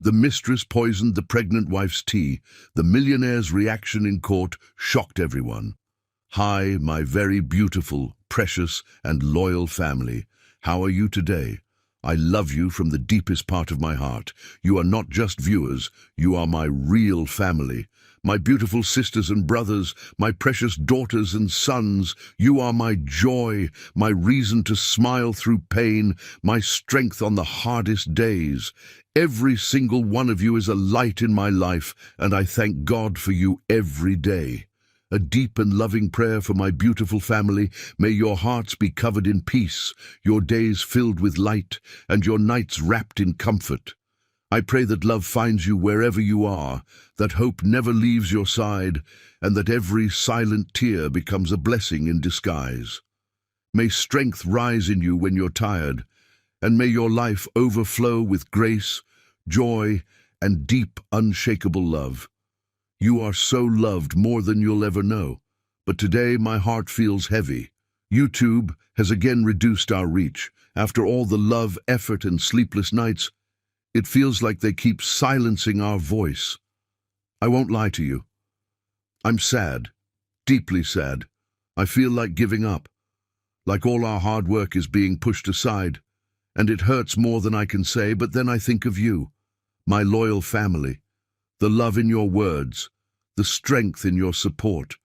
The mistress poisoned the pregnant wife's tea. The millionaire's reaction in court shocked everyone. Hi, my very beautiful, precious, and loyal family. How are you today? I love you from the deepest part of my heart. You are not just viewers, you are my real family. My beautiful sisters and brothers, my precious daughters and sons, you are my joy, my reason to smile through pain, my strength on the hardest days. Every single one of you is a light in my life, and I thank God for you every day. A deep and loving prayer for my beautiful family. May your hearts be covered in peace, your days filled with light, and your nights wrapped in comfort. I pray that love finds you wherever you are, that hope never leaves your side, and that every silent tear becomes a blessing in disguise. May strength rise in you when you're tired, and may your life overflow with grace, joy, and deep, unshakable love. You are so loved more than you'll ever know, but today my heart feels heavy. YouTube has again reduced our reach. After all the love, effort, and sleepless nights, it feels like they keep silencing our voice. I won't lie to you. I'm sad, deeply sad. I feel like giving up, like all our hard work is being pushed aside, and it hurts more than I can say, but then I think of you, my loyal family, the love in your words, the strength in your support.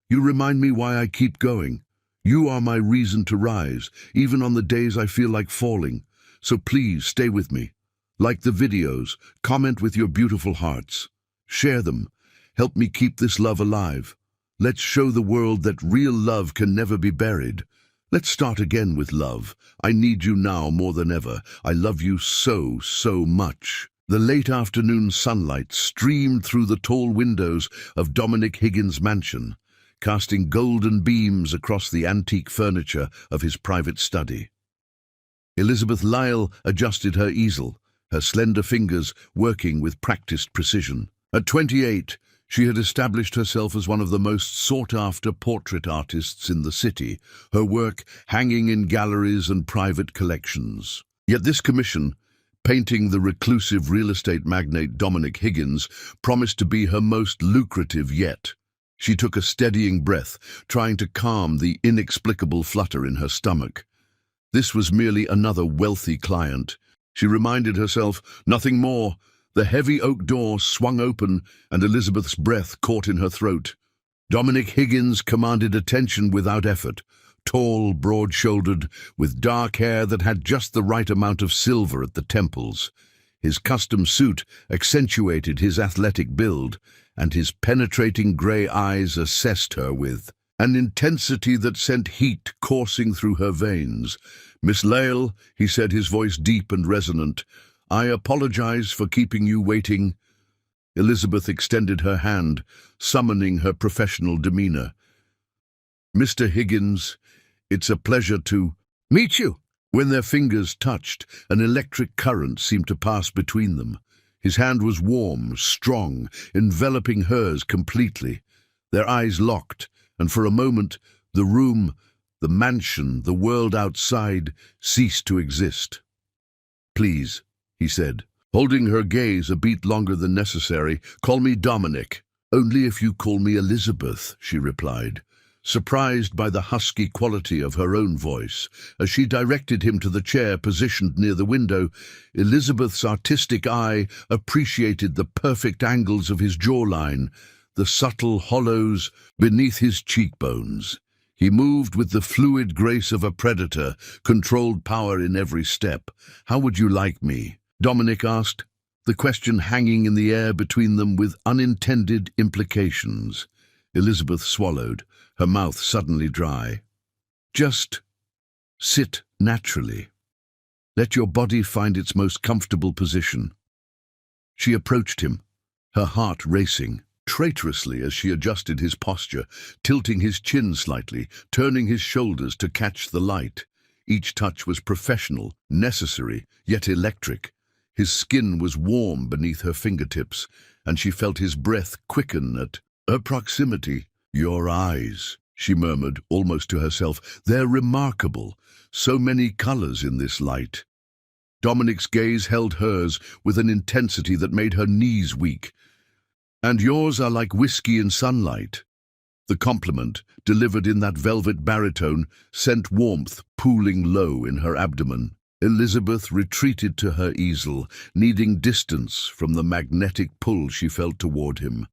You remind me why I keep going. You are my reason to rise, even on the days I feel like falling. So please stay with me. Like the videos, comment with your beautiful hearts. Share them. Help me keep this love alive. Let's show the world that real love can never be buried. Let's start again with love. I need you now more than ever. I love you so, so much. The late afternoon sunlight streamed through the tall windows of Dominic Higgins' mansion, casting golden beams across the antique furniture of his private study. Elizabeth Lyle adjusted her easel, her slender fingers working with practiced precision. At 28, she had established herself as one of the most sought-after portrait artists in the city, her work hanging in galleries and private collections. Yet this commission, painting the reclusive real estate magnate Dominic Higgins, promised to be her most lucrative yet. She took a steadying breath, trying to calm the inexplicable flutter in her stomach. This was merely another wealthy client. She reminded herself, nothing more. The heavy oak door swung open, and Elizabeth's breath caught in her throat. Dominic Higgins commanded attention without effort. Tall, broad-shouldered, with dark hair that had just the right amount of silver at the temples. His custom suit accentuated his athletic build, and his penetrating grey eyes assessed her with an intensity that sent heat coursing through her veins. "Miss Lyle," he said, his voice deep and resonant, "I apologize for keeping you waiting." Elizabeth extended her hand, summoning her professional demeanor. "Mr. Higgins, it's a pleasure to meet you." When their fingers touched, an electric current seemed to pass between them. His hand was warm, strong, enveloping hers completely. Their eyes locked, and for a moment, the room, the mansion, the world outside ceased to exist. "Please," he said, holding her gaze a beat longer than necessary, "call me Dominic." "Only if you call me Elizabeth," she replied, surprised by the husky quality of her own voice. As she directed him to the chair positioned near the window, Elizabeth's artistic eye appreciated the perfect angles of his jawline, the subtle hollows beneath his cheekbones. He moved with the fluid grace of a predator, controlled power in every step. "How would you like me?" Dominic asked, the question hanging in the air between them with unintended implications. Elizabeth swallowed, her mouth suddenly dry. "Just sit naturally. Let your body find its most comfortable position." She approached him, her heart racing, traitorously as she adjusted his posture, tilting his chin slightly, turning his shoulders to catch the light. Each touch was professional, necessary, yet electric. His skin was warm beneath her fingertips, and she felt his breath quicken at her proximity. "Your eyes," she murmured, almost to herself, "they're remarkable. So many colors in this light." Dominic's gaze held hers with an intensity that made her knees weak. "And yours are like whiskey in sunlight." The compliment, delivered in that velvet baritone, sent warmth pooling low in her abdomen. Elizabeth retreated to her easel, needing distance from the magnetic pull she felt toward him.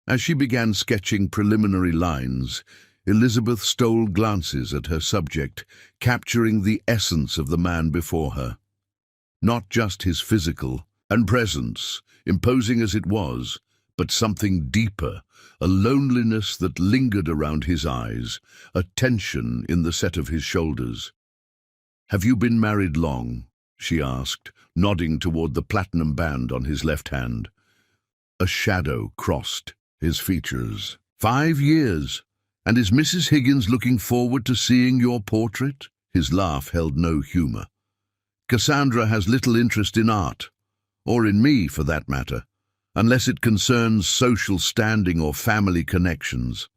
As she began sketching preliminary lines, Elizabeth stole glances at her subject, capturing the essence of the man before her. Not just his physical and presence, imposing as it was, but something deeper, a loneliness that lingered around his eyes, a tension in the set of his shoulders. "Have you been married long?" she asked, nodding toward the platinum band on his left hand. A shadow crossed his features. 5 years. And is Mrs. Higgins looking forward to seeing your portrait?" His laugh held no humor. "Cassandra has little interest in art, or in me for that matter, unless it concerns social standing or family connections."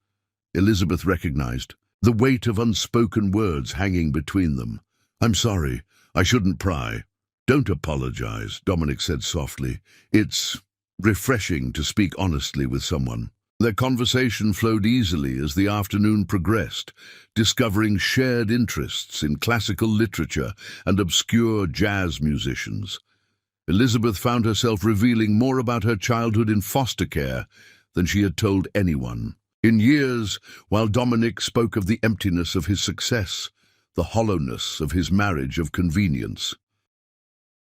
Elizabeth recognized the weight of unspoken words hanging between them. "I'm sorry, I shouldn't pry." "Don't apologize," Dominic said softly. "It's refreshing to speak honestly with someone." Their conversation flowed easily as the afternoon progressed, discovering shared interests in classical literature and obscure jazz musicians. Elizabeth found herself revealing more about her childhood in foster care than she had told anyone. In years, while Dominic spoke of the emptiness of his success, the hollowness of his marriage of convenience.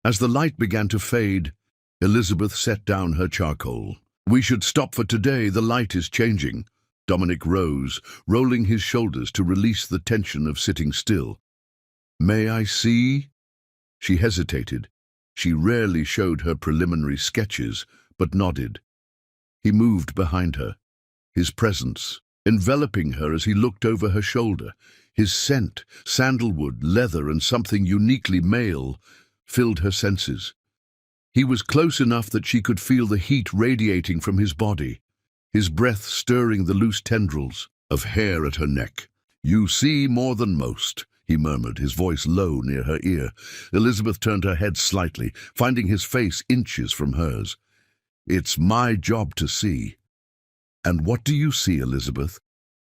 As the light began to fade, Elizabeth set down her charcoal. "We should stop for today, the light is changing." Dominic rose, rolling his shoulders to release the tension of sitting still. "May I see?" She hesitated. She rarely showed her preliminary sketches, but nodded. He moved behind her, his presence enveloping her as he looked over her shoulder. His scent, sandalwood, leather, and something uniquely male, filled her senses. He was close enough that she could feel the heat radiating from his body, his breath stirring the loose tendrils of hair at her neck. "You see more than most," he murmured, his voice low near her ear. Elizabeth turned her head slightly, finding his face inches from hers. "It's my job to see." "And what do you see, Elizabeth?"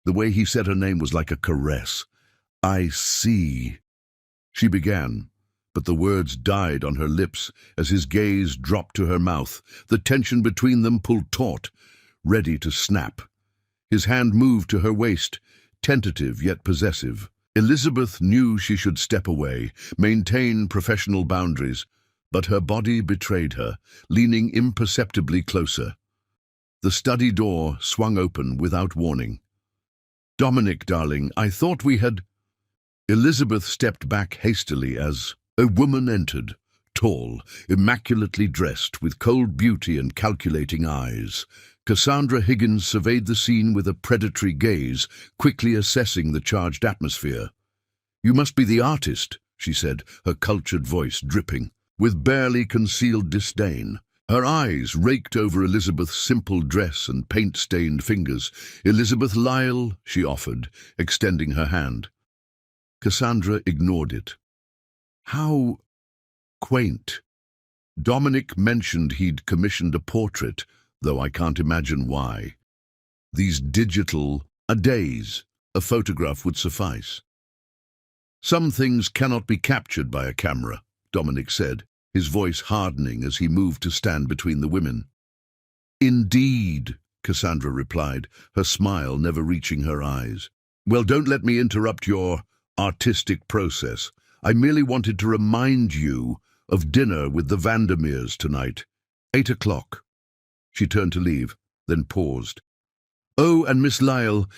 The way he said her name was like a caress. "I see." She began, but the words died on her lips as his gaze dropped to her mouth. The tension between them pulled taut, ready to snap. His hand moved to her waist, tentative yet possessive. Elizabeth knew she should step away, maintain professional boundaries, but her body betrayed her, leaning imperceptibly closer. The study door swung open without warning. "Dominic, darling, I thought we had—" Elizabeth stepped back hastily as a woman entered, tall, immaculately dressed, with cold beauty and calculating eyes. Cassandra Higgins surveyed the scene with a predatory gaze, quickly assessing the charged atmosphere. "You must be the artist," she said, her cultured voice dripping, with barely concealed disdain. Her eyes raked over Elizabeth's simple dress and paint-stained fingers. "Elizabeth Lyle," she offered, extending her hand. Cassandra ignored it. How quaint. Dominic mentioned he'd commissioned a portrait, though I can't imagine why. These digital, days, a photograph would suffice. "Some things cannot be captured by a camera," Dominic said, his voice hardening as he moved to stand between the women. "Indeed," Cassandra replied, her smile never reaching her eyes. "Well, don't let me interrupt your artistic process. I merely wanted to remind you of dinner with the Vandermeers tonight. 8 o'clock. She turned to leave, then paused. "Oh, and Miss Lyle,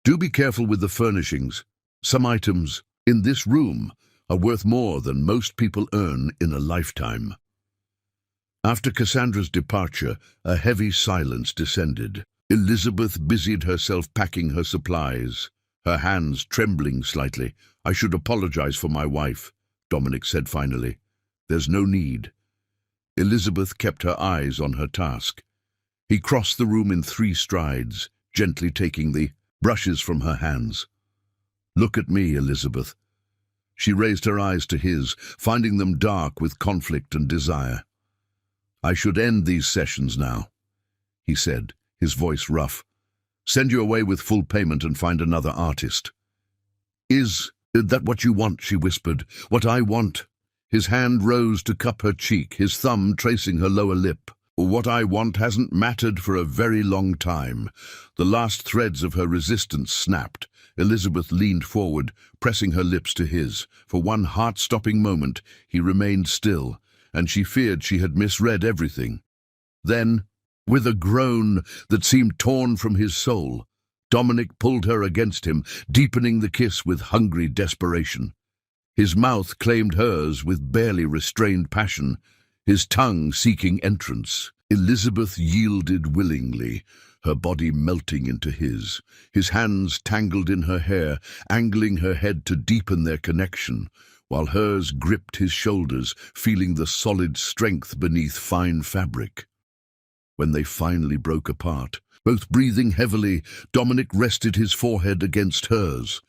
do be careful with the furnishings. Some items in this room are worth more than most people earn in a lifetime." After Cassandra's departure, a heavy silence descended. Elizabeth busied herself packing her supplies, her hands trembling slightly. "I should apologize for my wife," Dominic said finally. "There's no need." Elizabeth kept her eyes on her task. He crossed the room in 3 strides, gently taking the brushes from her hands. "Look at me, Elizabeth. She raised her eyes to his, finding them dark with conflict and desire. "I should end these sessions now," he said, his voice rough. "Send you away with full payment and find another artist." "Is that what you want?" she whispered. "What I want?" His hand rose to cup her cheek, his thumb tracing her lower lip. "What I want hasn't mattered for a very long time." The last threads of her resistance snapped. Elizabeth leaned forward, pressing her lips to his. For one heart-stopping moment, he remained still, and she feared she had misread everything. Then, with a groan that seemed torn from his soul, Dominic pulled her against him, deepening the kiss with hungry desperation. His mouth claimed hers with barely restrained passion, his tongue seeking entrance. Elizabeth yielded willingly, her body melting into his hands tangled in her hair, angling her head to deepen their connection, while hers gripped his shoulders, feeling the solid strength beneath fine fabric. When they finally broke apart, both breathing heavily, Dominic rested his forehead against hers.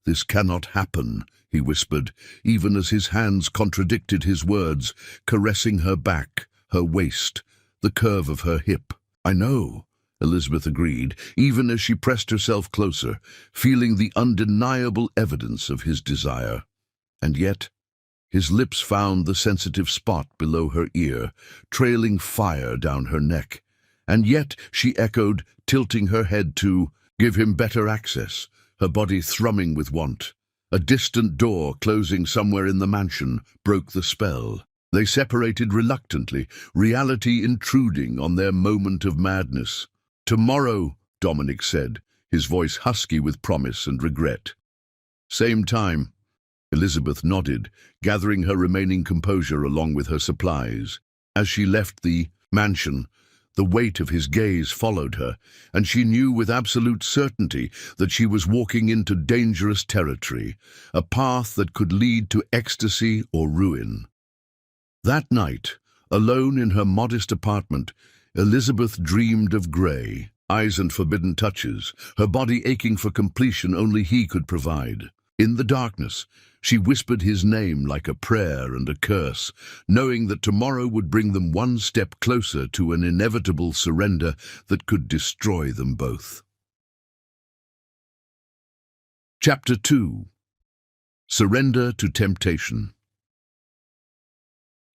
"This cannot happen," he whispered, even as his hands contradicted his words, caressing her back, her waist, the curve of her hip. "I know," Elizabeth agreed, even as she pressed herself closer, feeling the undeniable evidence of his desire. And yet, his lips found the sensitive spot below her ear, trailing fire down her neck. "And yet," she echoed, tilting her head to give him better access, her body thrumming with want. A distant door closing somewhere in the mansion broke the spell. They separated reluctantly, reality intruding on their moment of madness. "Tomorrow," Dominic said, his voice husky with promise and regret. "Same time." Elizabeth nodded, gathering her remaining composure along with her supplies. As she left the mansion, the weight of his gaze followed her, and she knew with absolute certainty that she was walking into dangerous territory, a path that could lead to ecstasy or ruin. That night, alone in her modest apartment, Elizabeth dreamed of Grey, eyes and forbidden touches, her body aching for completion only he could provide. In the darkness, she whispered his name like a prayer and a curse, knowing that tomorrow would bring them one step closer to an inevitable surrender that could destroy them both. Chapter 2. Surrender to Temptation.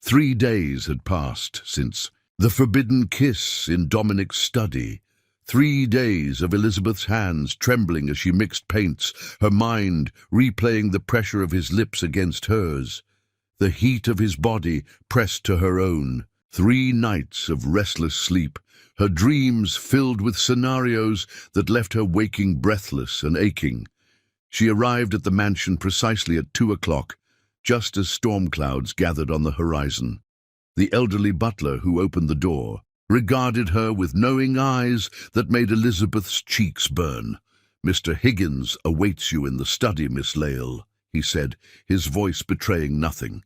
3 days had passed since the forbidden kiss in Dominic's study. 3 days of Elizabeth's hands trembling as she mixed paints, her mind replaying the pressure of his lips against hers, the heat of his body pressed to her own. 3 nights of restless sleep, her dreams filled with scenarios that left her waking breathless and aching. She arrived at the mansion precisely at 2 o'clock, just as storm clouds gathered on the horizon. The elderly butler who opened the door regarded her with knowing eyes that made Elizabeth's cheeks burn. "Mr. Higgins awaits you in the study, Miss Lale," he said, his voice betraying nothing.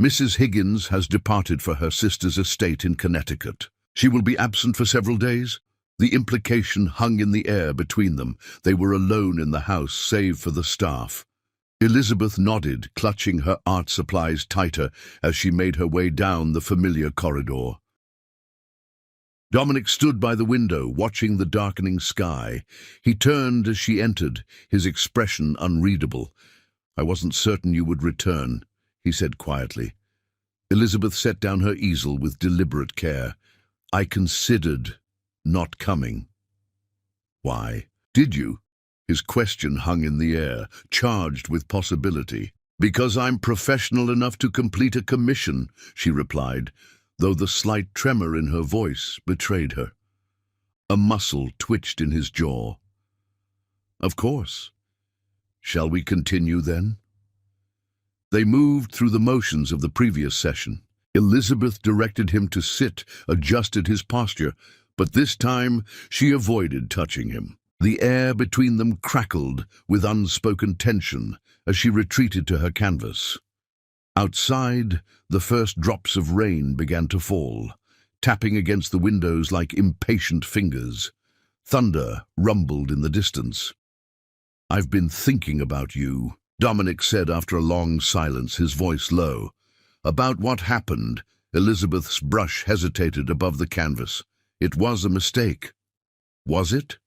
"Mrs. Higgins has departed for her sister's estate in Connecticut. She will be absent for several days." The implication hung in the air between them. They were alone in the house, save for the staff. Elizabeth nodded, clutching her art supplies tighter as she made her way down the familiar corridor. Dominic stood by the window, watching the darkening sky. He turned as she entered, his expression unreadable. "I wasn't certain you would return," he said quietly. Elizabeth set down her easel with deliberate care. "I considered not coming." "Why? Did you?" His question hung in the air, charged with possibility. "Because I'm professional enough to complete a commission," she replied, though the slight tremor in her voice betrayed her. A muscle twitched in his jaw. "Of course. Shall we continue then?" They moved through the motions of the previous session. Elizabeth directed him to sit, adjusted his posture, but this time she avoided touching him. The air between them crackled with unspoken tension as she retreated to her canvas. Outside, the first drops of rain began to fall, tapping against the windows like impatient fingers. Thunder rumbled in the distance. "I've been thinking about you," Dominic said after a long silence, his voice low. About what happened, Elizabeth's brush hesitated above the canvas. It was a mistake. Was it?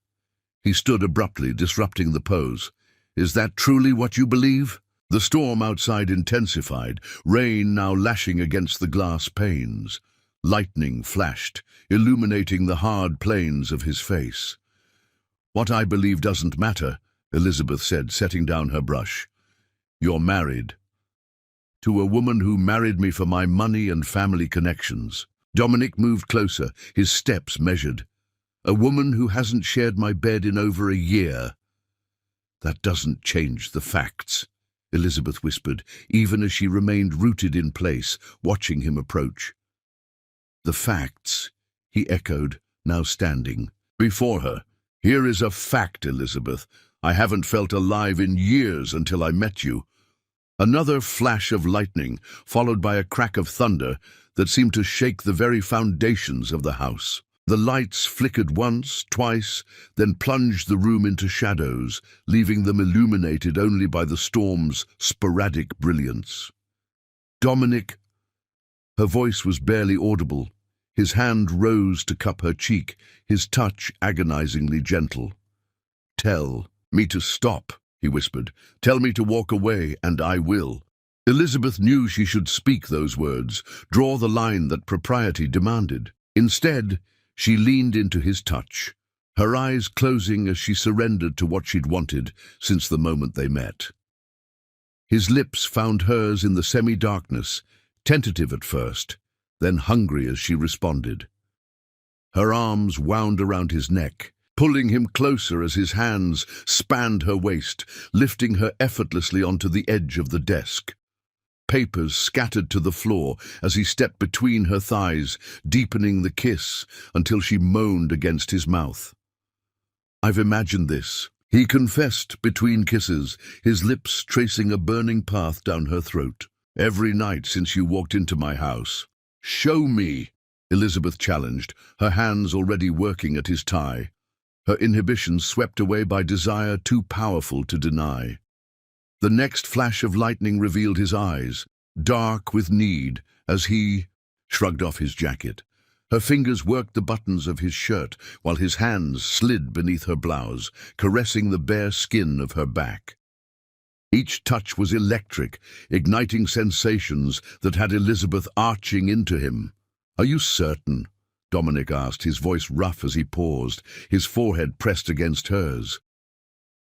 He stood abruptly, disrupting the pose. Is that truly what you believe? The storm outside intensified, rain now lashing against the glass panes. Lightning flashed, illuminating the hard planes of his face. What I believe doesn't matter, Elizabeth said, setting down her brush. You're married. To a woman who married me for my money and family connections. Dominic moved closer, his steps measured. A woman who hasn't shared my bed in over a year. That doesn't change the facts, Elizabeth whispered, even as she remained rooted in place, watching him approach. The facts, he echoed, now standing before her. Here is a fact, Elizabeth. I haven't felt alive in years until I met you. Another flash of lightning, followed by a crack of thunder that seemed to shake the very foundations of the house. The lights flickered once, twice, then plunged the room into shadows, leaving them illuminated only by the storm's sporadic brilliance. Dominic. Her voice was barely audible. His hand rose to cup her cheek, his touch agonizingly gentle. Tell me to stop, he whispered. Tell me to walk away, and I will. Elizabeth knew she should speak those words, draw the line that propriety demanded. Instead, she leaned into his touch, her eyes closing as she surrendered to what she'd wanted since the moment they met. His lips found hers in the semi-darkness, tentative at first, then hungry as she responded. Her arms wound around his neck, pulling him closer as his hands spanned her waist, lifting her effortlessly onto the edge of the desk. Papers scattered to the floor as he stepped between her thighs, deepening the kiss until she moaned against his mouth. I've imagined this, he confessed between kisses, his lips tracing a burning path down her throat. Every night since you walked into my house. Show me, Elizabeth challenged, her hands already working at his tie, her inhibitions swept away by desire too powerful to deny. The next flash of lightning revealed his eyes, dark with need, as he shrugged off his jacket. Her fingers worked the buttons of his shirt, while his hands slid beneath her blouse, caressing the bare skin of her back. Each touch was electric, igniting sensations that had Elizabeth arching into him. Are you certain? Dominic asked, his voice rough as he paused, his forehead pressed against hers.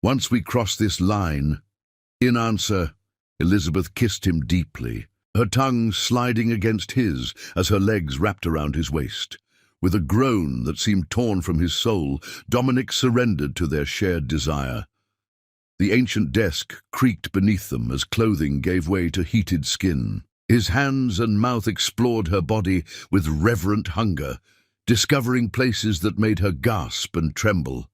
Once we cross this line. In answer, Elizabeth kissed him deeply, her tongue sliding against his as her legs wrapped around his waist. With a groan that seemed torn from his soul, Dominic surrendered to their shared desire. The ancient desk creaked beneath them as clothing gave way to heated skin. His hands and mouth explored her body with reverent hunger, discovering places that made her gasp and tremble.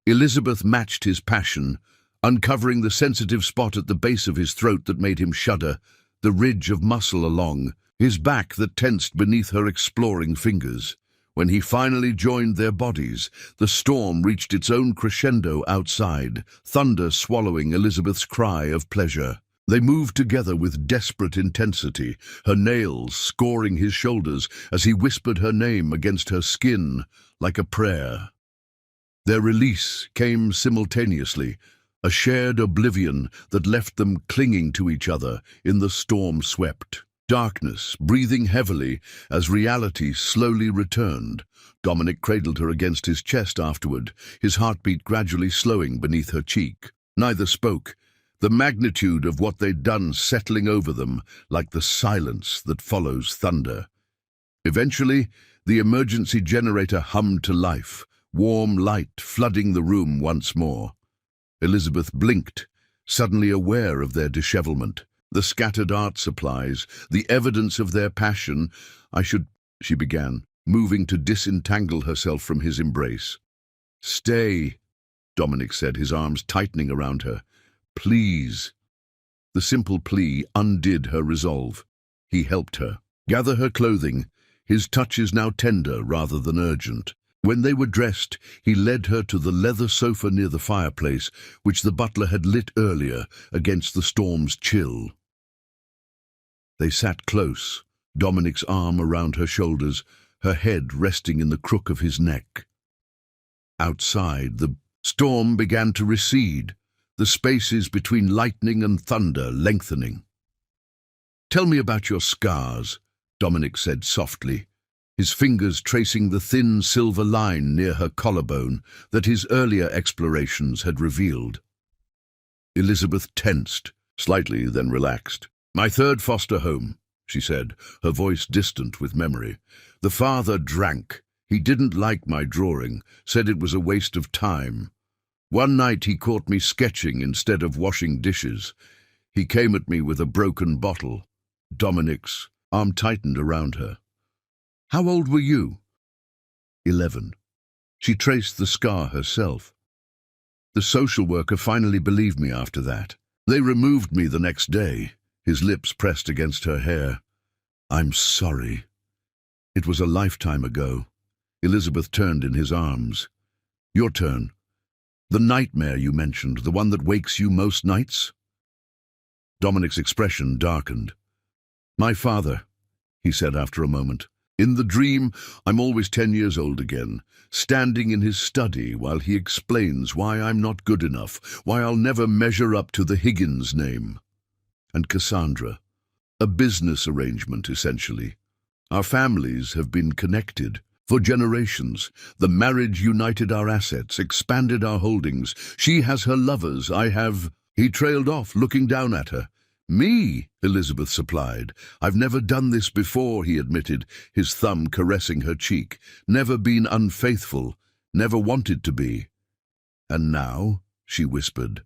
Elizabeth matched his passion, uncovering the sensitive spot at the base of his throat that made him shudder, the ridge of muscle along his back that tensed beneath her exploring fingers. When he finally joined their bodies, the storm reached its own crescendo outside, thunder swallowing Elizabeth's cry of pleasure. They moved together with desperate intensity, her nails scoring his shoulders as he whispered her name against her skin like a prayer. Their release came simultaneously, a shared oblivion that left them clinging to each other in the storm-swept darkness, breathing heavily as reality slowly returned. Dominic cradled her against his chest afterward, his heartbeat gradually slowing beneath her cheek. Neither spoke, the magnitude of what they'd done settling over them like the silence that follows thunder. Eventually, the emergency generator hummed to life, warm light flooding the room once more. Elizabeth blinked, suddenly aware of their dishevelment, the scattered art supplies, the evidence of their passion. She began, moving to disentangle herself from his embrace. Stay, Dominic said, his arms tightening around her. Please. The simple plea undid her resolve. He helped her gather her clothing, his touches now tender rather than urgent. When they were dressed, he led her to the leather sofa near the fireplace, which the butler had lit earlier against the storm's chill. They sat close, Dominic's arm around her shoulders, her head resting in the crook of his neck. Outside, the storm began to recede, the spaces between lightning and thunder lengthening. "Tell me about your scars," Dominic said softly, his fingers tracing the thin silver line near her collarbone that his earlier explorations had revealed. Elizabeth tensed, slightly then relaxed. "My third foster home," she said, her voice distant with memory. "The father drank. He didn't like my drawing, said it was a waste of time. One night he caught me sketching instead of washing dishes. He came at me with a broken bottle." Dominic's arm tightened around her. "How old were you?" 11. She traced the scar herself. "The social worker finally believed me after that. They removed me the next day." His lips pressed against her hair. "I'm sorry. It was a lifetime ago." Elizabeth turned in his arms. "Your turn. The nightmare you mentioned, the one that wakes you most nights?" Dominic's expression darkened. "My father," he said after a moment. "In the dream, I'm always 10 years old again, standing in his study while he explains why I'm not good enough, why I'll never measure up to the Higgins name. And Cassandra. A business arrangement, essentially. Our families have been connected for generations. The marriage united our assets, expanded our holdings. She has her lovers, I have—" He trailed off, looking down at her. "Me," Elizabeth supplied. "I've never done this before," he admitted, his thumb caressing her cheek. "Never been unfaithful, never wanted to be." "And now?" she whispered.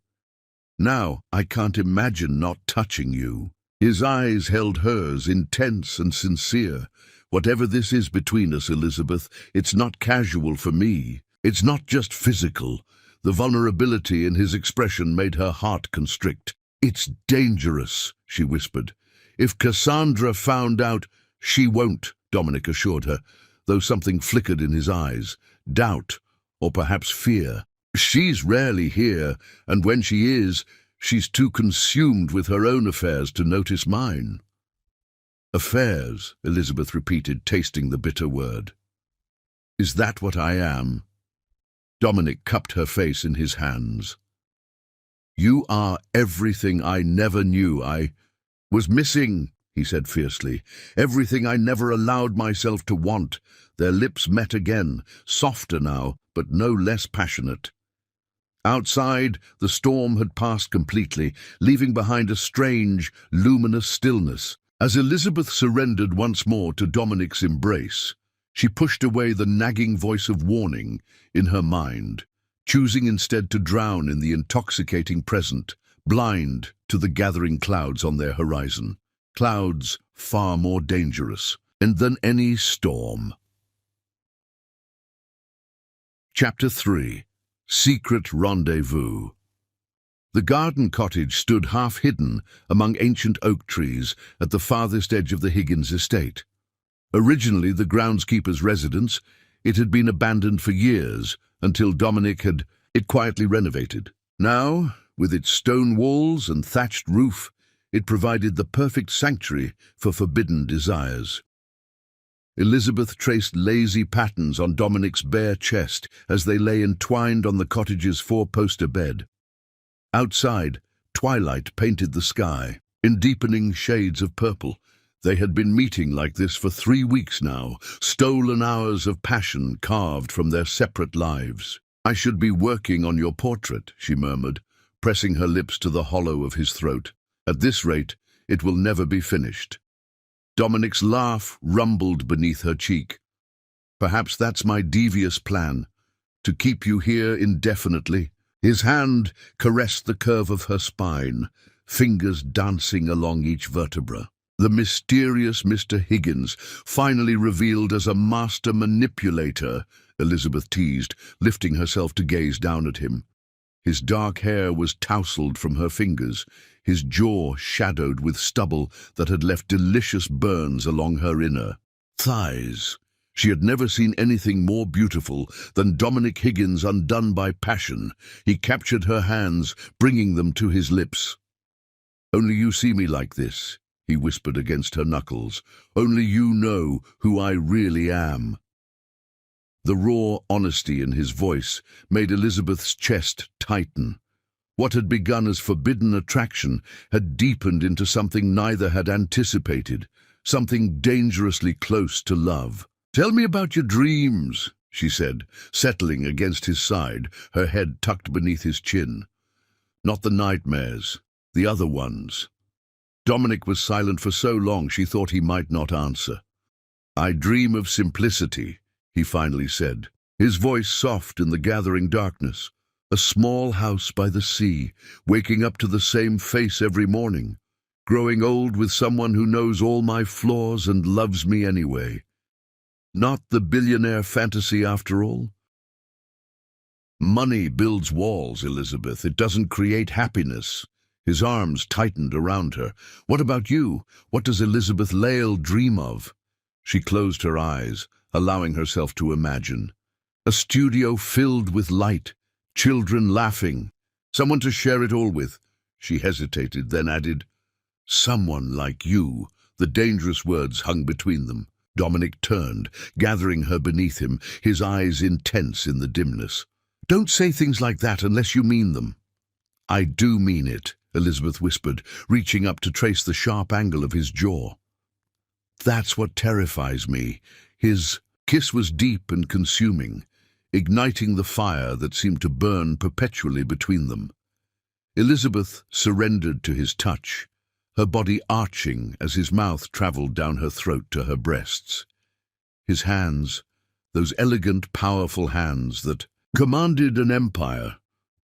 "Now I can't imagine not touching you." His eyes held hers, intense and sincere. "Whatever this is between us, Elizabeth, it's not casual for me. It's not just physical." The vulnerability in his expression made her heart constrict. "It's dangerous," she whispered. "If Cassandra found out—" "She won't," Dominic assured her, though something flickered in his eyes. Doubt, or perhaps fear. "She's rarely here, and when she is, she's too consumed with her own affairs to notice mine." "Affairs," Elizabeth repeated, tasting the bitter word. "Is that what I am?" Dominic cupped her face in his hands. "You are everything I never knew I was missing," he said fiercely. "Everything I never allowed myself to want." Their lips met again, softer now, but no less passionate. Outside, the storm had passed completely, leaving behind a strange, luminous stillness. As Elizabeth surrendered once more to Dominic's embrace, she pushed away the nagging voice of warning in her mind, choosing instead to drown in the intoxicating present, blind to the gathering clouds on their horizon. Clouds far more dangerous than any storm. Chapter 3. Secret Rendezvous. The garden cottage stood half-hidden among ancient oak trees at the farthest edge of the Higgins estate. Originally the groundskeeper's residence, it had been abandoned for years until Dominic had it quietly renovated. Now, with its stone walls and thatched roof, it provided the perfect sanctuary for forbidden desires. Elizabeth traced lazy patterns on Dominic's bare chest as they lay entwined on the cottage's four-poster bed. Outside, twilight painted the sky in deepening shades of purple. They had been meeting like this for 3 weeks now, stolen hours of passion carved from their separate lives. "I should be working on your portrait," she murmured, pressing her lips to the hollow of his throat. "At this rate, it will never be finished." Dominic's laugh rumbled beneath her cheek. "Perhaps that's my devious plan, to keep you here indefinitely." His hand caressed the curve of her spine, fingers dancing along each vertebra. The mysterious Mr. Higgins, finally revealed as a master manipulator, Elizabeth teased, lifting herself to gaze down at him. His dark hair was tousled from her fingers, his jaw shadowed with stubble that had left delicious burns along her inner thighs. She had never seen anything more beautiful than Dominic Higgins undone by passion. He captured her hands, bringing them to his lips. "Only you see me like this," he whispered against her knuckles. "Only you know who I really am." The raw honesty in his voice made Elizabeth's chest tighten. What had begun as forbidden attraction had deepened into something neither had anticipated, something dangerously close to love. "Tell me about your dreams," she said, settling against his side, her head tucked beneath his chin. "Not the nightmares, the other ones." Dominic was silent for so long she thought he might not answer. "I dream of simplicity," he finally said, his voice soft in the gathering darkness. "A small house by the sea, waking up to the same face every morning, growing old with someone who knows all my flaws and loves me anyway. Not the billionaire fantasy after all." "Money builds walls, Elizabeth. It doesn't create happiness." His arms tightened around her. "What about you? What does Elizabeth Lale dream of?" She closed her eyes, allowing herself to imagine. A studio filled with light, children laughing, someone to share it all with. She hesitated, then added, "Someone like you." The dangerous words hung between them. Dominic turned, gathering her beneath him, his eyes intense in the dimness. "Don't say things like that unless you mean them." "I do mean it," Elizabeth whispered, reaching up to trace the sharp angle of his jaw. "That's what terrifies me." His kiss was deep and consuming, igniting the fire that seemed to burn perpetually between them. Elizabeth surrendered to his touch, her body arching as his mouth traveled down her throat to her breasts. His hands, those elegant, powerful hands that commanded an empire,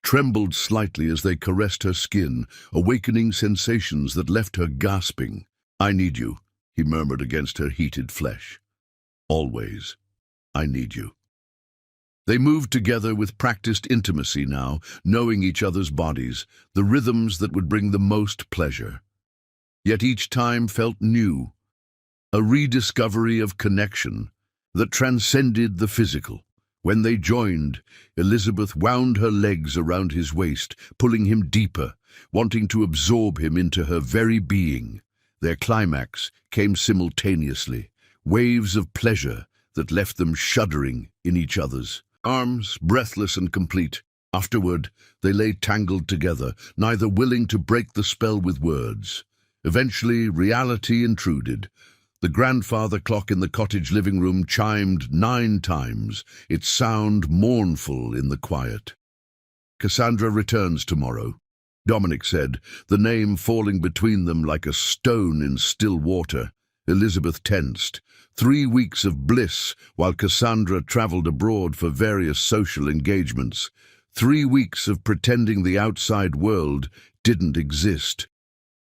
trembled slightly as they caressed her skin, awakening sensations that left her gasping. "I need you," he murmured against her heated flesh. "Always, I need you." They moved together with practiced intimacy now, knowing each other's bodies, the rhythms that would bring the most pleasure. Yet each time felt new, a rediscovery of connection that transcended the physical. When they joined, Elizabeth wound her legs around his waist, pulling him deeper, wanting to absorb him into her very being. Their climax came simultaneously, waves of pleasure that left them shuddering in each other's arms, breathless and complete. Afterward, they lay tangled together, neither willing to break the spell with words. Eventually, reality intruded. The grandfather clock in the cottage living room chimed 9 times, its sound mournful in the quiet. "Cassandra returns tomorrow," Dominic said, the name falling between them like a stone in still water. Elizabeth tensed. 3 weeks of bliss while Cassandra traveled abroad for various social engagements. 3 weeks of pretending the outside world didn't exist.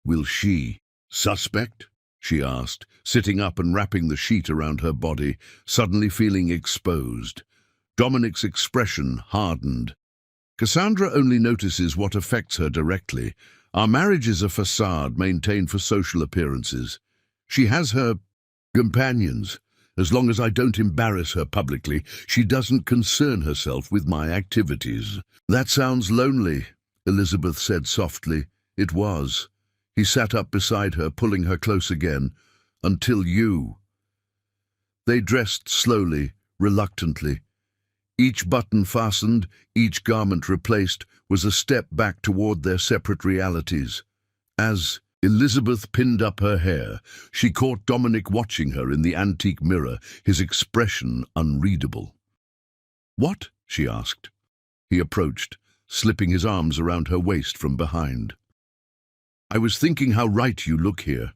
"Will she suspect?" she asked, sitting up and wrapping the sheet around her body, suddenly feeling exposed. Dominic's expression hardened. "Cassandra only notices what affects her directly. Our marriage is a facade maintained for social appearances. She has her companions. As long as I don't embarrass her publicly, she doesn't concern herself with my activities." "That sounds lonely," Elizabeth said softly. It was. He sat up beside her, pulling her close again. "Until you." They dressed slowly, reluctantly. Each button fastened, each garment replaced, was a step back toward their separate realities. As Elizabeth pinned up her hair, she caught Dominic watching her in the antique mirror, his expression unreadable. "What?" she asked. He approached, slipping his arms around her waist from behind. "I was thinking how right you look here,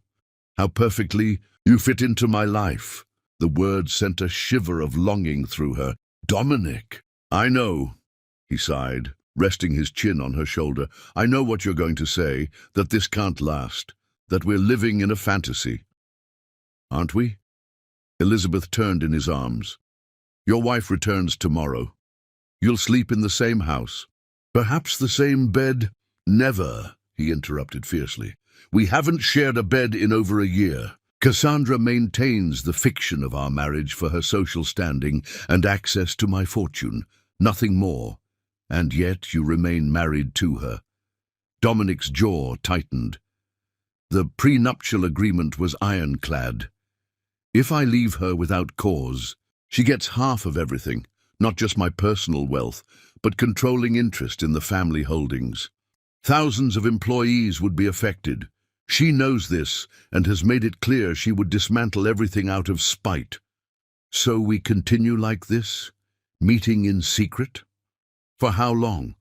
how perfectly you fit into my life." The words sent a shiver of longing through her. "Dominic!" "I know," he sighed, resting his chin on her shoulder. "I know what you're going to say, that this can't last, that we're living in a fantasy." "Aren't we?" Elizabeth turned in his arms. "Your wife returns tomorrow. You'll sleep in the same house, perhaps the same bed." "Never," he interrupted fiercely. "We haven't shared a bed in over a year. Cassandra maintains the fiction of our marriage for her social standing and access to my fortune, nothing more. And yet you remain married to her. Dominic's jaw tightened. The prenuptial agreement was ironclad. If I leave her without cause, she gets half of everything, not just my personal wealth, but controlling interest in the family holdings. Thousands of employees would be affected. She knows this and has made it clear she would dismantle everything out of spite. So we continue like this, meeting in secret? For how long?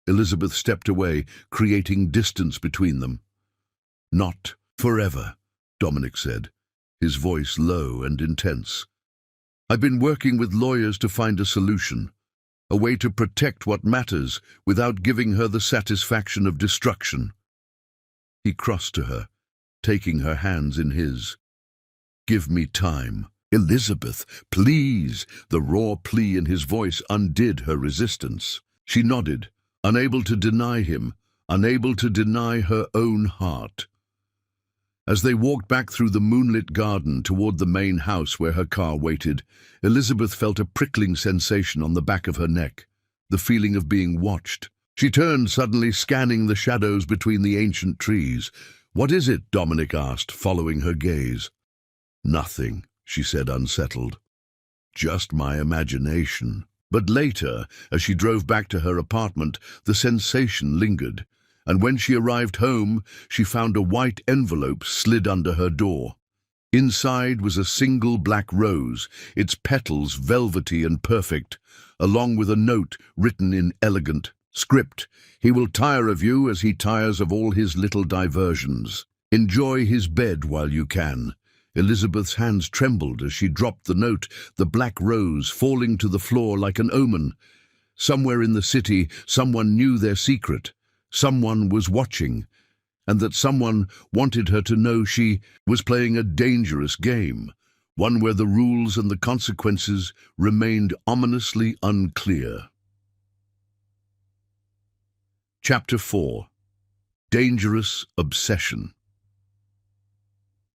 Elizabeth stepped away, creating distance between them. Not forever, Dominic said, his voice low and intense. I've been working with lawyers to find a solution, a way to protect what matters without giving her the satisfaction of destruction. He crossed to her, taking her hands in his. Give me time. Elizabeth, please. The raw plea in his voice undid her resistance. She nodded, unable to deny him, unable to deny her own heart. As they walked back through the moonlit garden toward the main house where her car waited, Elizabeth felt a prickling sensation on the back of her neck, the feeling of being watched. She turned, suddenly scanning the shadows between the ancient trees. What is it? Dominic asked, following her gaze. Nothing, she said, unsettled. Just my imagination. But later, as she drove back to her apartment, the sensation lingered, and when she arrived home, she found a white envelope slid under her door. Inside was a single black rose, its petals velvety and perfect, along with a note written in elegant script. He will tire of you as he tires of all his little diversions. Enjoy his bed while you can. Elizabeth's hands trembled as she dropped the note, the black rose falling to the floor like an omen. Somewhere in the city, someone knew their secret. Someone was watching, and that someone wanted her to know she was playing a dangerous game, one where the rules and the consequences remained ominously unclear. Chapter 4. Dangerous Obsession.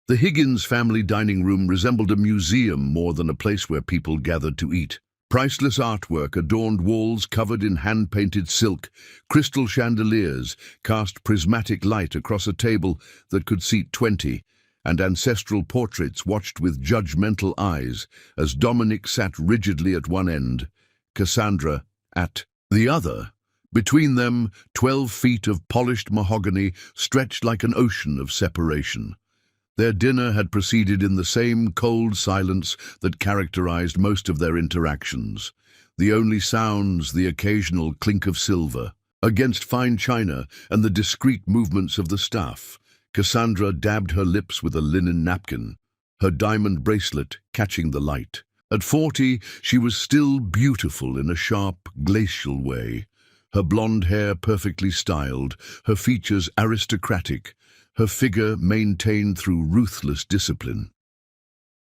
The Higgins family dining room resembled a museum more than a place where people gathered to eat. Priceless artwork adorned walls covered in hand-painted silk. Crystal chandeliers cast prismatic light across a table that could seat 20, and ancestral portraits watched with judgmental eyes as Dominic sat rigidly at one end, Cassandra at the other. Between them, 12 feet of polished mahogany stretched like an ocean of separation. Their dinner had proceeded in the same cold silence that characterized most of their interactions. The only sounds, the occasional clink of silver. Against fine china and the discreet movements of the staff, Cassandra dabbed her lips with a linen napkin, her diamond bracelet catching the light. At 40, she was still beautiful in a sharp, glacial way. Her blonde hair perfectly styled, her features aristocratic, her figure maintained through ruthless discipline.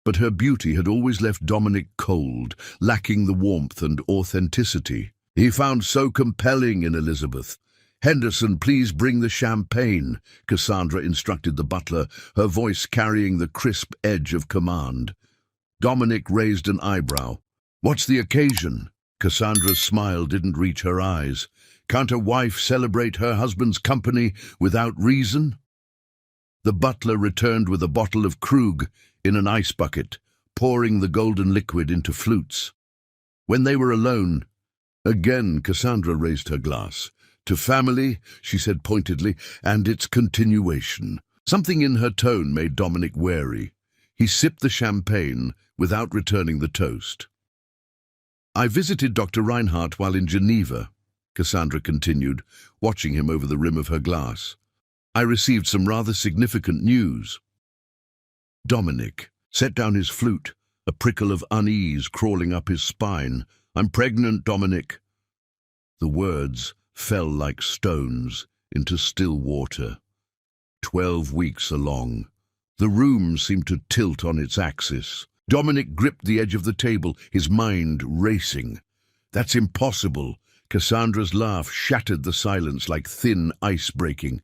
But her beauty had always left Dominic cold, lacking the warmth and authenticity he found so compelling in Elizabeth. "Henderson, please bring the champagne," Cassandra instructed the butler, her voice carrying the crisp edge of command. Dominic raised an eyebrow. "What's the occasion?" Cassandra's smile didn't reach her eyes. "Can't a wife celebrate her husband's company without reason?" The butler returned with a bottle of Krug in an ice bucket, pouring the golden liquid into flutes. When they were alone, again Cassandra raised her glass. "To family," she said pointedly, "and its continuation." Something in her tone made Dominic wary. He sipped the champagne without returning the toast. "I visited Dr. Reinhardt while in Geneva," Cassandra continued, watching him over the rim of her glass. "I received some rather significant news." Dominic set down his flute, a prickle of unease crawling up his spine. "I'm pregnant, Dominic." The words fell like stones into still water. 12 weeks along. The room seemed to tilt on its axis. Dominic gripped the edge of the table, his mind racing. "That's impossible." Cassandra's laugh shattered the silence like thin ice breaking.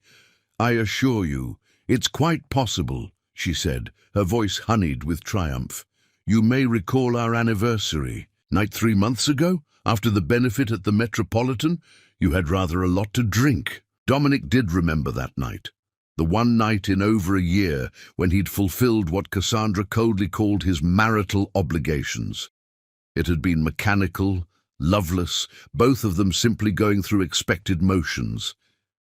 "I assure you, it's quite possible," she said, her voice honeyed with triumph. "You may recall our anniversary. Night 3 months ago, after the benefit at the Metropolitan, you had rather a lot to drink." Dominic did remember that night. The one night in over a year when he'd fulfilled what Cassandra coldly called his marital obligations. It had been mechanical, loveless, both of them simply going through expected motions.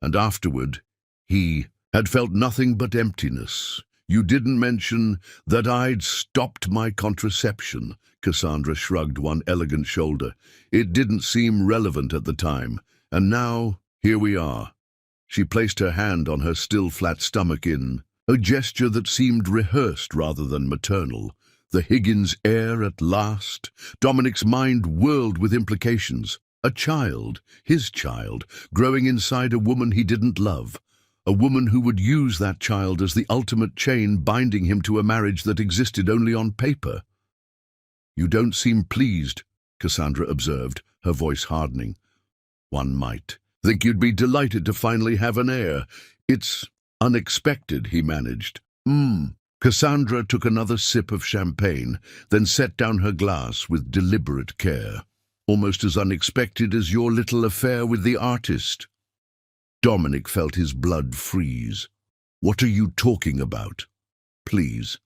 And afterward, he had felt nothing but emptiness. "You didn't mention that I'd stopped my contraception." Cassandra shrugged one elegant shoulder. "It didn't seem relevant at the time. And now, here we are." She placed her hand on her still flat stomach in a gesture that seemed rehearsed rather than maternal. The Higgins heir at last. Dominic's mind whirled with implications. A child, his child, growing inside a woman he didn't love. A woman who would use that child as the ultimate chain binding him to a marriage that existed only on paper. "You don't seem pleased," Cassandra observed, her voice hardening. "One might think you'd be delighted to finally have an heir. It's unexpected," he managed. Cassandra took another sip of champagne, then set down her glass with deliberate care. "Almost as unexpected as your little affair with the artist." Dominic felt his blood freeze. "What are you talking about? Please."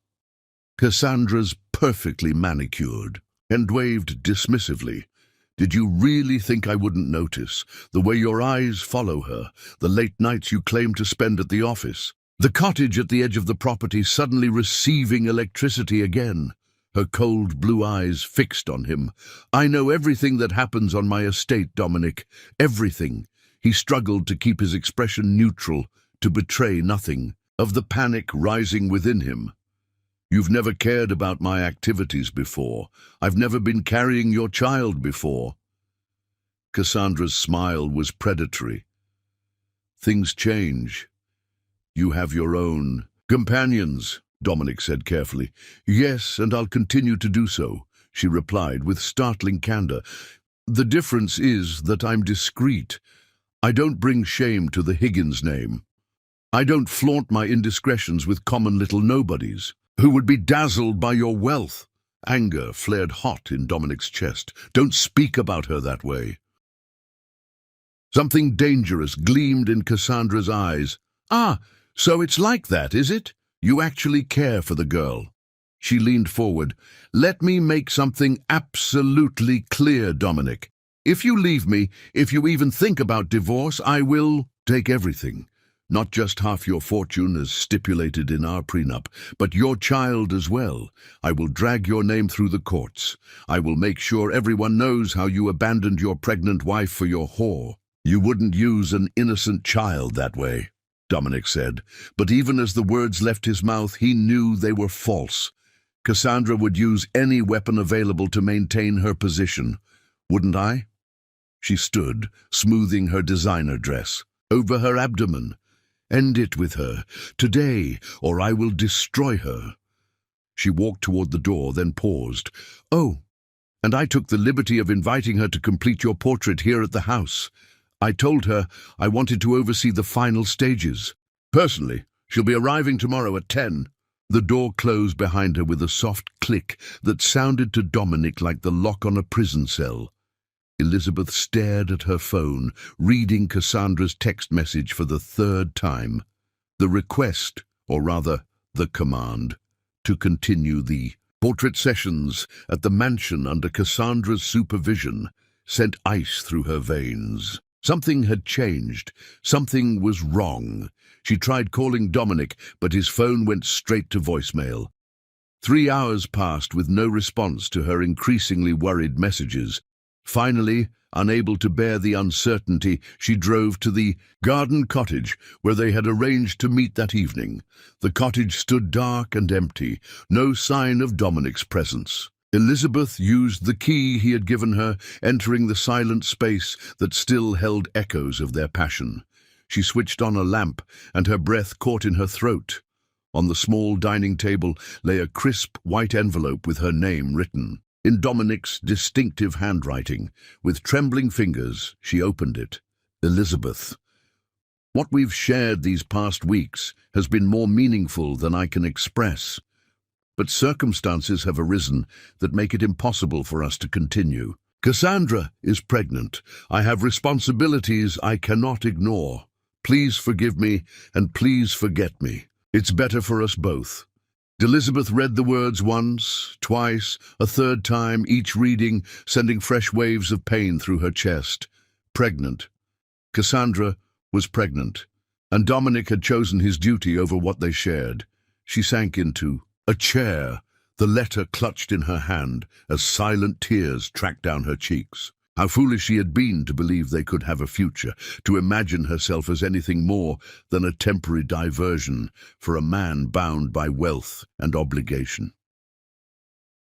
Cassandra's perfectly manicured, and waved dismissively. "Did you really think I wouldn't notice? The way your eyes follow her, the late nights you claim to spend at the office, the cottage at the edge of the property suddenly receiving electricity again." Her cold blue eyes fixed on him. "I know everything that happens on my estate, Dominic. Everything." He struggled to keep his expression neutral, to betray nothing of the panic rising within him. "You've never cared about my activities before. I've never been carrying your child before." Cassandra's smile was predatory. "Things change. You have your own companions," Dominic said carefully. "Yes, and I'll continue to do so," she replied with startling candor. "The difference is that I'm discreet. I don't bring shame to the Higgins name. I don't flaunt my indiscretions with common little nobodies who would be dazzled by your wealth." Anger flared hot in Dominic's chest. "Don't speak about her that way." Something dangerous gleamed in Cassandra's eyes. "Ah, so it's like that, is it? You actually care for the girl." She leaned forward. "Let me make something absolutely clear, Dominic. If you leave me, if you even think about divorce, I will take everything. Not just half your fortune as stipulated in our prenup, but your child as well. I will drag your name through the courts. I will make sure everyone knows how you abandoned your pregnant wife for your whore." "You wouldn't use an innocent child that way," Dominic said, but even as the words left his mouth, he knew they were false. Cassandra would use any weapon available to maintain her position. "Wouldn't I?" She stood, smoothing her designer dress over her abdomen. "End it with her, today, or I will destroy her." She walked toward the door, then paused. "Oh, and I took the liberty of inviting her to complete your portrait here at the house. I told her I wanted to oversee the final stages. Personally, she'll be arriving tomorrow at 10. The door closed behind her with a soft click that sounded to Dominic like the lock on a prison cell. Elizabeth stared at her phone, reading Cassandra's text message for the third time. The request, or rather, the command, to continue the portrait sessions at the mansion under Cassandra's supervision sent ice through her veins. Something had changed. Something was wrong. She tried calling Dominic, but his phone went straight to voicemail. 3 hours passed with no response to her increasingly worried messages. Finally, unable to bear the uncertainty, she drove to the garden cottage where they had arranged to meet that evening. The cottage stood dark and empty, no sign of Dominic's presence. Elizabeth used the key he had given her, entering the silent space that still held echoes of their passion. She switched on a lamp, and her breath caught in her throat. On the small dining table lay a crisp white envelope with her name written. In Dominic's distinctive handwriting, with trembling fingers, she opened it. "Elizabeth, What we've shared these past weeks has been more meaningful than I can express. But circumstances have arisen that make it impossible for us to continue. Cassandra is pregnant. I have responsibilities I cannot ignore. Please forgive me, and please forget me. It's better for us both. Elizabeth read the words once, twice, a third time, each reading sending fresh waves of pain through her chest. Pregnant. Cassandra was pregnant, and Dominic had chosen his duty over what they shared. She sank into a chair, the letter clutched in her hand as silent tears tracked down her cheeks. How foolish she had been to believe they could have a future, to imagine herself as anything more than a temporary diversion for a man bound by wealth and obligation.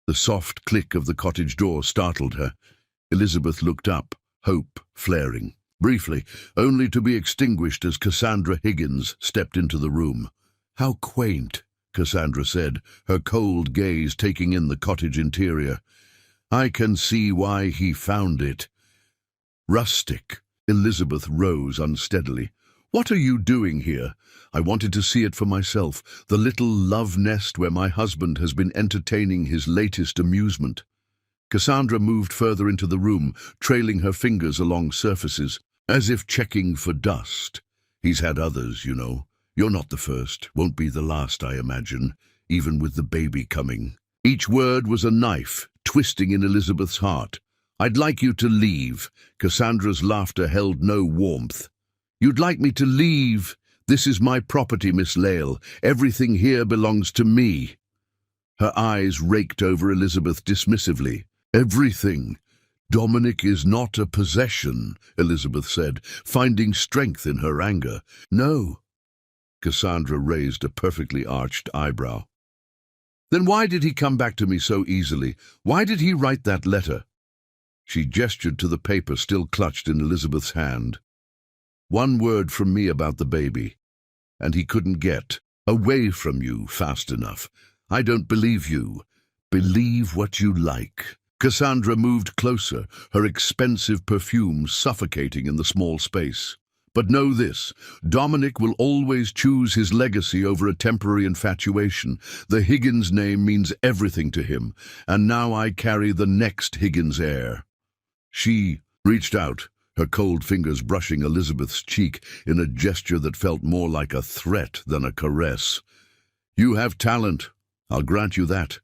The soft click of the cottage door startled her. Elizabeth looked up, hope flaring. Briefly, only to be extinguished as Cassandra Higgins stepped into the room. "How quaint," Cassandra said, her cold gaze taking in the cottage interior. "I can see why he found it." "Rustic." Elizabeth rose unsteadily. "What are you doing here? I wanted to see it for myself, the little love nest where my husband has been entertaining his latest amusement." Cassandra moved further into the room, trailing her fingers along surfaces, as if checking for dust. "He's had others, you know. You're not the first, won't be the last, I imagine, even with the baby coming." Each word was a knife, twisting in Elizabeth's heart. "I'd like you to leave." Cassandra's laughter held no warmth. "You'd like me to leave? This is my property, Miss Lale. Everything here belongs to me." Her eyes raked over Elizabeth dismissively. "Everything. Dominic is not a possession," Elizabeth said, finding strength in her anger. "No." Cassandra raised a perfectly arched eyebrow. "Then why did he come back to me so easily? Why did he write that letter?" She gestured to the paper still clutched in Elizabeth's hand. "One word from me about the baby, and he couldn't get away from you fast enough. I don't believe you. Believe what you like." Cassandra moved closer, her expensive perfume suffocating in the small space. "But know this, Dominic will always choose his legacy over a temporary infatuation. The Higgins name means everything to him, and now I carry the next Higgins heir." She reached out, her cold fingers brushing Elizabeth's cheek in a gesture that felt more like a threat than a caress. "You have talent, I'll grant you that.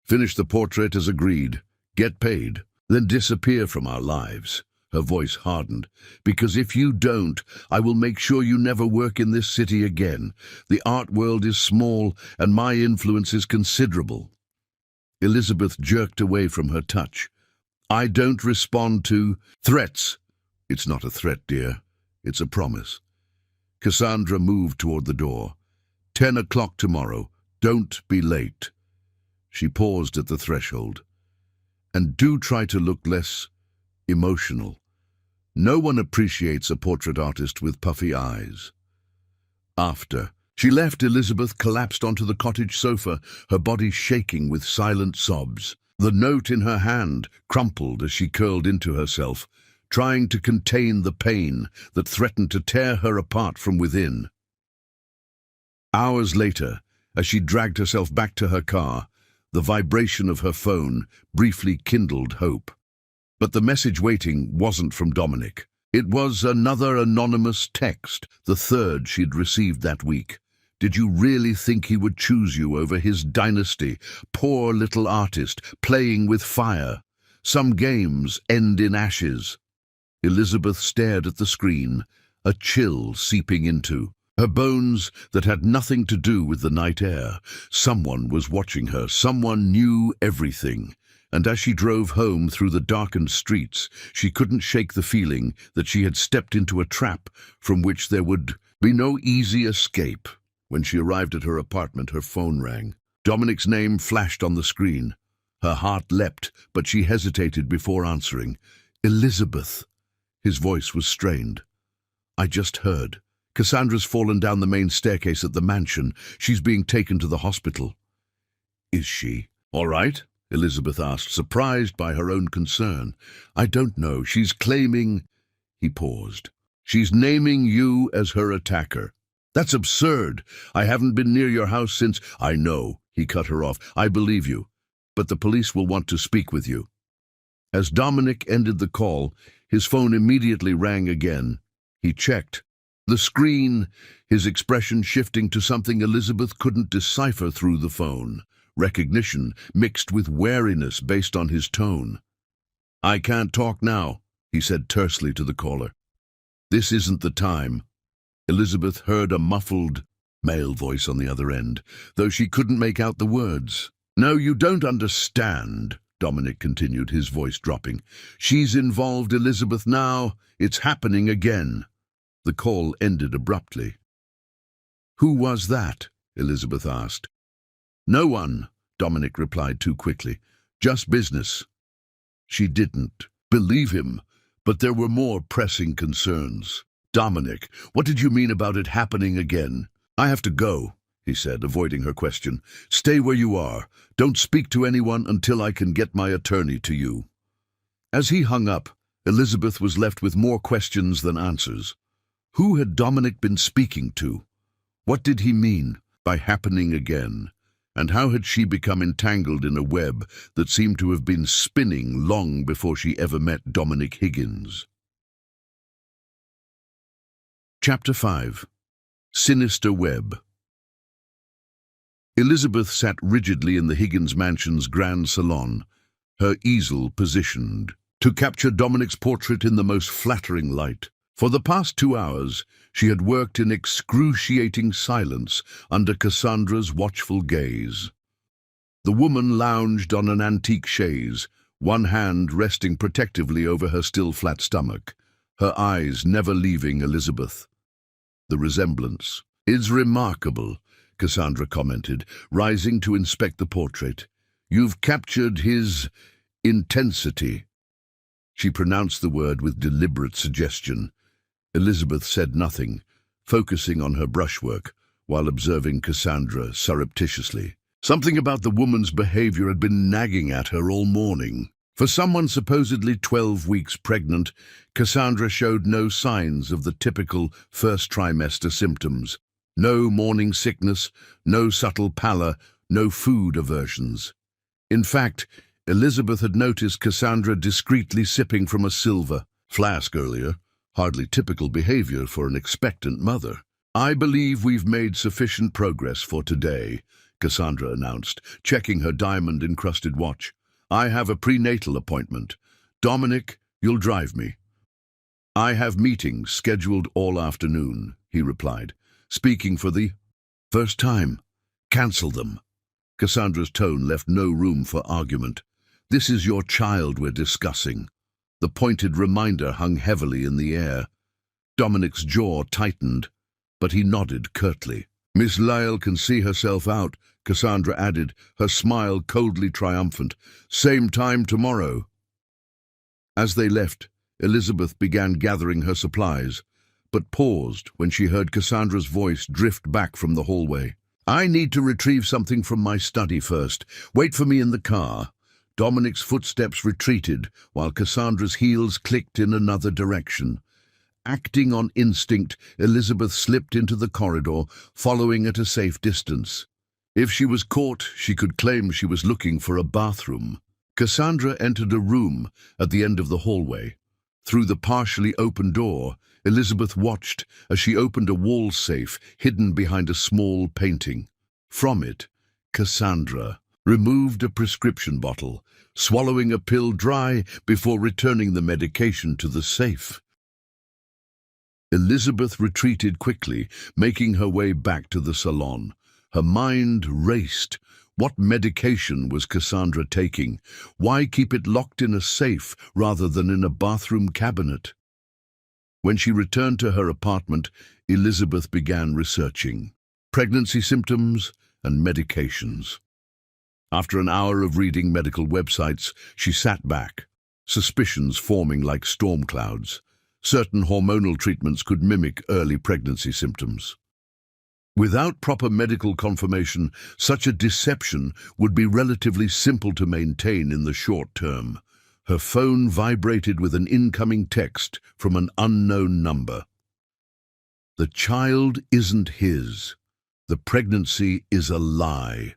Finish the portrait as agreed, get paid, then disappear from our lives." Her voice hardened. "Because if you don't, I will make sure you never work in this city again. The art world is small, and my influence is considerable." Elizabeth jerked away from her touch. "I don't respond to threats." "It's not a threat, dear. It's a promise." Cassandra moved toward the door. 10 o'clock tomorrow. Don't be late." She paused at the threshold. "And do try to look less emotional. No one appreciates a portrait artist with puffy eyes." After she left, Elizabeth collapsed onto the cottage sofa, her body shaking with silent sobs. The note in her hand crumpled as she curled into herself, trying to contain the pain that threatened to tear her apart from within. Hours later, as she dragged herself back to her car, the vibration of her phone briefly kindled hope. But the message waiting wasn't from Dominic. It was another anonymous text, the third she'd received that week. "Did you really think he would choose you over his dynasty? Poor little artist, playing with fire. Some games end in ashes." Elizabeth stared at the screen, a chill seeping into her bones that had nothing to do with the night air. Someone was watching her, someone knew everything. And as she drove home through the darkened streets, she couldn't shake the feeling that she had stepped into a trap from which there would be no easy escape. When she arrived at her apartment, her phone rang. Dominic's name flashed on the screen. Her heart leapt, but she hesitated before answering. "Elizabeth." His voice was strained. "I just heard. Cassandra's fallen down the main staircase at the mansion. She's being taken to the hospital." "Is she all right?" Elizabeth asked, surprised by her own concern. "I don't know. She's claiming—" He paused. She's naming you as her attacker. That's absurd. I haven't been near your house since— I know, he cut her off. I believe you, but the police will want to speak with you. As Dominic ended the call, his phone immediately rang again. He checked the screen, his expression shifting to something Elizabeth couldn't decipher through the phone. Recognition mixed with wariness based on his tone. "I can't talk now," he said tersely to the caller. "This isn't the time." Elizabeth heard a muffled male voice on the other end, though she couldn't make out the words. "No, you don't understand," Dominic continued, his voice dropping. "She's involved, Elizabeth, now. It's happening again." The call ended abruptly. "Who was that?" Elizabeth asked. "No one," Dominic replied too quickly. "Just business." She didn't believe him, but there were more pressing concerns. "Dominic, what did you mean about it happening again?" "I have to go," he said, avoiding her question. "Stay where you are. Don't speak to anyone until I can get my attorney to you." As he hung up, Elizabeth was left with more questions than answers. Who had Dominic been speaking to? What did he mean by happening again? And how had she become entangled in a web that seemed to have been spinning long before she ever met Dominic Higgins? Chapter 5. Sinister Web. Elizabeth sat rigidly in the Higgins mansion's grand salon, her easel positioned to capture Dominic's portrait in the most flattering light. For the past 2 hours, she had worked in excruciating silence under Cassandra's watchful gaze. The woman lounged on an antique chaise, one hand resting protectively over her still flat stomach, her eyes never leaving Elizabeth. "The resemblance is remarkable," Cassandra commented, rising to inspect the portrait. "You've captured his intensity." She pronounced the word with deliberate suggestion. Elizabeth said nothing, focusing on her brushwork while observing Cassandra surreptitiously. Something about the woman's behavior had been nagging at her all morning. For someone supposedly 12 weeks pregnant, Cassandra showed no signs of the typical first trimester symptoms. No morning sickness, no subtle pallor, no food aversions. In fact, Elizabeth had noticed Cassandra discreetly sipping from a silver flask earlier, hardly typical behavior for an expectant mother. "I believe we've made sufficient progress for today," Cassandra announced, checking her diamond-encrusted watch. "I have a prenatal appointment. Dominic, you'll drive me." "I have meetings scheduled all afternoon," he replied, speaking for the first time. "Cancel them." Cassandra's tone left no room for argument. "This is your child we're discussing." The pointed reminder hung heavily in the air. Dominic's jaw tightened, but he nodded curtly. "Miss Lyle can see herself out," Cassandra added, her smile coldly triumphant. "Same time tomorrow." As they left, Elizabeth began gathering her supplies, but paused when she heard Cassandra's voice drift back from the hallway. "I need to retrieve something from my study first. Wait for me in the car." Dominic's footsteps retreated, while Cassandra's heels clicked in another direction. Acting on instinct, Elizabeth slipped into the corridor, following at a safe distance. If she was caught, she could claim she was looking for a bathroom. Cassandra entered a room at the end of the hallway. Through the partially open door, Elizabeth watched as she opened a wall safe hidden behind a small painting. From it, Cassandra removed a prescription bottle, swallowing a pill dry before returning the medication to the safe. Elizabeth retreated quickly, making her way back to the salon. Her mind raced. What medication was Cassandra taking? Why keep it locked in a safe rather than in a bathroom cabinet? When she returned to her apartment, Elizabeth began researching pregnancy symptoms and medications. After an hour of reading medical websites, she sat back, suspicions forming like storm clouds. Certain hormonal treatments could mimic early pregnancy symptoms. Without proper medical confirmation, such a deception would be relatively simple to maintain in the short term. Her phone vibrated with an incoming text from an unknown number. The child isn't his. The pregnancy is a lie.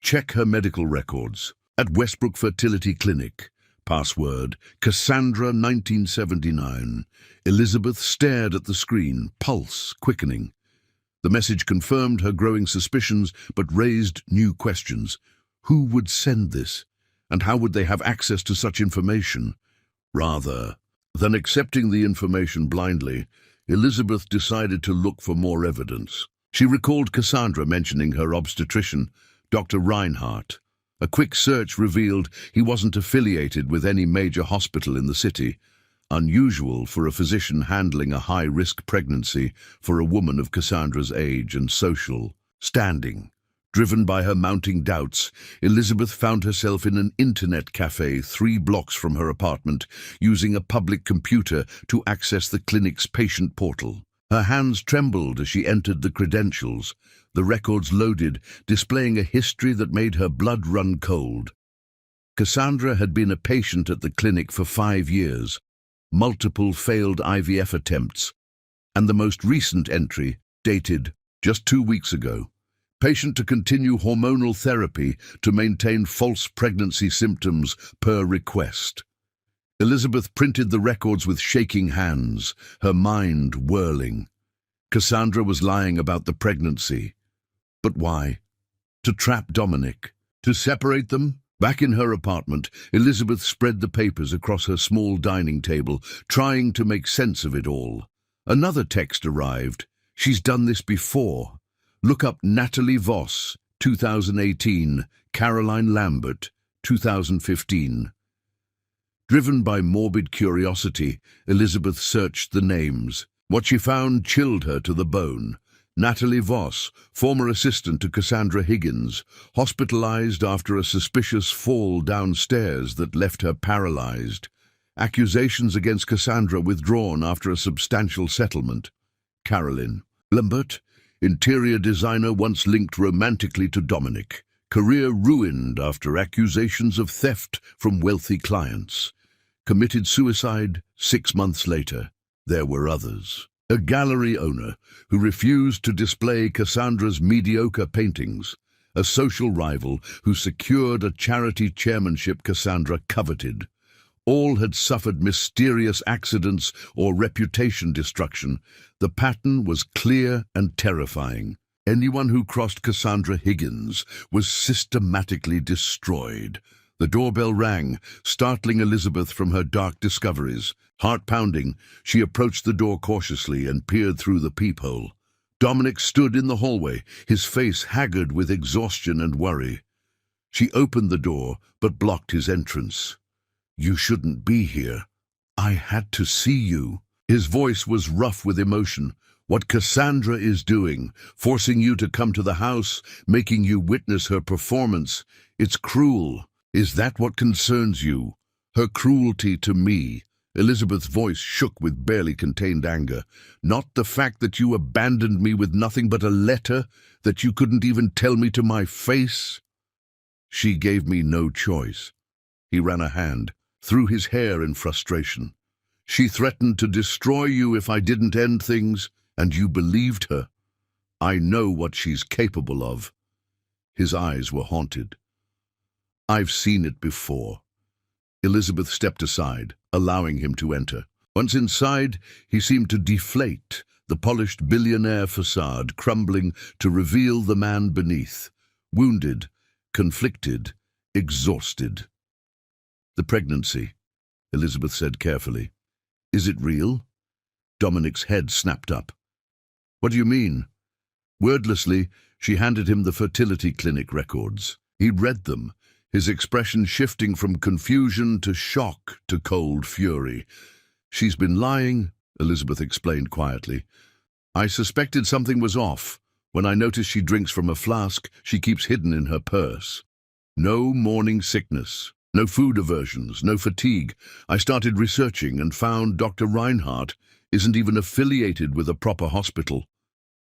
Check her medical records. At Westbrook Fertility Clinic. Password, Cassandra 1979. Elizabeth stared at the screen, pulse quickening. The message confirmed her growing suspicions, but raised new questions. Who would send this? And how would they have access to such information? Rather than accepting the information blindly, Elizabeth decided to look for more evidence. She recalled Cassandra mentioning her obstetrician, Dr. Reinhardt. A quick search revealed he wasn't affiliated with any major hospital in the city, unusual for a physician handling a high-risk pregnancy for a woman of Cassandra's age and social standing. Driven by her mounting doubts, Elizabeth found herself in an internet cafe 3 blocks from her apartment, using a public computer to access the clinic's patient portal. Her hands trembled as she entered the credentials. The records loaded, displaying a history that made her blood run cold. Cassandra had been a patient at the clinic for 5 years, multiple failed IVF attempts, and the most recent entry, dated just 2 weeks ago. Patient to continue hormonal therapy to maintain false pregnancy symptoms per request. Elizabeth printed the records with shaking hands, her mind whirling. Cassandra was lying about the pregnancy. But why? To trap Dominic? To separate them? Back in her apartment, Elizabeth spread the papers across her small dining table, trying to make sense of it all. Another text arrived. She's done this before. Look up Natalie Voss, 2018, Caroline Lambert, 2015. Driven by morbid curiosity, Elizabeth searched the names. What she found chilled her to the bone. Natalie Voss, former assistant to Cassandra Higgins, hospitalized after a suspicious fall downstairs that left her paralyzed. Accusations against Cassandra withdrawn after a substantial settlement. Caroline Lambert, interior designer once linked romantically to Dominic. Career ruined after accusations of theft from wealthy clients. Committed suicide 6 months later. There were others. A gallery owner who refused to display Cassandra's mediocre paintings. A social rival who secured a charity chairmanship Cassandra coveted. All had suffered mysterious accidents or reputation destruction. The pattern was clear and terrifying. Anyone who crossed Cassandra Higgins was systematically destroyed. The doorbell rang, startling Elizabeth from her dark discoveries. Heart pounding, she approached the door cautiously and peered through the peephole. Dominic stood in the hallway, his face haggard with exhaustion and worry. She opened the door, but blocked his entrance. "You shouldn't be here. I had to see you." His voice was rough with emotion. "What Cassandra is doing, forcing you to come to the house, making you witness her performance, it's cruel. Is that what concerns you? Her cruelty to me?" Elizabeth's voice shook with barely contained anger. "Not the fact that you abandoned me with nothing but a letter that you couldn't even tell me to my face?" "She gave me no choice." He ran a hand through his hair in frustration. "She threatened to destroy you if I didn't end things, and you believed her. I know what she's capable of." His eyes were haunted. "I've seen it before." Elizabeth stepped aside, allowing him to enter. Once inside, he seemed to deflate, the polished billionaire facade crumbling to reveal the man beneath, wounded, conflicted, exhausted. "The pregnancy," Elizabeth said carefully. "Is it real?" Dominic's head snapped up. "What do you mean?" Wordlessly, she handed him the fertility clinic records. He read them, his expression shifting from confusion to shock to cold fury. "She's been lying," Elizabeth explained quietly. "I suspected something was off. When I noticed she drinks from a flask she keeps hidden in her purse. No morning sickness, no food aversions, no fatigue. I started researching and found Dr. Reinhardt isn't even affiliated with a proper hospital.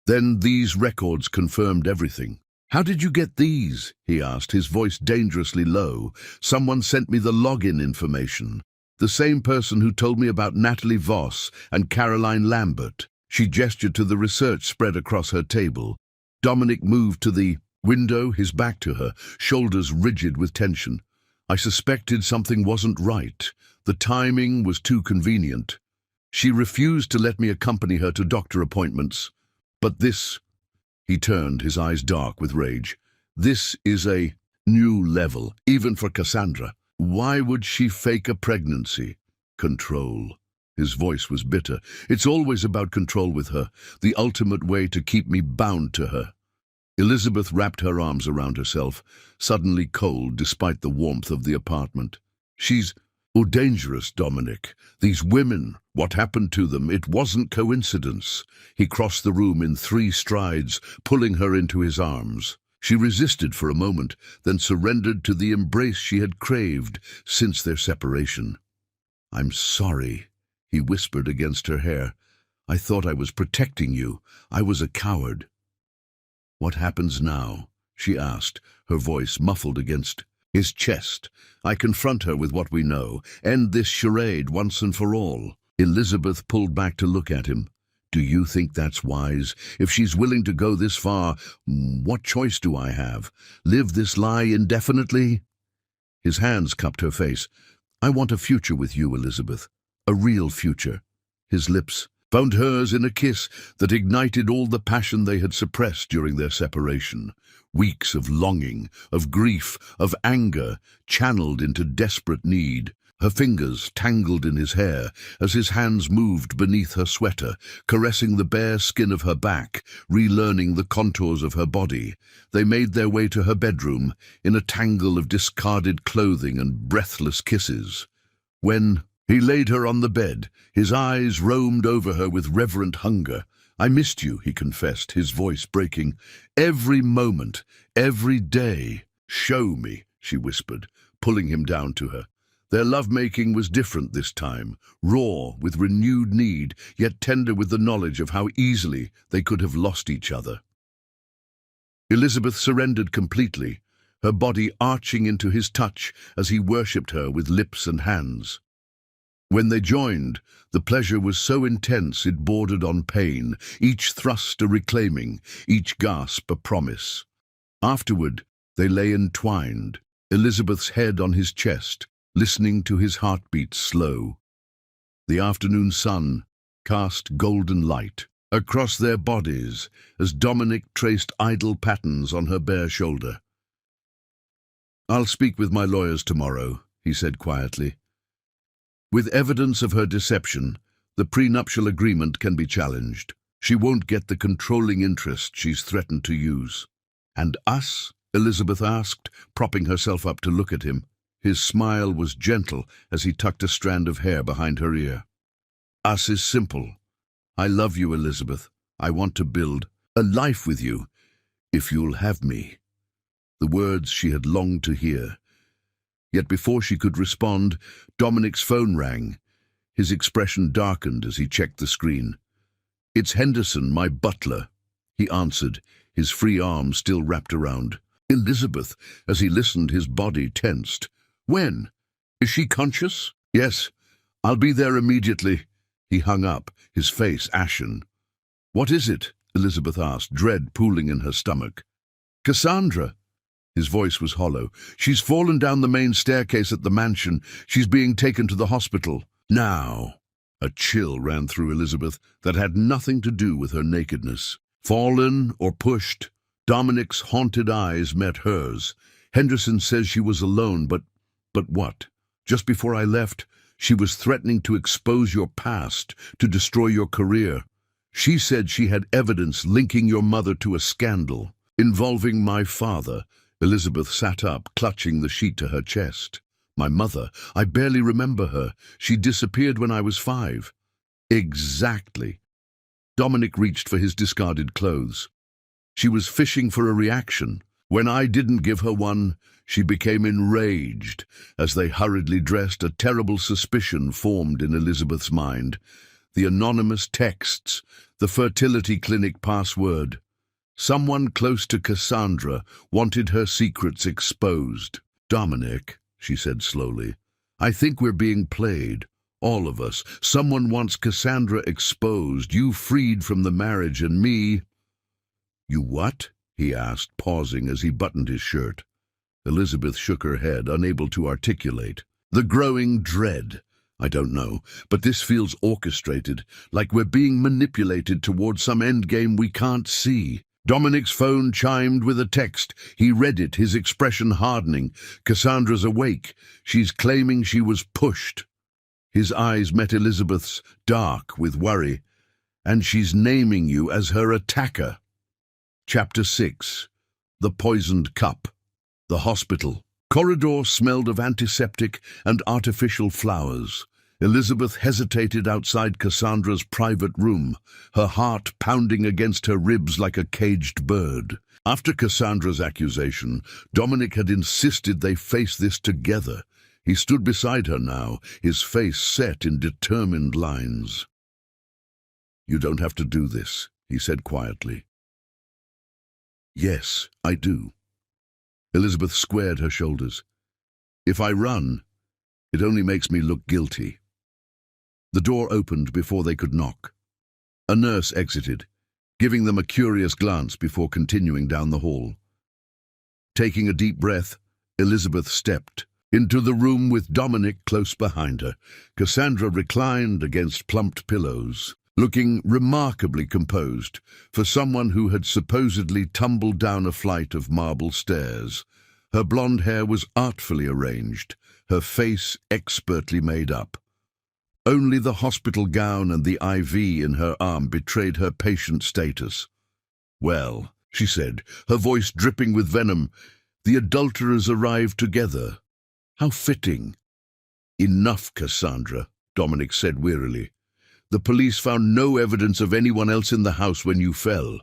Then these records confirmed everything." "How did you get these?" he asked, his voice dangerously low. "Someone sent me the login information. The same person who told me about Natalie Voss and Caroline Lambert." She gestured to the research spread across her table. Dominic moved to the window, his back to her, shoulders rigid with tension. I suspected something wasn't right. The timing was too convenient. She refused to let me accompany her to doctor appointments. But this, he turned, his eyes dark with rage. This is a new level, even for Cassandra. Why would she fake a pregnancy? Control. His voice was bitter. It's always about control with her, the ultimate way to keep me bound to her. Elizabeth wrapped her arms around herself, suddenly cold despite the warmth of the apartment. Oh, dangerous, Dominic. These women, what happened to them? It wasn't coincidence. He crossed the room in 3 strides, pulling her into his arms. She resisted for a moment, then surrendered to the embrace she had craved since their separation. I'm sorry, he whispered against her hair. I thought I was protecting you. I was a coward. What happens now? She asked, her voice muffled against his chest. I confront her with what we know. End this charade once and for all. Elizabeth pulled back to look at him. Do you think that's wise? If she's willing to go this far, what choice do I have? Live this lie indefinitely? His hands cupped her face. I want a future with you, Elizabeth. A real future. His lips found hers in a kiss that ignited all the passion they had suppressed during their separation. Weeks of longing, of grief, of anger, channeled into desperate need. Her fingers tangled in his hair as his hands moved beneath her sweater, caressing the bare skin of her back, relearning the contours of her body. They made their way to her bedroom, in a tangle of discarded clothing and breathless kisses. When he laid her on the bed, his eyes roamed over her with reverent hunger. I missed you, he confessed, his voice breaking. Every moment, every day. Show me, she whispered, pulling him down to her. Their lovemaking was different this time, raw with renewed need, yet tender with the knowledge of how easily they could have lost each other. Elizabeth surrendered completely, her body arching into his touch as he worshipped her with lips and hands. When they joined, the pleasure was so intense it bordered on pain, each thrust a reclaiming, each gasp a promise. Afterward, they lay entwined, Elizabeth's head on his chest, listening to his heartbeat slow. The afternoon sun cast golden light across their bodies as Dominic traced idle patterns on her bare shoulder. I'll speak with my lawyers tomorrow, he said quietly. With evidence of her deception, the prenuptial agreement can be challenged. She won't get the controlling interest she's threatened to use. And us? Elizabeth asked, propping herself up to look at him. His smile was gentle as he tucked a strand of hair behind her ear. Us is simple. I love you, Elizabeth. I want to build a life with you, if you'll have me. The words she had longed to hear. Yet before she could respond, Dominic's phone rang. His expression darkened as he checked the screen. It's Henderson, my butler, he answered, his free arm still wrapped around Elizabeth. As he listened, his body tensed. When? Is she conscious? Yes. I'll be there immediately. He hung up, his face ashen. What is it? Elizabeth asked, dread pooling in her stomach. Cassandra. His voice was hollow. She's fallen down the main staircase at the mansion. She's being taken to the hospital. Now. A chill ran through Elizabeth that had nothing to do with her nakedness. Fallen or pushed, Dominic's haunted eyes met hers. Henderson says she was alone, but what? Just before I left, she was threatening to expose your past, to destroy your career. She said she had evidence linking your mother to a scandal involving my father. Elizabeth sat up, clutching the sheet to her chest. My mother, I barely remember her. She disappeared when I was 5. Exactly. Dominic reached for his discarded clothes. She was fishing for a reaction. When I didn't give her one, she became enraged. As they hurriedly dressed, a terrible suspicion formed in Elizabeth's mind. The anonymous texts, the fertility clinic password. Someone close to Cassandra wanted her secrets exposed. Dominic, she said slowly, I think we're being played. All of us. Someone wants Cassandra exposed, you freed from the marriage, and me—" "You what?" he asked, pausing as he buttoned his shirt. Elizabeth shook her head, unable to articulate. "The growing dread. I don't know, but this feels orchestrated, like we're being manipulated towards some endgame we can't see." Dominic's phone chimed with a text. He read it, his expression hardening. "Cassandra's awake. She's claiming she was pushed." His eyes met Elizabeth's, dark with worry. "And she's naming you as her attacker." Chapter 6. The Poisoned Cup. The hospital. Corridor smelled of antiseptic and artificial flowers. Elizabeth hesitated outside Cassandra's private room, her heart pounding against her ribs like a caged bird. After Cassandra's accusation, Dominic had insisted they face this together. He stood beside her now, his face set in determined lines. "You don't have to do this," he said quietly. "Yes, I do." Elizabeth squared her shoulders. "If I run, it only makes me look guilty." The door opened before they could knock. A nurse exited, giving them a curious glance before continuing down the hall. Taking a deep breath, Elizabeth stepped into the room with Dominic close behind her. Cassandra reclined against plumped pillows, looking remarkably composed for someone who had supposedly tumbled down a flight of marble stairs. Her blonde hair was artfully arranged, her face expertly made up. Only the hospital gown and the IV in her arm betrayed her patient status. "Well," she said, her voice dripping with venom, "the adulterers arrived together. How fitting." "Enough, Cassandra," Dominic said wearily. "The police found no evidence of anyone else in the house when you fell.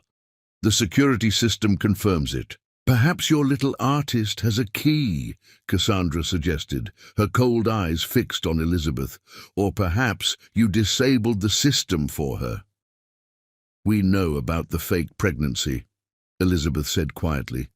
The security system confirms it." "Perhaps your little artist has a key," Cassandra suggested, her cold eyes fixed on Elizabeth. "Or perhaps you disabled the system for her." "We know about the fake pregnancy," Elizabeth said quietly.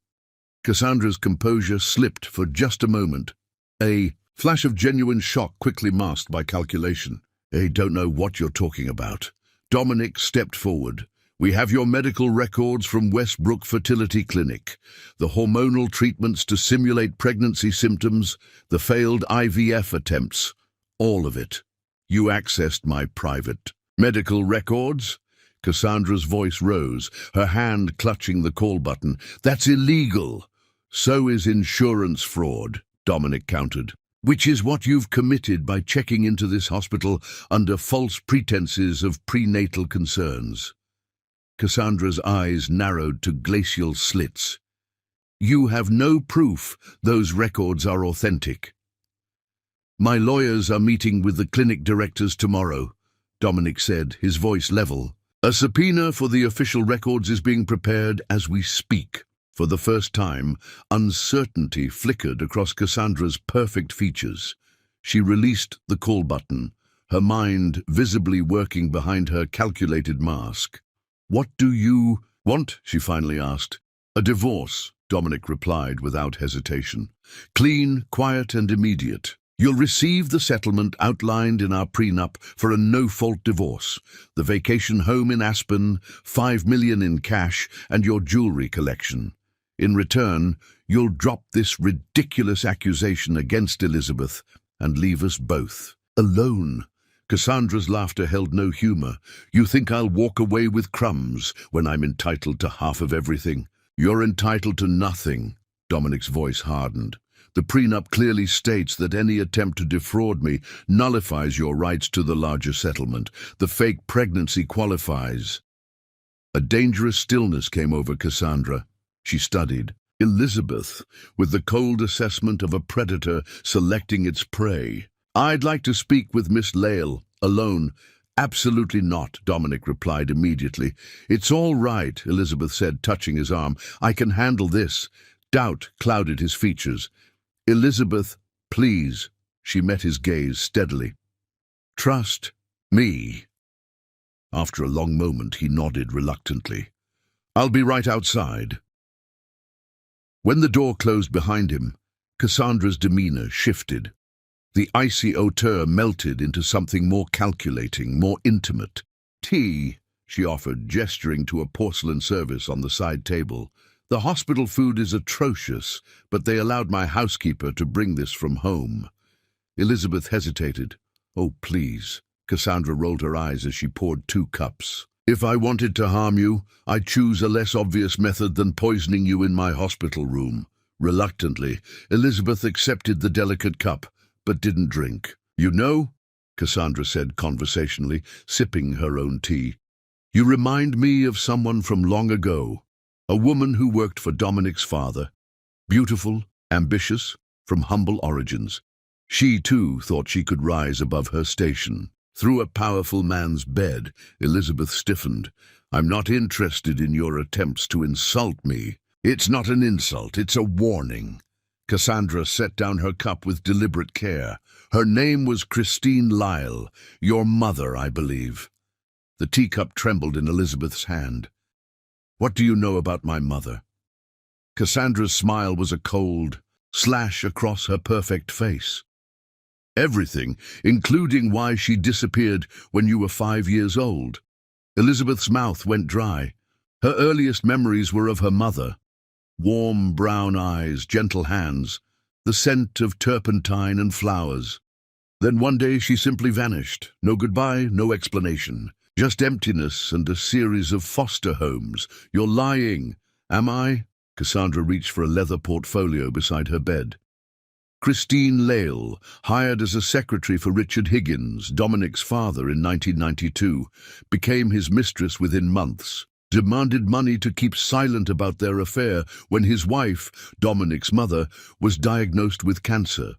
Cassandra's composure slipped for just a moment. A flash of genuine shock quickly masked by calculation. "I don't know what you're talking about." Dominic stepped forward. "We have your medical records from Westbrook Fertility Clinic, the hormonal treatments to simulate pregnancy symptoms, the failed IVF attempts, all of it. You accessed my private medical records?" Cassandra's voice rose, her hand clutching the call button. "That's illegal." "So is insurance fraud," Dominic countered. "Which is what you've committed by checking into this hospital under false pretenses of prenatal concerns." Cassandra's eyes narrowed to glacial slits. "You have no proof those records are authentic." "My lawyers are meeting with the clinic directors tomorrow," Dominic said, his voice level. "A subpoena for the official records is being prepared as we speak." For the first time, uncertainty flickered across Cassandra's perfect features. She released the call button, her mind visibly working behind her calculated mask. "What do you want?" she finally asked. "A divorce," Dominic replied without hesitation. "Clean, quiet, and immediate. You'll receive the settlement outlined in our prenup for a no-fault divorce, the vacation home in Aspen, $5 million in cash, and your jewelry collection. In return, you'll drop this ridiculous accusation against Elizabeth and leave us both alone." Cassandra's laughter held no humor. "You think I'll walk away with crumbs when I'm entitled to half of everything?" "You're entitled to nothing," Dominic's voice hardened. "The prenup clearly states that any attempt to defraud me nullifies your rights to the larger settlement. The fake pregnancy qualifies." A dangerous stillness came over Cassandra. She studied Elizabeth with the cold assessment of a predator selecting its prey. "I'd like to speak with Miss Lale, alone." "Absolutely not," Dominic replied immediately. "It's all right," Elizabeth said, touching his arm. "I can handle this." Doubt clouded his features. "Elizabeth, please." She met his gaze steadily. "Trust me." After a long moment, he nodded reluctantly. "I'll be right outside." When the door closed behind him, Cassandra's demeanor shifted. The icy hauteur melted into something more calculating, more intimate. "Tea," she offered, gesturing to a porcelain service on the side table. "The hospital food is atrocious, but they allowed my housekeeper to bring this from home." Elizabeth hesitated. "Oh, please." Cassandra rolled her eyes as she poured 2 cups. "If I wanted to harm you, I'd choose a less obvious method than poisoning you in my hospital room." Reluctantly, Elizabeth accepted the delicate cup, but didn't drink. "You know," Cassandra said conversationally, sipping her own tea, "you remind me of someone from long ago, a woman who worked for Dominic's father. Beautiful, ambitious, from humble origins. She, too, thought she could rise above her station. Through a powerful man's bed." Elizabeth stiffened. "I'm not interested in your attempts to insult me." "It's not an insult, it's a warning." Cassandra set down her cup with deliberate care. "Her name was Christine Lyle, your mother, I believe." The teacup trembled in Elizabeth's hand. "What do you know about my mother?" Cassandra's smile was a cold slash across her perfect face. "Everything, including why she disappeared when you were 5 years old." Elizabeth's mouth went dry. Her earliest memories were of her mother. Warm brown eyes, gentle hands, the scent of turpentine and flowers. Then one day she simply vanished. No goodbye, no explanation. Just emptiness and a series of foster homes. "You're lying." "Am I?" Cassandra reached for a leather portfolio beside her bed. "Christine Lyle, hired as a secretary for Richard Higgins, Dominic's father, in 1992, became his mistress within months. Demanded money to keep silent about their affair when his wife, Dominic's mother, was diagnosed with cancer."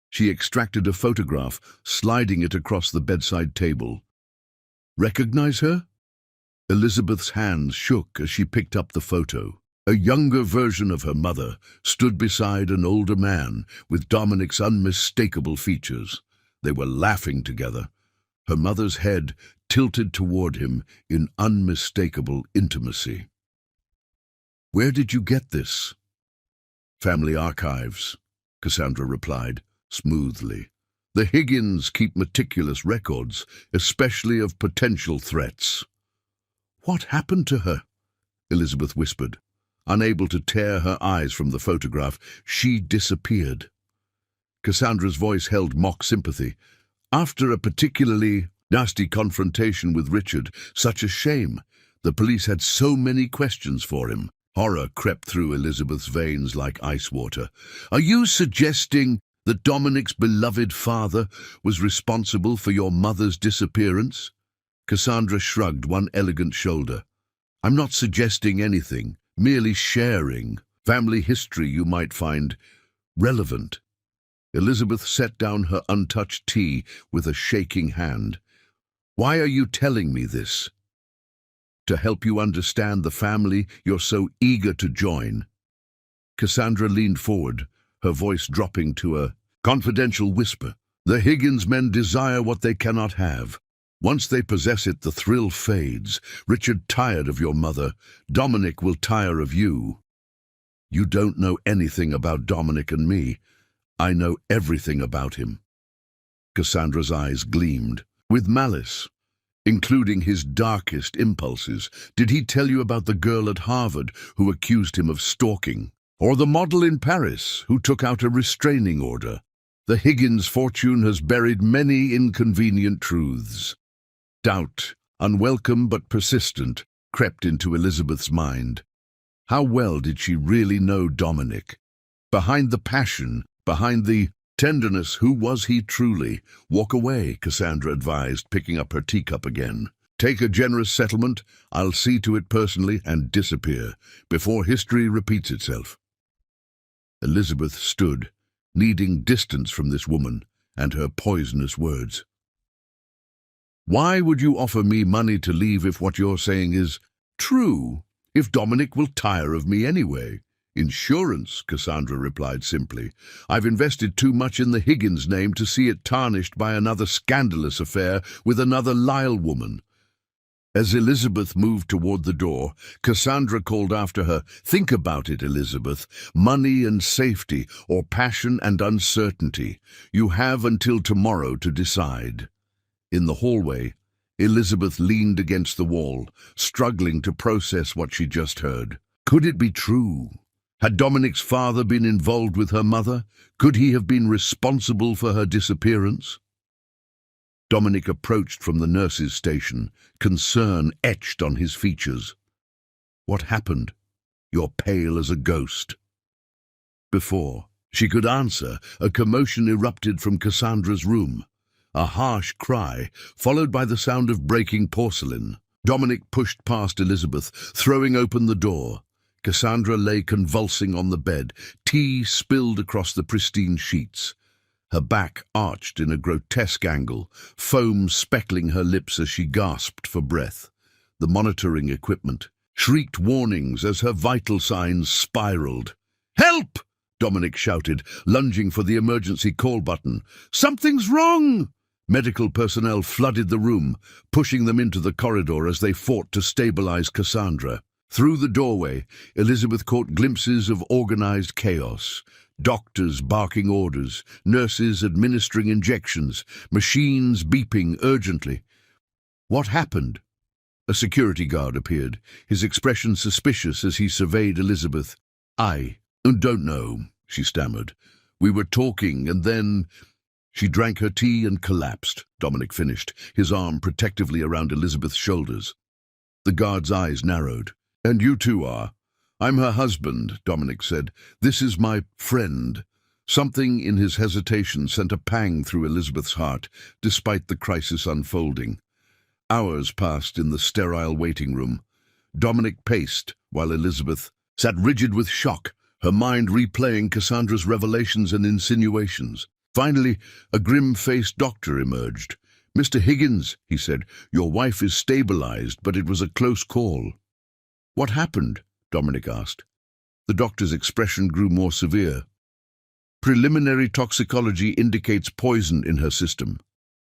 She extracted a photograph, sliding it across the bedside table. "Recognize her?" Elizabeth's hands shook as she picked up the photo. A younger version of her mother stood beside an older man with Dominic's unmistakable features. They were laughing together, her mother's head tilted toward him in unmistakable intimacy. "Where did you get this?" "Family archives," Cassandra replied, smoothly. "The Higgins keep meticulous records, especially of potential threats." "What happened to her?" Elizabeth whispered. Unable to tear her eyes from the photograph, she disappeared. Cassandra's voice held mock sympathy. "After a particularly nasty confrontation with Richard, such a shame. The police had so many questions for him." Horror crept through Elizabeth's veins like ice water. "Are you suggesting that Dominic's beloved father was responsible for your mother's disappearance?" Cassandra shrugged one elegant shoulder. "I'm not suggesting anything, merely sharing family history you might find relevant." Elizabeth set down her untouched tea with a shaking hand. "Why are you telling me this?" "To help you understand the family you're so eager to join." Cassandra leaned forward, her voice dropping to a confidential whisper. "The Higgins men desire what they cannot have. Once they possess it, the thrill fades. Richard tired of your mother. Dominic will tire of you." "You don't know anything about Dominic and me. I know everything about him." Cassandra's eyes gleamed. "With malice, including his darkest impulses. Did he tell you about the girl at Harvard who accused him of stalking? Or the model in Paris who took out a restraining order? The Higgins fortune has buried many inconvenient truths." Doubt, unwelcome but persistent, crept into Elizabeth's mind. How well did she really know Dominic? Behind the passion, behind the tenderness, who was he truly? "Walk away," Cassandra advised, picking up her teacup again. "Take a generous settlement, I'll see to it personally, and disappear, before history repeats itself." Elizabeth stood, needing distance from this woman and her poisonous words. "Why would you offer me money to leave if what you're saying is true? If Dominic will tire of me anyway?" "Insurance," Cassandra replied simply. "I've invested too much in the Higgins name to see it tarnished by another scandalous affair with another Lyle woman." As Elizabeth moved toward the door, Cassandra called after her, "Think about it, Elizabeth. Money and safety, or passion and uncertainty. You have until tomorrow to decide." In the hallway, Elizabeth leaned against the wall, struggling to process what she just heard. Could it be true? Had Dominic's father been involved with her mother? Could he have been responsible for her disappearance? Dominic approached from the nurse's station, concern etched on his features. "What happened? You're pale as a ghost." Before she could answer, a commotion erupted from Cassandra's room. A harsh cry, followed by the sound of breaking porcelain. Dominic pushed past Elizabeth, throwing open the door. Cassandra lay convulsing on the bed, tea spilled across the pristine sheets. Her back arched in a grotesque angle, foam speckling her lips as she gasped for breath. The monitoring equipment shrieked warnings as her vital signs spiraled. "Help!" Dominic shouted, lunging for the emergency call button. "Something's wrong!" Medical personnel flooded the room, pushing them into the corridor as they fought to stabilize Cassandra. Through the doorway, Elizabeth caught glimpses of organized chaos. Doctors barking orders, nurses administering injections, machines beeping urgently. What happened? A security guard appeared, his expression suspicious as he surveyed Elizabeth. "I don't know," she stammered. "We were talking and then—" She drank her tea and collapsed, Dominic finished, his arm protectively around Elizabeth's shoulders. The guard's eyes narrowed. "And you two are?" "I'm her husband," Dominic said. "This is my friend." Something in his hesitation sent a pang through Elizabeth's heart, despite the crisis unfolding. Hours passed in the sterile waiting room. Dominic paced, while Elizabeth sat rigid with shock, her mind replaying Cassandra's revelations and insinuations. Finally, a grim-faced doctor emerged. "Mr. Higgins," he said, "your wife is stabilized, but it was a close call." "What happened?" Dominic asked. The doctor's expression grew more severe. "Preliminary toxicology indicates poison in her system.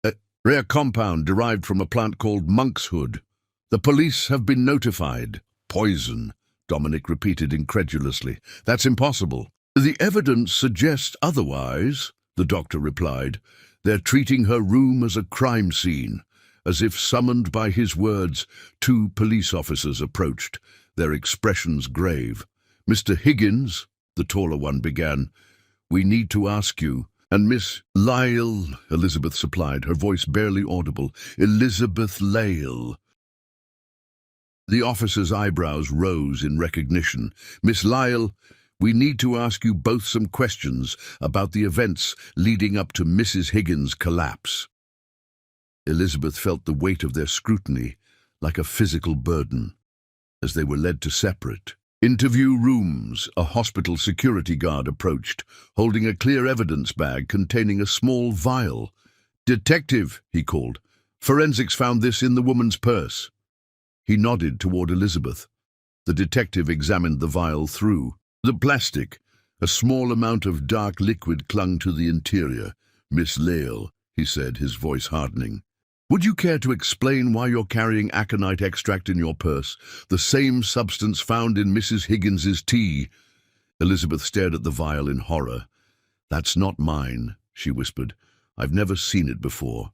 A rare compound derived from a plant called monkshood. The police have been notified." "Poison," Dominic repeated incredulously. "That's impossible." "The evidence suggests otherwise," the doctor replied. "They're treating her room as a crime scene." As if summoned by his words, two police officers approached, their expressions grave. "Mr. Higgins," the taller one began, "we need to ask you." "And Miss Lyle," Elizabeth supplied, her voice barely audible. "Elizabeth Lyle." The officer's eyebrows rose in recognition. "Miss Lyle, we need to ask you both some questions about the events leading up to Mrs. Higgins' collapse." Elizabeth felt the weight of their scrutiny like a physical burden. As they were led to separate interview rooms, a hospital security guard approached, holding a clear evidence bag containing a small vial. "Detective," he called, "forensics found this in the woman's purse." He nodded toward Elizabeth. The detective examined the vial through the plastic. A small amount of dark liquid clung to the interior. "Miss Lyle," he said, his voice hardening, "would you care to explain why you're carrying aconite extract in your purse, the same substance found in Mrs. Higgins's tea?" Elizabeth stared at the vial in horror. "That's not mine," she whispered. "I've never seen it before."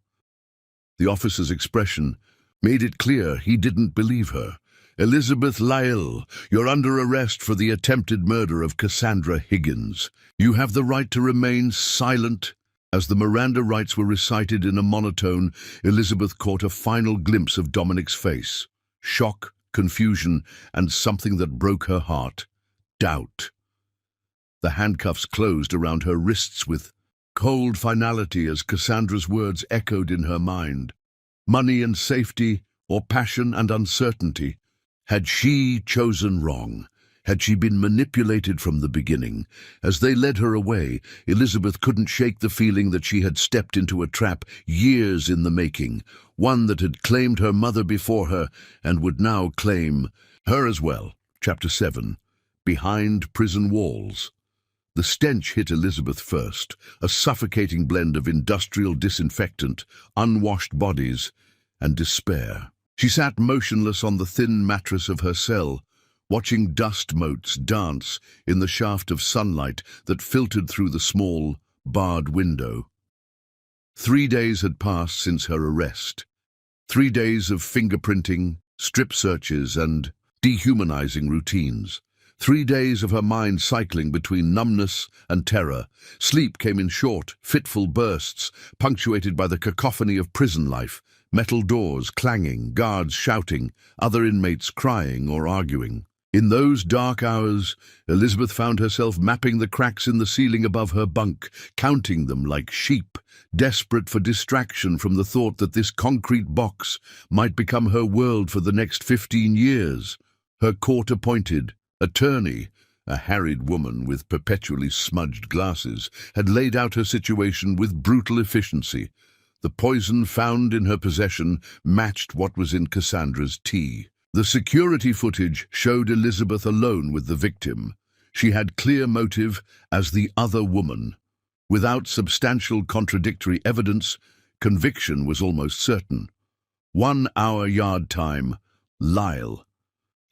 The officer's expression made it clear he didn't believe her. "Elizabeth Lyle, you're under arrest for the attempted murder of Cassandra Higgins. You have the right to remain silent." As the Miranda rights were recited in a monotone, Elizabeth caught a final glimpse of Dominic's face. Shock, confusion, and something that broke her heart. Doubt. The handcuffs closed around her wrists with cold finality as Cassandra's words echoed in her mind. Money and safety, or passion and uncertainty. Had she chosen wrong? Had she been manipulated from the beginning? As they led her away, Elizabeth couldn't shake the feeling that she had stepped into a trap years in the making, one that had claimed her mother before her and would now claim her as well. Chapter 7. Behind Prison Walls. The stench hit Elizabeth first, a suffocating blend of industrial disinfectant, unwashed bodies, and despair. She sat motionless on the thin mattress of her cell, watching dust motes dance in the shaft of sunlight that filtered through the small, barred window. 3 days had passed since her arrest. 3 days of fingerprinting, strip searches, and dehumanizing routines. 3 days of her mind cycling between numbness and terror. Sleep came in short, fitful bursts, punctuated by the cacophony of prison life, metal doors clanging, guards shouting, other inmates crying or arguing. In those dark hours, Elizabeth found herself mapping the cracks in the ceiling above her bunk, counting them like sheep, desperate for distraction from the thought that this concrete box might become her world for the next 15 years. Her court-appointed attorney, a harried woman with perpetually smudged glasses, had laid out her situation with brutal efficiency. The poison found in her possession matched what was in Cassandra's tea. The security footage showed Elizabeth alone with the victim. She had clear motive as the other woman. Without substantial contradictory evidence, conviction was almost certain. 1 hour yard time, Lyle.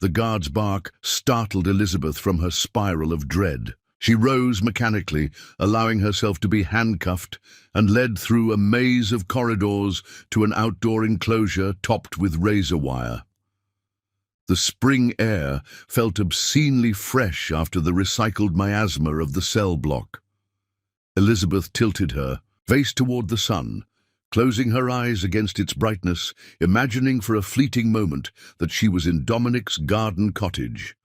The guard's bark startled Elizabeth from her spiral of dread. She rose mechanically, allowing herself to be handcuffed, and led through a maze of corridors to an outdoor enclosure topped with razor wire. The spring air felt obscenely fresh after the recycled miasma of the cell block. Elizabeth tilted her face toward the sun, closing her eyes against its brightness, imagining for a fleeting moment that she was in Dominic's garden cottage,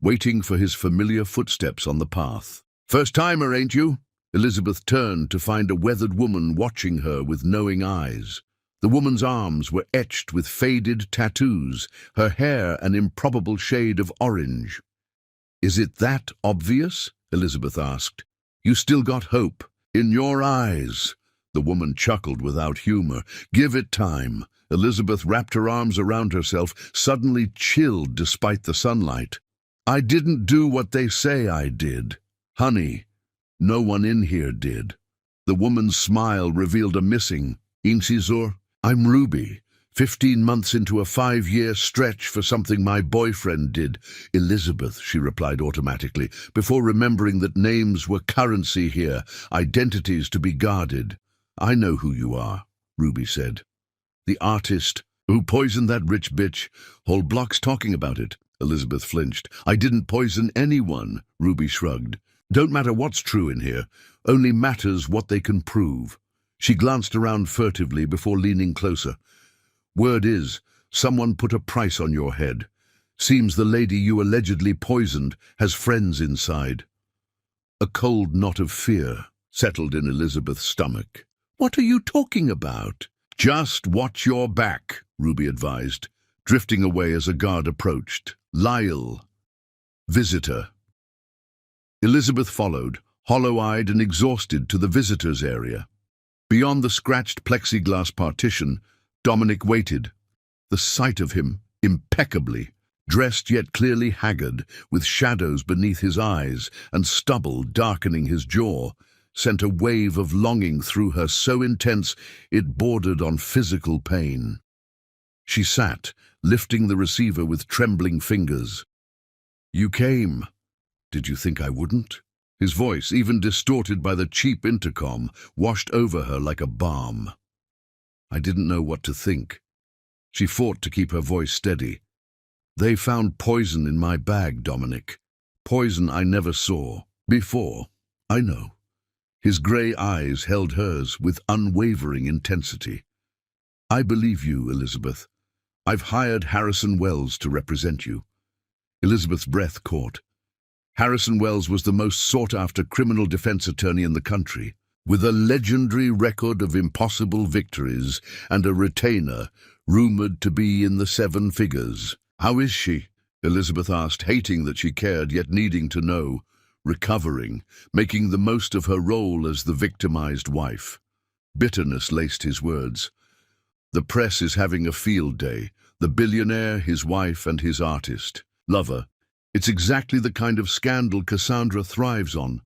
waiting for his familiar footsteps on the path. "First-timer, ain't you?" Elizabeth turned to find a weathered woman watching her with knowing eyes. The woman's arms were etched with faded tattoos, her hair an improbable shade of orange. "Is it that obvious?" Elizabeth asked. "You still got hope in your eyes." The woman chuckled without humor. "Give it time." Elizabeth wrapped her arms around herself, suddenly chilled despite the sunlight. "I didn't do what they say I did. Honey, no one in here did." The woman's smile revealed a missing incisor. "I'm Ruby, 15 months into a 5-year stretch for something my boyfriend did." "Elizabeth," she replied automatically, before remembering that names were currency here, identities to be guarded. "I know who you are," Ruby said. "The artist who poisoned that rich bitch. Whole block's talking about it." Elizabeth flinched. "I didn't poison anyone," Ruby shrugged. "Don't matter what's true in here, only matters what they can prove." She glanced around furtively before leaning closer. "Word is, someone put a price on your head. Seems the lady you allegedly poisoned has friends inside." A cold knot of fear settled in Elizabeth's stomach. "What are you talking about?" "Just watch your back," Ruby advised, drifting away as a guard approached. "Lyle. Visitor." Elizabeth followed, hollow-eyed and exhausted, to the visitors' area. Beyond the scratched plexiglass partition, Dominic waited. The sight of him, impeccably dressed yet clearly haggard, with shadows beneath his eyes and stubble darkening his jaw, sent a wave of longing through her so intense it bordered on physical pain. She sat, lifting the receiver with trembling fingers. "You came. Did you think I wouldn't?" His voice, even distorted by the cheap intercom, washed over her like a balm. I didn't know what to think. She fought to keep her voice steady. "They found poison in my bag, Dominic. Poison I never saw before. I know." His grey eyes held hers with unwavering intensity. "I believe you, Elizabeth. I've hired Harrison Wells to represent you." Elizabeth's breath caught. Harrison Wells was the most sought-after criminal defense attorney in the country, with a legendary record of impossible victories and a retainer rumored to be in the 7 figures. "How is she?" Elizabeth asked, hating that she cared yet needing to know. "Recovering, making the most of her role as the victimized wife." Bitterness laced his words. "The press is having a field day. The billionaire, his wife, and his artist. Lover. It's exactly the kind of scandal Cassandra thrives on."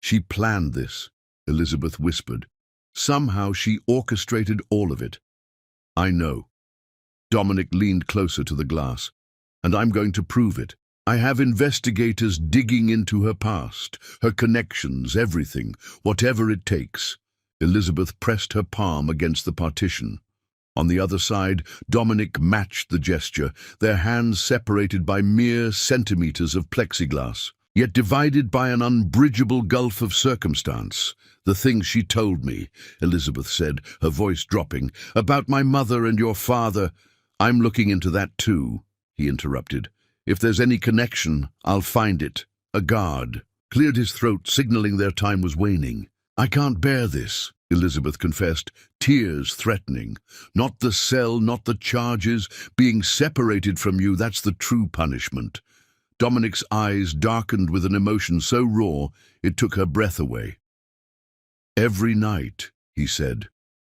"She planned this," Elizabeth whispered. "Somehow she orchestrated all of it." "I know." Dominic leaned closer to the glass. And I'm going to prove it. I have investigators digging into her past, her connections, everything, whatever it takes. Elizabeth pressed her palm against the partition. On the other side, Dominic matched the gesture, their hands separated by mere centimeters of plexiglass, yet divided by an unbridgeable gulf of circumstance. The things she told me, Elizabeth said, her voice dropping, about my mother and your father. I'm looking into that too, he interrupted. If there's any connection, I'll find it. A guard cleared his throat, signaling their time was waning. I can't bear this, Elizabeth confessed, tears threatening. Not the cell, not the charges. Being separated from you, that's the true punishment. Dominic's eyes darkened with an emotion so raw it took her breath away. Every night, he said,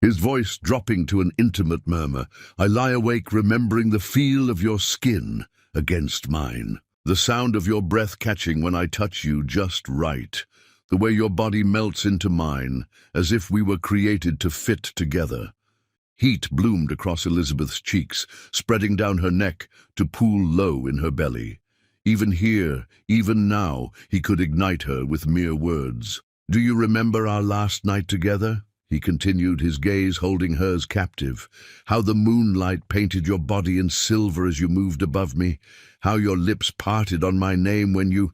his voice dropping to an intimate murmur, I lie awake remembering the feel of your skin against mine, the sound of your breath catching when I touch you just right, the way your body melts into mine, as if we were created to fit together. Heat bloomed across Elizabeth's cheeks, spreading down her neck to pool low in her belly. Even here, even now, he could ignite her with mere words. Do you remember our last night together? He continued, his gaze holding hers captive. How the moonlight painted your body in silver as you moved above me. How your lips parted on my name when you...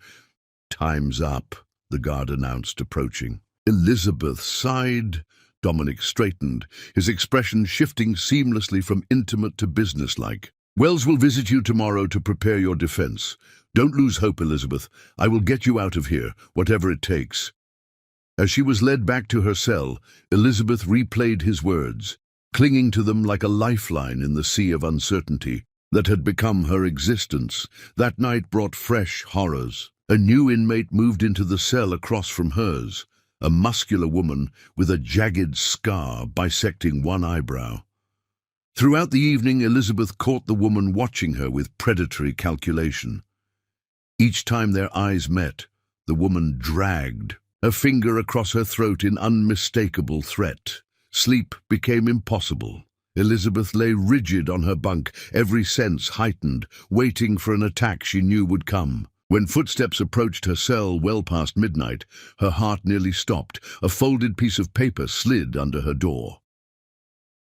Time's up, the guard announced, approaching. Elizabeth sighed. Dominic straightened, his expression shifting seamlessly from intimate to businesslike. Wells will visit you tomorrow to prepare your defense. Don't lose hope, Elizabeth. I will get you out of here, whatever it takes. As she was led back to her cell, Elizabeth replayed his words, clinging to them like a lifeline in the sea of uncertainty that had become her existence. That night brought fresh horrors. A new inmate moved into the cell across from hers, a muscular woman with a jagged scar bisecting one eyebrow. Throughout the evening, Elizabeth caught the woman watching her with predatory calculation. Each time their eyes met, the woman dragged, a finger across her throat in unmistakable threat. Sleep became impossible. Elizabeth lay rigid on her bunk, every sense heightened, waiting for an attack she knew would come. When footsteps approached her cell well past midnight, her heart nearly stopped. A folded piece of paper slid under her door.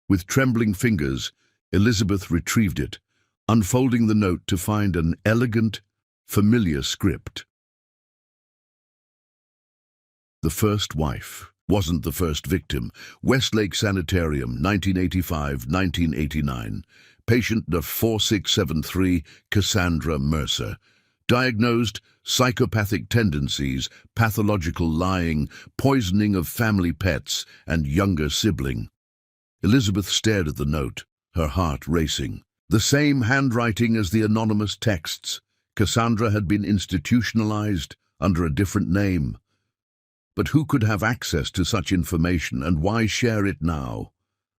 With trembling fingers, Elizabeth retrieved it, unfolding the note to find an elegant, familiar script. The first wife wasn't the first victim. Westlake Sanitarium, 1985-1989. Patient number 4673, Cassandra Mercer. Diagnosed psychopathic tendencies, pathological lying, poisoning of family pets, and younger sibling. Elizabeth stared at the note, her heart racing. The same handwriting as the anonymous texts. Cassandra had been institutionalized under a different name. But who could have access to such information, and why share it now?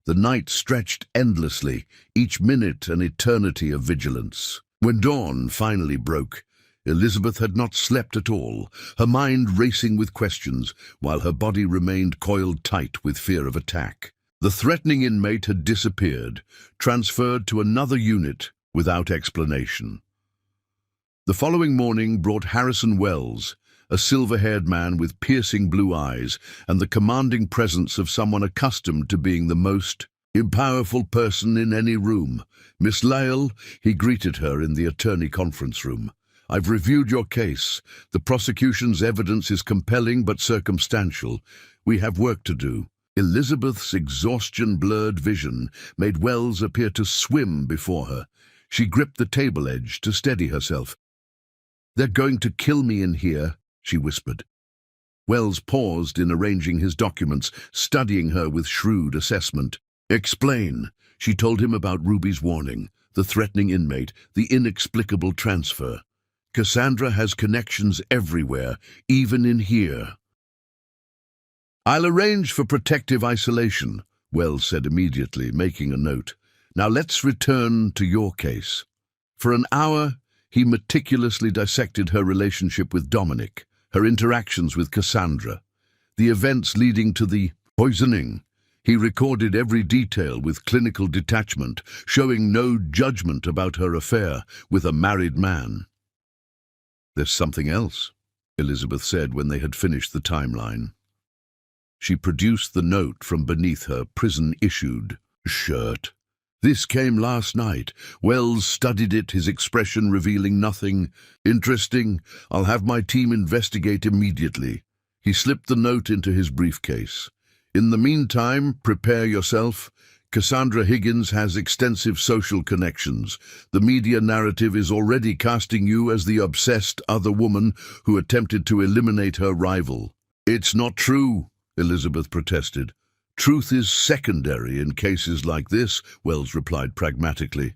The night stretched endlessly, each minute an eternity of vigilance. When dawn finally broke, Elizabeth had not slept at all, her mind racing with questions, while her body remained coiled tight with fear of attack. The threatening inmate had disappeared, transferred to another unit without explanation. The following morning brought Harrison Wells, a silver-haired man with piercing blue eyes and the commanding presence of someone accustomed to being the most powerful person in any room. Miss Lyle, he greeted her in the attorney conference room. I've reviewed your case. The prosecution's evidence is compelling but circumstantial. We have work to do. Elizabeth's exhaustion-blurred vision made Wells appear to swim before her. She gripped the table edge to steady herself. They're going to kill me in here, she whispered. Wells paused in arranging his documents, studying her with shrewd assessment. Explain. She told him about Ruby's warning, the threatening inmate, the inexplicable transfer. Cassandra has connections everywhere, even in here. I'll arrange for protective isolation, Wells said immediately, making a note. Now let's return to your case. For an hour, he meticulously dissected her relationship with Dominic, her interactions with Cassandra, the events leading to the poisoning. He recorded every detail with clinical detachment, showing no judgment about her affair with a married man. "There's something else," Elizabeth said when they had finished the timeline. She produced the note from beneath her prison-issued shirt. "This came last night. Wells studied it, his expression revealing nothing. Interesting. I'll have my team investigate immediately." He slipped the note into his briefcase. "In the meantime, prepare yourself. Cassandra Higgins has extensive social connections. The media narrative is already casting you as the obsessed other woman who attempted to eliminate her rival." "It's not true," Elizabeth protested. "Truth is secondary in cases like this," Wells replied pragmatically.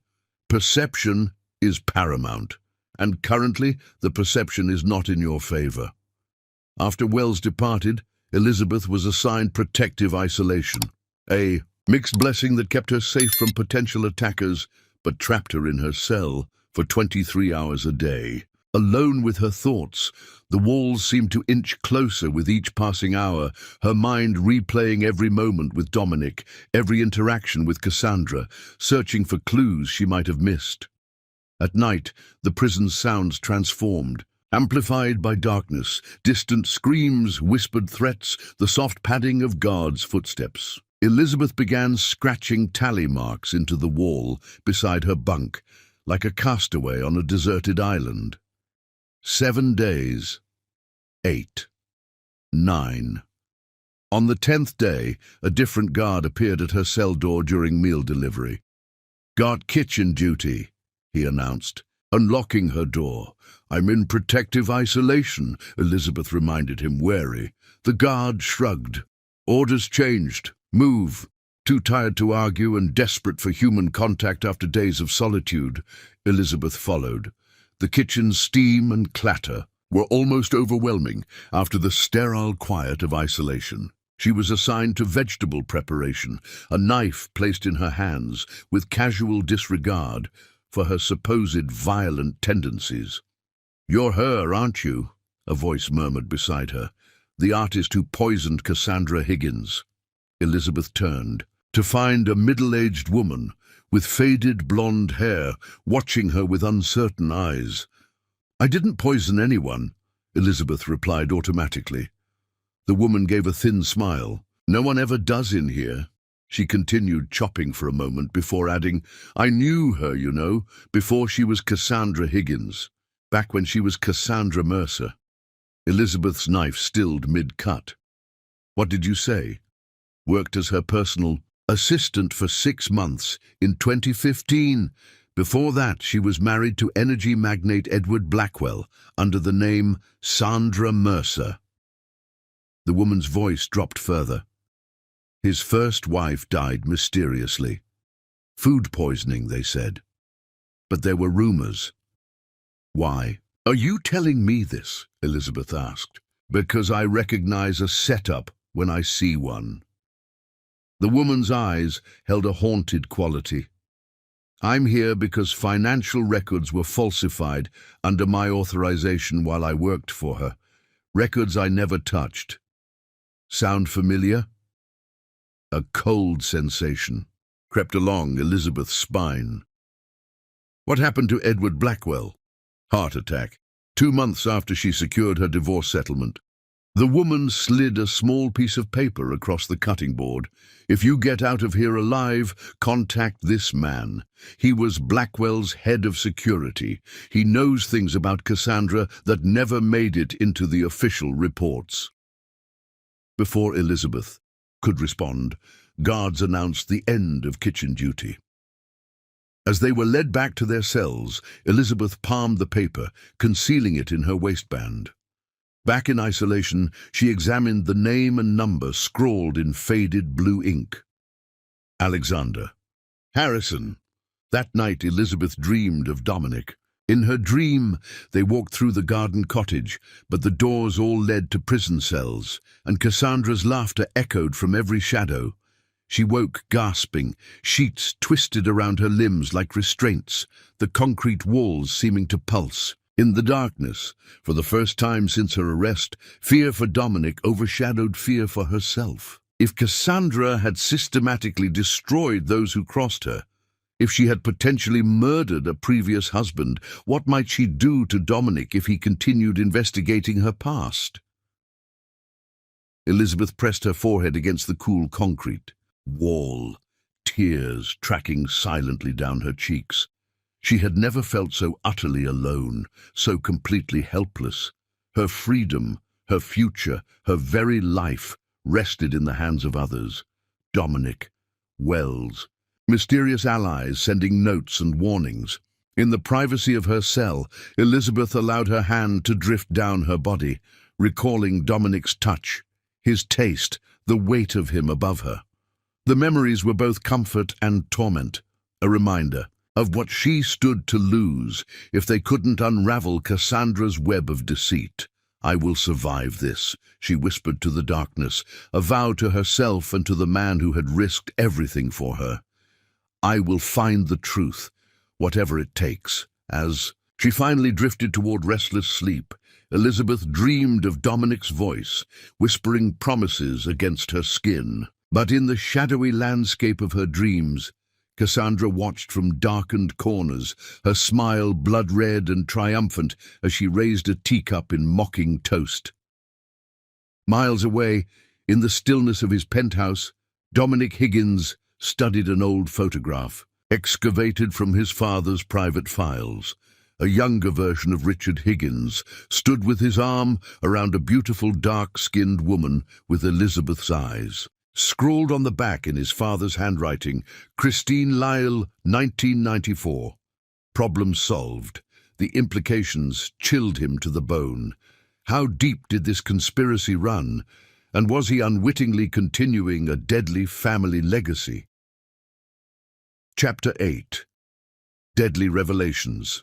"Perception is paramount, and currently the perception is not in your favor." After Wells departed, Elizabeth was assigned protective isolation, a mixed blessing that kept her safe from potential attackers, but trapped her in her cell for 23 hours a day. Alone with her thoughts, the walls seemed to inch closer with each passing hour, her mind replaying every moment with Dominic, every interaction with Cassandra, searching for clues she might have missed. At night, the prison's sounds transformed, amplified by darkness, distant screams, whispered threats, the soft padding of guards' footsteps. Elizabeth began scratching tally marks into the wall beside her bunk, like a castaway on a deserted island. 7 days. 8. 9. On the 10th day, a different guard appeared at her cell door during meal delivery. "Got kitchen duty," he announced, unlocking her door. "I'm in protective isolation," Elizabeth reminded him, wary. The guard shrugged. "Orders changed. Move." Too tired to argue and desperate for human contact after days of solitude, Elizabeth followed. The kitchen's steam and clatter were almost overwhelming after the sterile quiet of isolation. She was assigned to vegetable preparation, a knife placed in her hands with casual disregard for her supposed violent tendencies. "You're her, aren't you?" a voice murmured beside her. "The artist who poisoned Cassandra Higgins." Elizabeth turned to find a middle-aged woman with faded blonde hair watching her with uncertain eyes. "I didn't poison anyone," Elizabeth replied automatically. The woman gave a thin smile. "No one ever does in here." She continued chopping for a moment before adding, "I knew her, you know, before she was Cassandra Higgins, back when she was Cassandra Mercer." Elizabeth's knife stilled mid-cut. "What did you say?" "Worked as her personal assistant for 6 months in 2015. Before that, she was married to energy magnate Edward Blackwell under the name Sandra Mercer." The woman's voice dropped further. "His first wife died mysteriously. Food poisoning, they said. But there were rumors." "Why?" "Are you telling me this?" Elizabeth asked. "Because I recognize a setup when I see one." The woman's eyes held a haunted quality. "I'm here because financial records were falsified under my authorization while I worked for her. Records I never touched. Sound familiar?" A cold sensation crept along Elizabeth's spine. "What happened to Edward Blackwell?" "Heart attack. 2 months after she secured her divorce settlement." The woman slid a small piece of paper across the cutting board. "If you get out of here alive, contact this man. He was Blackwell's head of security. He knows things about Cassandra that never made it into the official reports." Before Elizabeth could respond, guards announced the end of kitchen duty. As they were led back to their cells, Elizabeth palmed the paper, concealing it in her waistband. Back in isolation, she examined the name and number scrawled in faded blue ink. Alexander. Harrison. That night, Elizabeth dreamed of Dominic. In her dream, they walked through the garden cottage, but the doors all led to prison cells, and Cassandra's laughter echoed from every shadow. She woke gasping, sheets twisted around her limbs like restraints, the concrete walls seeming to pulse. In the darkness, for the first time since her arrest, fear for Dominic overshadowed fear for herself. If Cassandra had systematically destroyed those who crossed her, if she had potentially murdered a previous husband, what might she do to Dominic if he continued investigating her past? Elizabeth pressed her forehead against the cool concrete wall, tears tracking silently down her cheeks. She had never felt so utterly alone, so completely helpless. Her freedom, her future, her very life rested in the hands of others. Dominic, Wells, mysterious allies sending notes and warnings. In the privacy of her cell, Elizabeth allowed her hand to drift down her body, recalling Dominic's touch, his taste, the weight of him above her. The memories were both comfort and torment, a reminder of what she stood to lose if they couldn't unravel Cassandra's web of deceit. "I will survive this," she whispered to the darkness, a vow to herself and to the man who had risked everything for her. "I will find the truth, whatever it takes." As she finally drifted toward restless sleep, Elizabeth dreamed of Dominic's voice, whispering promises against her skin. But in the shadowy landscape of her dreams, Cassandra watched from darkened corners, her smile blood-red and triumphant as she raised a teacup in mocking toast. Miles away, in the stillness of his penthouse, Dominic Higgins studied an old photograph, excavated from his father's private files. A younger version of Richard Higgins stood with his arm around a beautiful dark-skinned woman with Elizabeth's eyes. Scrawled on the back in his father's handwriting, Christine Lyle, 1994. Problem solved. The implications chilled him to the bone. How deep did this conspiracy run? And was he unwittingly continuing a deadly family legacy? Chapter 8. Deadly Revelations.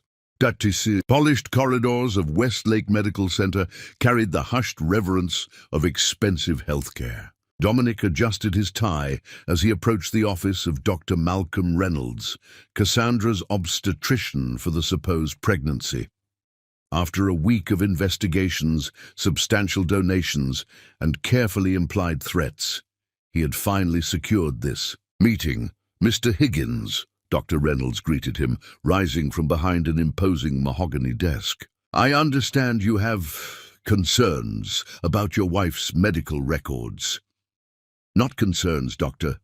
Polished corridors of Westlake Medical Center carried the hushed reverence of expensive healthcare. Dominic adjusted his tie as he approached the office of Dr. Malcolm Reynolds, Cassandra's obstetrician for the supposed pregnancy. After a week of investigations, substantial donations, and carefully implied threats, he had finally secured this meeting. "Mr. Higgins," Dr. Reynolds greeted him, rising from behind an imposing mahogany desk. "I understand you have concerns about your wife's medical records." "Not concerns, Doctor.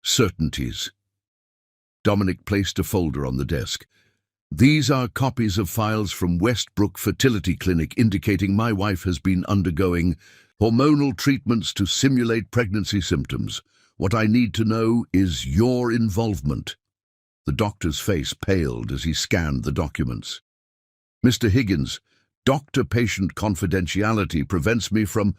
Certainties." Dominic placed a folder on the desk. "These are copies of files from Westbrook Fertility Clinic indicating my wife has been undergoing hormonal treatments to simulate pregnancy symptoms. What I need to know is your involvement." The doctor's face paled as he scanned the documents. "Mr. Higgins, doctor-patient confidentiality prevents me from—"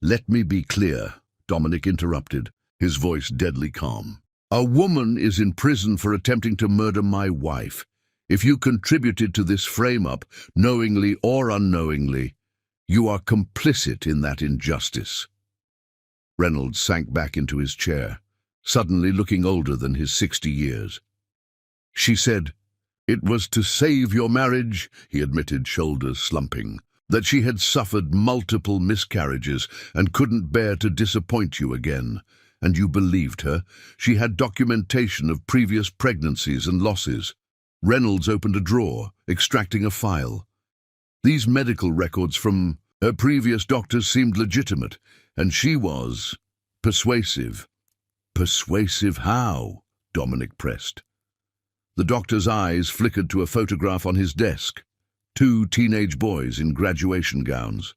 "Let me be clear," Dominic interrupted, his voice deadly calm. "A woman is in prison for attempting to murder my wife. If you contributed to this frame-up, knowingly or unknowingly, you are complicit in that injustice." Reynolds sank back into his chair, suddenly looking older than his 60 years. "She said, 'It was to save your marriage,'" he admitted, shoulders slumping, "that she had suffered multiple miscarriages and couldn't bear to disappoint you again. And you believed her. She had documentation of previous pregnancies and losses." Reynolds opened a drawer, extracting a file. These medical records from her previous doctors seemed legitimate, and she was persuasive. "Persuasive how?" Dominic pressed. The doctor's eyes flickered to a photograph on his desk. 2 teenage boys in graduation gowns.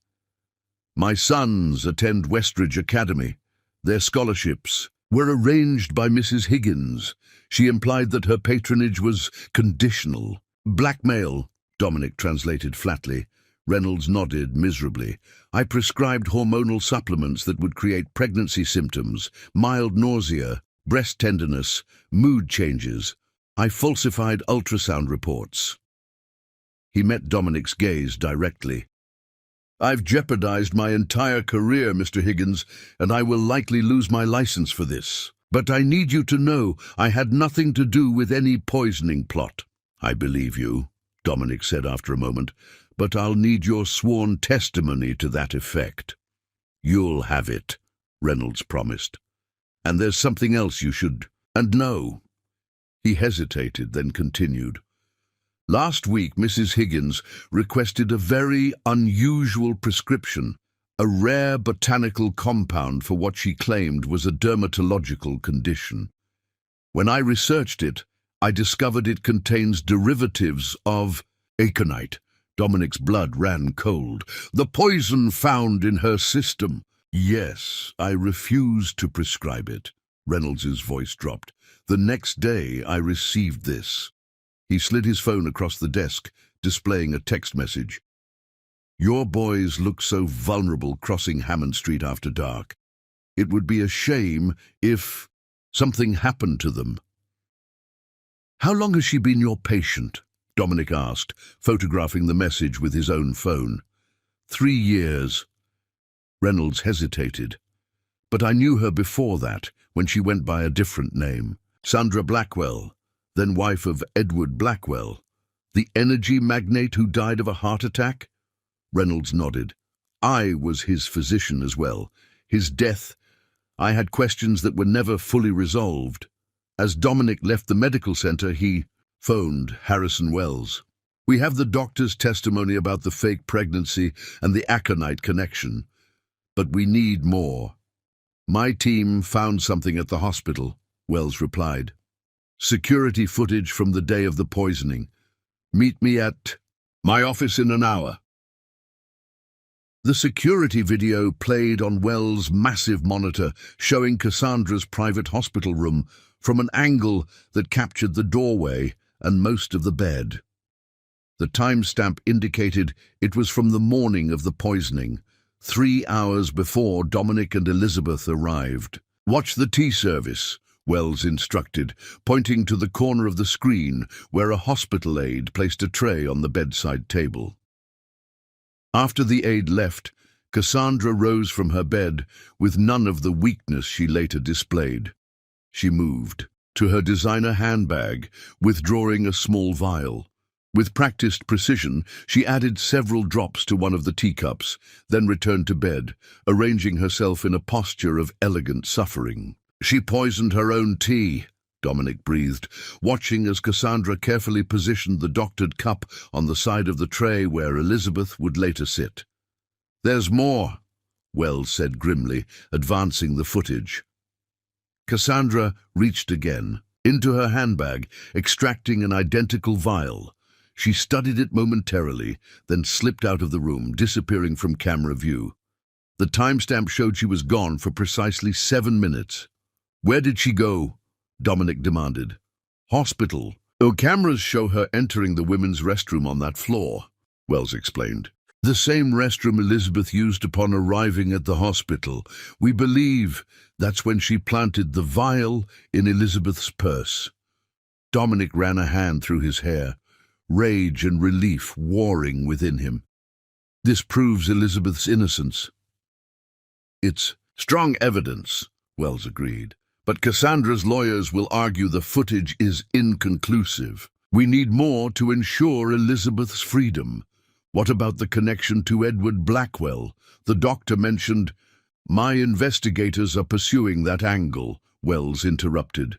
"My sons attend Westridge Academy. Their scholarships were arranged by Mrs. Higgins. She implied that her patronage was conditional." "Blackmail," Dominic translated flatly. Reynolds nodded miserably. "I prescribed hormonal supplements that would create pregnancy symptoms, mild nausea, breast tenderness, mood changes. I falsified ultrasound reports." He met Dominic's gaze directly. "I've jeopardized my entire career, Mr. Higgins, and I will likely lose my license for this. But I need you to know I had nothing to do with any poisoning plot." "I believe you," Dominic said after a moment, "but I'll need your sworn testimony to that effect." "You'll have it," Reynolds promised. "And there's something else you should know." He hesitated, then continued. "Last week, Mrs. Higgins requested a very unusual prescription, a rare botanical compound for what she claimed was a dermatological condition. When I researched it, I discovered it contains derivatives of aconite." Dominic's blood ran cold. "The poison found in her system." "Yes, I refused to prescribe it." Reynolds's voice dropped. "The next day I received this." He slid his phone across the desk, displaying a text message. "Your boys look so vulnerable crossing Hammond Street after dark. It would be a shame if something happened to them." "How long has she been your patient?" Dominic asked, photographing the message with his own phone. 3 years. Reynolds hesitated. "But I knew her before that, when she went by a different name. Sandra Blackwell, then wife of Edward Blackwell, the energy magnate who died of a heart attack?" Reynolds nodded. "I was his physician as well. His death, I had questions that were never fully resolved. As Dominic left the medical center, he phoned Harrison Wells. We have the doctor's testimony about the fake pregnancy and the aconite connection, but we need more." "My team found something at the hospital," Wells replied. "Security footage from the day of the poisoning. Meet me at my office in an hour." The security video played on Wells' massive monitor, showing Cassandra's private hospital room from an angle that captured the doorway and most of the bed. The timestamp indicated it was from the morning of the poisoning, 3 hours before Dominic and Elizabeth arrived. "Watch the tea service," Wells instructed, pointing to the corner of the screen where a hospital aide placed a tray on the bedside table. After the aide left, Cassandra rose from her bed with none of the weakness she later displayed. She moved to her designer handbag, withdrawing a small vial. With practiced precision, she added several drops to one of the teacups, then returned to bed, arranging herself in a posture of elegant suffering. "She poisoned her own tea," Dominic breathed, watching as Cassandra carefully positioned the doctored cup on the side of the tray where Elizabeth would later sit. "There's more," Wells said grimly, advancing the footage. Cassandra reached again, into her handbag, extracting an identical vial. She studied it momentarily, then slipped out of the room, disappearing from camera view. The timestamp showed she was gone for precisely 7 minutes. "Where did she go?" Dominic demanded. "Hospital. The cameras show her entering the women's restroom on that floor," Wells explained. "The same restroom Elizabeth used upon arriving at the hospital. We believe that's when she planted the vial in Elizabeth's purse." Dominic ran a hand through his hair, rage and relief warring within him. "This proves Elizabeth's innocence." "It's strong evidence," Wells agreed. "But Cassandra's lawyers will argue the footage is inconclusive. We need more to ensure Elizabeth's freedom. What about the connection to Edward Blackwell? The doctor mentioned—" "My investigators are pursuing that angle," Wells interrupted.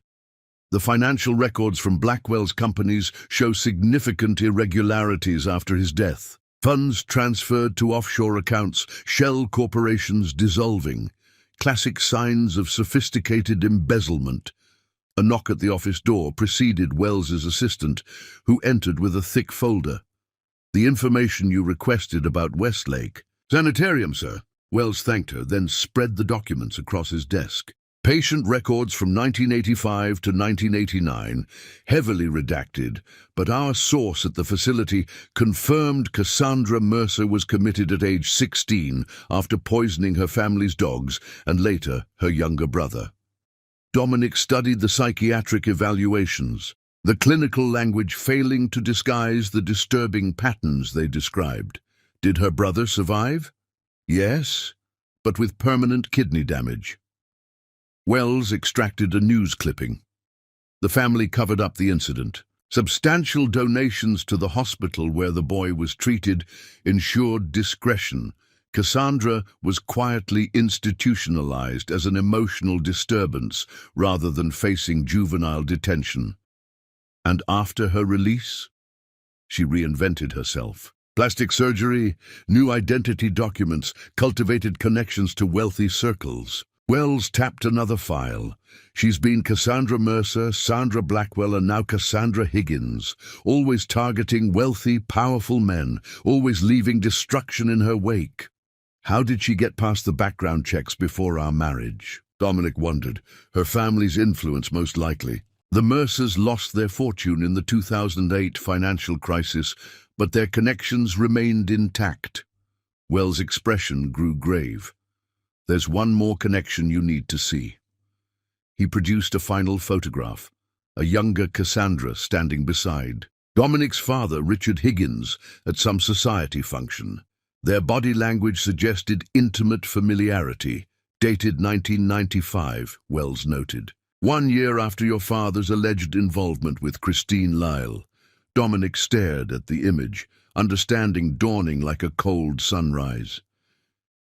"The financial records from Blackwell's companies show significant irregularities after his death. Funds transferred to offshore accounts, shell corporations dissolving. Classic signs of sophisticated embezzlement." A knock at the office door preceded Wells's assistant, who entered with a thick folder. "The information you requested about Westlake." "Sanitarium, sir." Wells thanked her, then spread the documents across his desk. "Patient records from 1985 to 1989, heavily redacted, but our source at the facility confirmed Cassandra Mercer was committed at age 16 after poisoning her family's dogs and later her younger brother." Dominic studied the psychiatric evaluations, the clinical language failing to disguise the disturbing patterns they described. Did her brother survive? Yes, but with permanent kidney damage. Wells extracted a news clipping. The family covered up the incident. Substantial donations to the hospital where the boy was treated ensured discretion, Cassandra was quietly institutionalized as an emotional disturbance rather than facing juvenile detention. And after her release, she reinvented herself. Plastic surgery, new identity documents, cultivated connections to wealthy circles. Wells tapped another file. She's been Cassandra Mercer, Sandra Blackwell, and now Cassandra Higgins, always targeting wealthy, powerful men, always leaving destruction in her wake. How did she get past the background checks before our marriage? Dominic wondered. Her family's influence, most likely. The Mercers lost their fortune in the 2008 financial crisis, but their connections remained intact. Wells' expression grew grave. There's one more connection you need to see. He produced a final photograph, a younger Cassandra standing beside Dominic's father, Richard Higgins, at some society function. Their body language suggested intimate familiarity, dated 1995, Wells noted. 1 year after your father's alleged involvement with Christine Lyle. Dominic stared at the image, understanding dawning like a cold sunrise.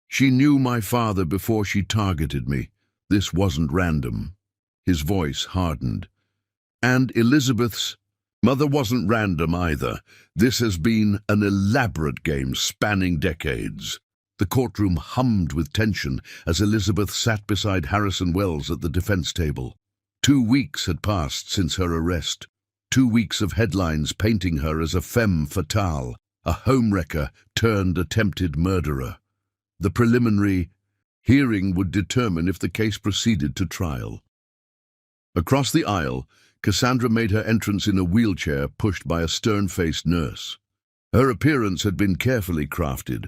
She knew my father before she targeted me. This wasn't random. His voice hardened. And Elizabeth's mother wasn't random either. This has been an elaborate game spanning decades. The courtroom hummed with tension as Elizabeth sat beside Harrison Wells at the defense table. 2 weeks had passed since her arrest. 2 weeks of headlines painting her as a femme fatale, a homewrecker turned attempted murderer. The preliminary hearing would determine if the case proceeded to trial. Across the aisle, Cassandra made her entrance in a wheelchair pushed by a stern-faced nurse. Her appearance had been carefully crafted.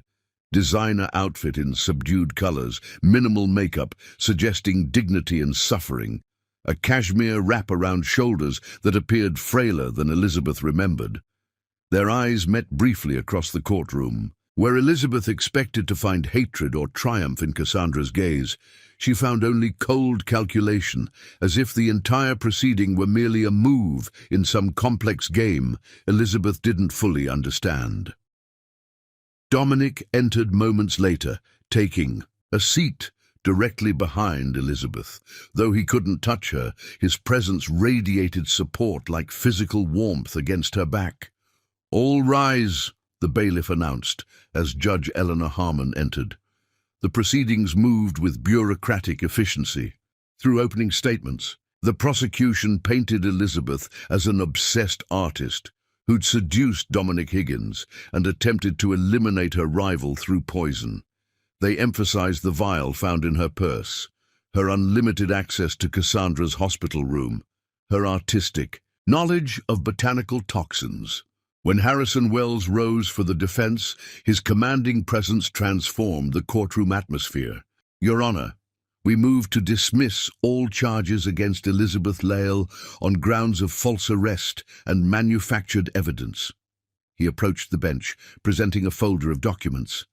Designer outfit in subdued colors, minimal makeup suggesting dignity and suffering, a cashmere wrap around shoulders that appeared frailer than Elizabeth remembered. Their eyes met briefly across the courtroom. Where Elizabeth expected to find hatred or triumph in Cassandra's gaze, she found only cold calculation, as if the entire proceeding were merely a move in some complex game Elizabeth didn't fully understand. Dominic entered moments later, taking a seat directly behind Elizabeth. Though he couldn't touch her, his presence radiated support like physical warmth against her back. "All rise," the bailiff announced as Judge Eleanor Harmon entered. The proceedings moved with bureaucratic efficiency. Through opening statements, the prosecution painted Elizabeth as an obsessed artist who'd seduced Dominic Higgins and attempted to eliminate her rival through poison. They emphasized the vial found in her purse, her unlimited access to Cassandra's hospital room, her artistic knowledge of botanical toxins. When Harrison Wells rose for the defense, his commanding presence transformed the courtroom atmosphere. "Your Honor, we move to dismiss all charges against Elizabeth Lyle on grounds of false arrest and manufactured evidence." He approached the bench, presenting a folder of documents.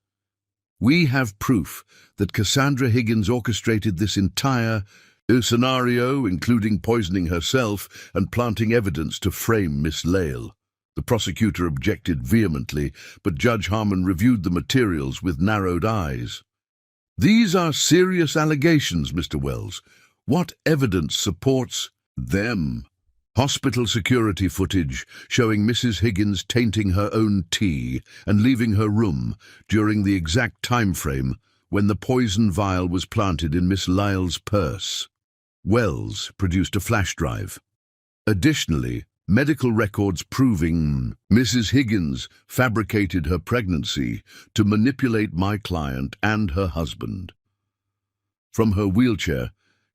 "We have proof that Cassandra Higgins orchestrated this entire scenario, including poisoning herself and planting evidence to frame Miss Lyle." The prosecutor objected vehemently, but Judge Harmon reviewed the materials with narrowed eyes. "These are serious allegations, Mr. Wells. What evidence supports them?" Hospital security footage showing Mrs. Higgins tainting her own tea and leaving her room during the exact time frame when the poison vial was planted in Miss Lyle's purse. Wells produced a flash drive. Additionally, medical records proving Mrs. Higgins fabricated her pregnancy to manipulate my client and her husband. From her wheelchair,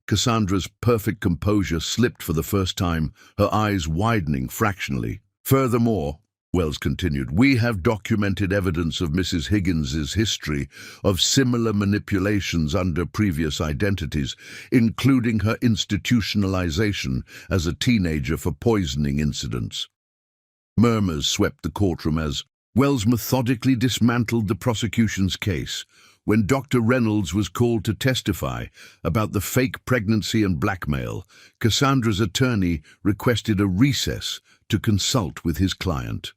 Cassandra's perfect composure slipped for the first time, her eyes widening fractionally. "Furthermore," Wells continued, "we have documented evidence of Mrs. Higgins's history of similar manipulations under previous identities, including her institutionalization as a teenager for poisoning incidents." Murmurs swept the courtroom as Wells methodically dismantled the prosecution's case. When Dr. Reynolds was called to testify about the fake pregnancy and blackmail, Cassandra's attorney requested a recess to consult with his client.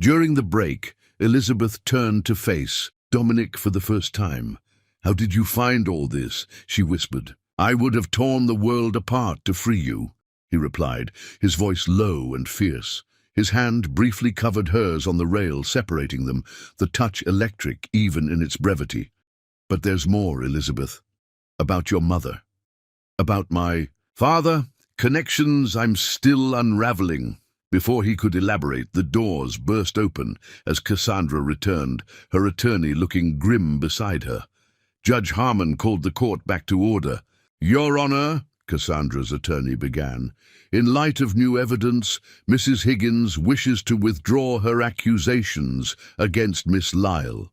During the break, Elizabeth turned to face Dominic for the first time. "How did you find all this?" she whispered. "I would have torn the world apart to free you," he replied, his voice low and fierce. His hand briefly covered hers on the rail separating them, the touch electric even in its brevity. "But there's more, Elizabeth. About your mother. About my father. Connections I'm still unraveling." Before he could elaborate, the doors burst open as Cassandra returned, her attorney looking grim beside her. Judge Harmon called the court back to order. "Your Honor," Cassandra's attorney began, "in light of new evidence, Mrs. Higgins wishes to withdraw her accusations against Miss Lyle."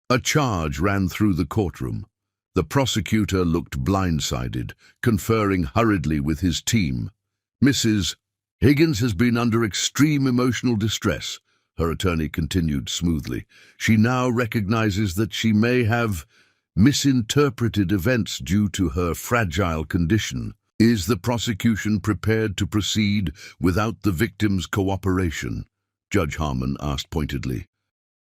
A charge ran through the courtroom. The prosecutor looked blindsided, conferring hurriedly with his team. "Mrs. Higgins has been under extreme emotional distress," her attorney continued smoothly. "She now recognizes that she may have misinterpreted events due to her fragile condition. Is the prosecution prepared to proceed without the victim's cooperation?" Judge Harmon asked pointedly.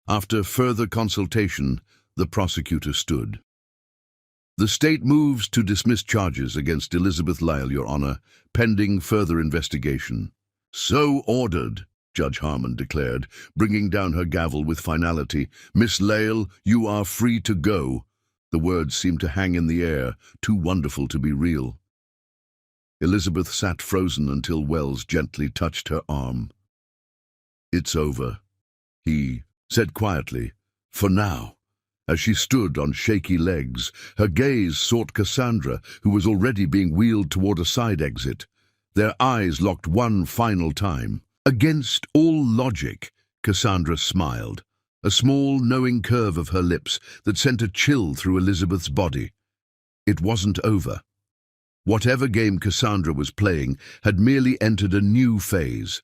After further consultation, the prosecutor stood. "The state moves to dismiss charges against Elizabeth Lyle, Your Honor, pending further investigation." "So ordered," Judge Harmon declared, bringing down her gavel with finality. "Miss Lyle, you are free to go." The words seemed to hang in the air, too wonderful to be real. Elizabeth sat frozen until Wells gently touched her arm. "It's over," he said quietly, "for now." As she stood on shaky legs, her gaze sought Cassandra, who was already being wheeled toward a side exit. Their eyes locked one final time. Against all logic, Cassandra smiled, a small, knowing curve of her lips that sent a chill through Elizabeth's body. It wasn't over. Whatever game Cassandra was playing had merely entered a new phase.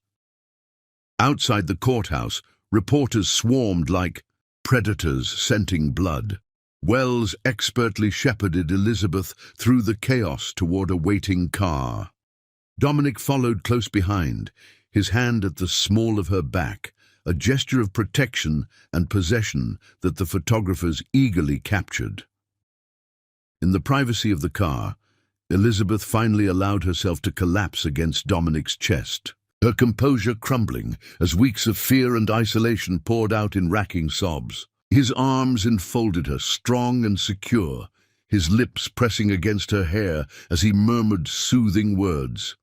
Outside the courthouse, reporters swarmed like predators scenting blood. Wells expertly shepherded Elizabeth through the chaos toward a waiting car. Dominic followed close behind, his hand at the small of her back, a gesture of protection and possession that the photographers eagerly captured. In the privacy of the car, Elizabeth finally allowed herself to collapse against Dominic's chest, her composure crumbling as weeks of fear and isolation poured out in racking sobs. His arms enfolded her, strong and secure, his lips pressing against her hair as he murmured soothing words.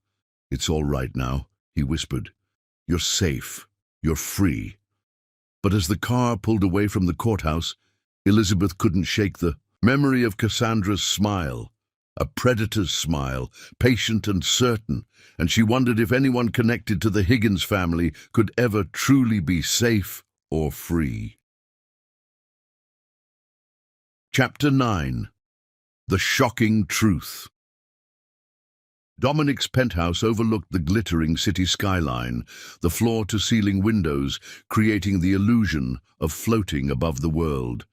"It's all right now," he whispered. "You're safe. You're free." But as the car pulled away from the courthouse, Elizabeth couldn't shake the memory of Cassandra's smile. A predator's smile, patient and certain, and she wondered if anyone connected to the Higgins family could ever truly be safe or free. Chapter 9. The Shocking Truth. Dominic's penthouse overlooked the glittering city skyline, the floor-to-ceiling windows creating the illusion of floating above the world.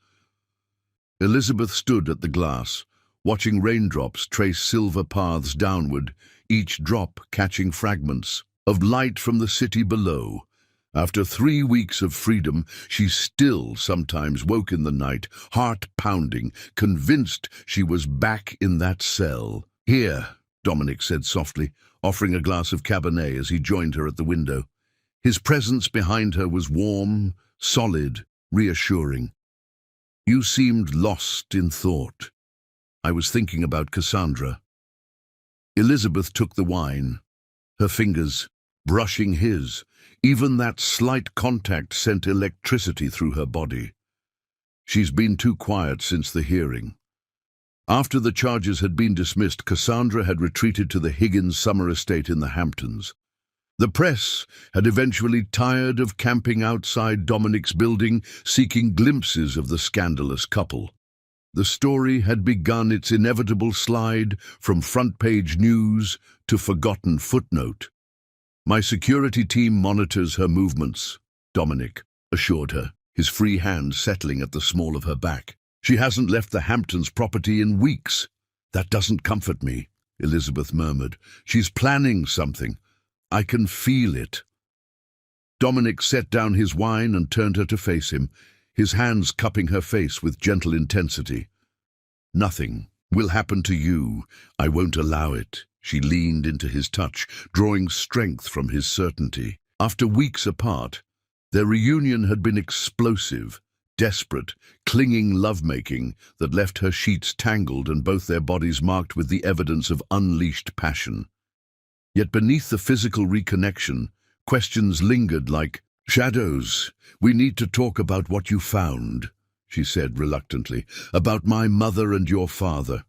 Elizabeth stood at the glass, watching raindrops trace silver paths downward, each drop catching fragments of light from the city below. After 3 weeks of freedom, she still sometimes woke in the night, heart pounding, convinced she was back in that cell. "Here," Dominic said softly, offering a glass of Cabernet as he joined her at the window. His presence behind her was warm, solid, reassuring. "You seemed lost in thought." "I was thinking about Cassandra." Elizabeth took the wine, her fingers brushing his. Even that slight contact sent electricity through her body. "She's been too quiet since the hearing." After the charges had been dismissed, Cassandra had retreated to the Higgins summer estate in the Hamptons. The press had eventually tired of camping outside Dominic's building, seeking glimpses of the scandalous couple. The story had begun its inevitable slide from front-page news to forgotten footnote. "My security team monitors her movements," Dominic assured her, his free hand settling at the small of her back. "She hasn't left the Hamptons property in weeks." "That doesn't comfort me," Elizabeth murmured. "She's planning something. I can feel it." Dominic set down his wine and turned her to face him. his hands cupping her face with gentle intensity. "Nothing will happen to you. I won't allow it." She leaned into his touch, drawing strength from his certainty. After weeks apart, their reunion had been explosive, desperate, clinging lovemaking that left her sheets tangled and both their bodies marked with the evidence of unleashed passion. Yet beneath the physical reconnection, questions lingered like shadows. "We need to talk about what you found," she said reluctantly, "about my mother and your father."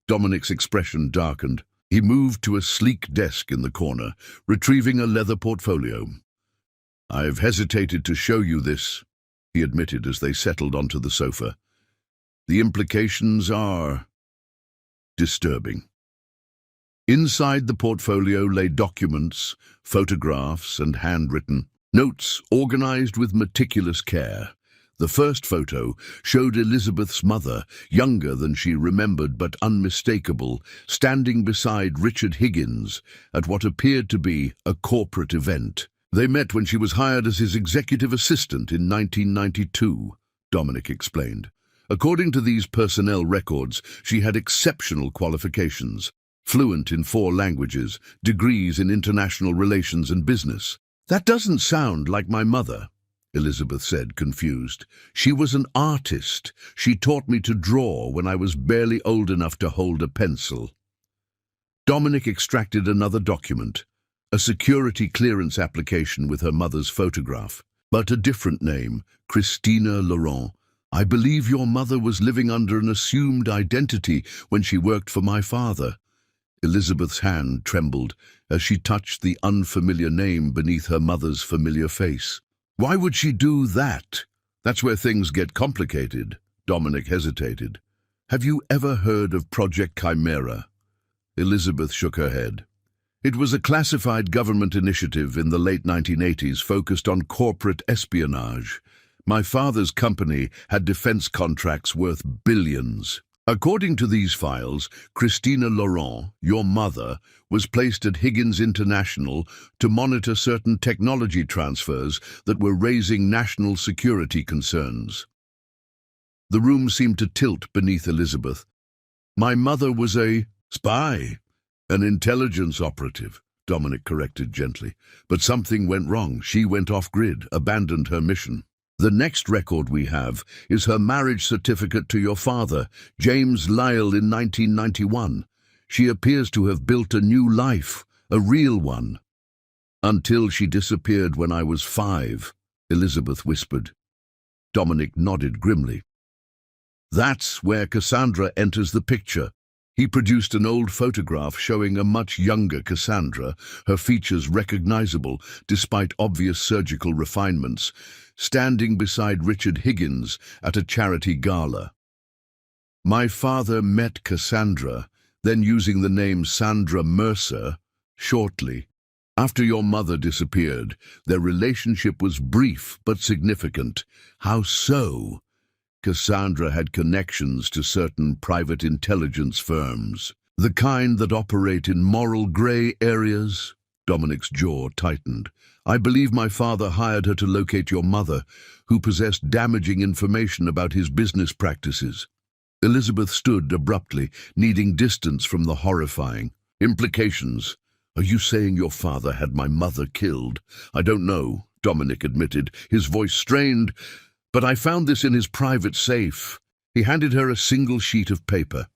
Dominic's expression darkened. He moved to a sleek desk in the corner, retrieving a leather portfolio. "I've hesitated to show you this," he admitted as they settled onto the sofa. "The implications are disturbing." Inside the portfolio lay documents, photographs, and handwritten notes organized with meticulous care. The first photo showed Elizabeth's mother, younger than she remembered but unmistakable, standing beside Richard Higgins at what appeared to be a corporate event. They met when she was hired as his executive assistant in 1992, Dominic explained. According to these personnel records, she had exceptional qualifications, fluent in 4 languages, degrees in international relations and business. "That doesn't sound like my mother," Elizabeth said, confused. "She was an artist. She taught me to draw when I was barely old enough to hold a pencil." Dominic extracted another document, a security clearance application with her mother's photograph, but a different name, Christina Laurent. "I believe your mother was living under an assumed identity when she worked for my father." Elizabeth's hand trembled as she touched the unfamiliar name beneath her mother's familiar face. "Why would she do that?" "That's where things get complicated," Dominic hesitated. "Have you ever heard of Project Chimera?" Elizabeth shook her head. It was a classified government initiative in the late 1980s focused on corporate espionage. My father's company had defense contracts worth billions. According to these files, Christina Laurent, your mother, was placed at Higgins International to monitor certain technology transfers that were raising national security concerns. The room seemed to tilt beneath Elizabeth. "My mother was a spy, an intelligence operative," Dominic corrected gently. "But something went wrong. She went off-grid, abandoned her mission. The next record we have is her marriage certificate to your father, James Lyle, in 1991. She appears to have built a new life, a real one." "Until she disappeared when I was 5, Elizabeth whispered. Dominic nodded grimly. "That's where Cassandra enters the picture." He produced an old photograph showing a much younger Cassandra, her features recognizable despite obvious surgical refinements, standing beside Richard Higgins at a charity gala. "My father met Cassandra, then using the name Sandra Mercer, shortly after your mother disappeared. Their relationship was brief but significant." "How so?" "Cassandra had connections to certain private intelligence firms. The kind that operate in moral gray areas." Dominic's jaw tightened. "I believe my father hired her to locate your mother, who possessed damaging information about his business practices." Elizabeth stood abruptly, needing distance from the horrifying implications. "Are you saying your father had my mother killed?" "I don't know," Dominic admitted, his voice strained. "But I found this in his private safe." He handed her a single sheet of paper,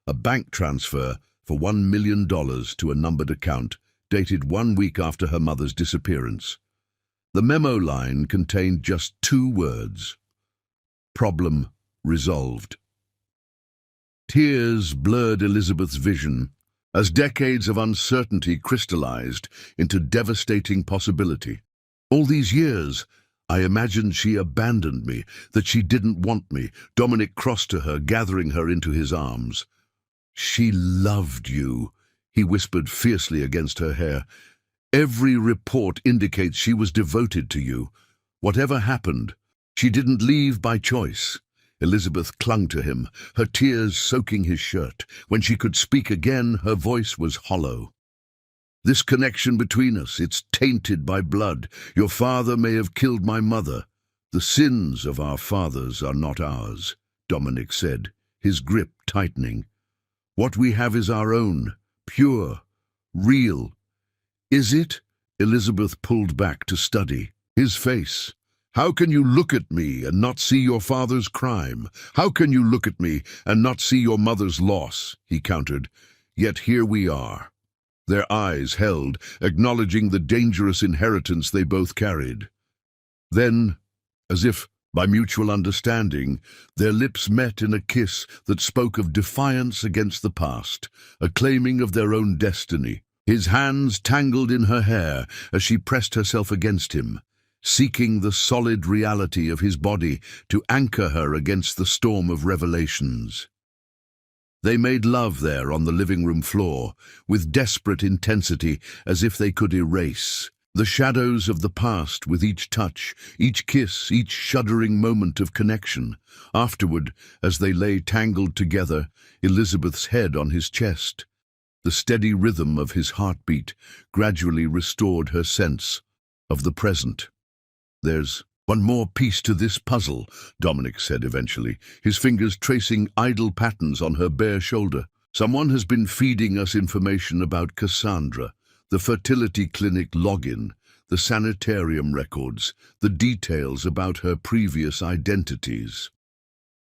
a bank transfer for $1 million to a numbered account, dated 1 week after her mother's disappearance. The memo line contained just 2 words: "Problem resolved." Tears blurred Elizabeth's vision as decades of uncertainty crystallized into devastating possibility. "All these years, I imagined she abandoned me, that she didn't want me." Dominic crossed to her, gathering her into his arms. "She loved you," he whispered fiercely against her hair. "Every report indicates she was devoted to you. Whatever happened, she didn't leave by choice." Elizabeth clung to him, her tears soaking his shirt. When she could speak again, her voice was hollow. "This connection between us, it's tainted by blood. Your father may have killed my mother. The sins of our fathers are not ours, Dominic said, his grip tightening. What we have is our own, pure, real. Is it? Elizabeth pulled back to study his face. How can you look at me and not see your father's crime? How can you look at me and not see your mother's loss? He countered. Yet here we are. Their eyes held, acknowledging the dangerous inheritance they both carried. Then, as if by mutual understanding, their lips met in a kiss that spoke of defiance against the past, a claiming of their own destiny. His hands tangled in her hair as she pressed herself against him, seeking the solid reality of his body to anchor her against the storm of revelations. They made love there on the living room floor, with desperate intensity, as if they could erase the shadows of the past with each touch, each kiss, each shuddering moment of connection. Afterward, as they lay tangled together, Elizabeth's head on his chest, the steady rhythm of his heartbeat gradually restored her sense of the present. There's one more piece to this puzzle, Dominic said eventually, his fingers tracing idle patterns on her bare shoulder. Someone has been feeding us information about Cassandra, the fertility clinic login, the sanitarium records, the details about her previous identities.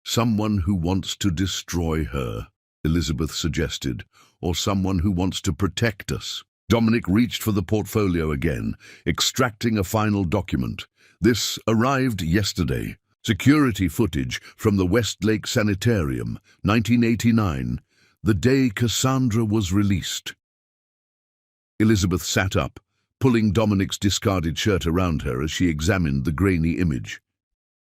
Someone who wants to destroy her, Elizabeth suggested, or someone who wants to protect us. Dominic reached for the portfolio again, extracting a final document. This arrived yesterday. Security footage from the Westlake Sanitarium, 1989, the day Cassandra was released. Elizabeth sat up, pulling Dominic's discarded shirt around her as she examined the grainy image.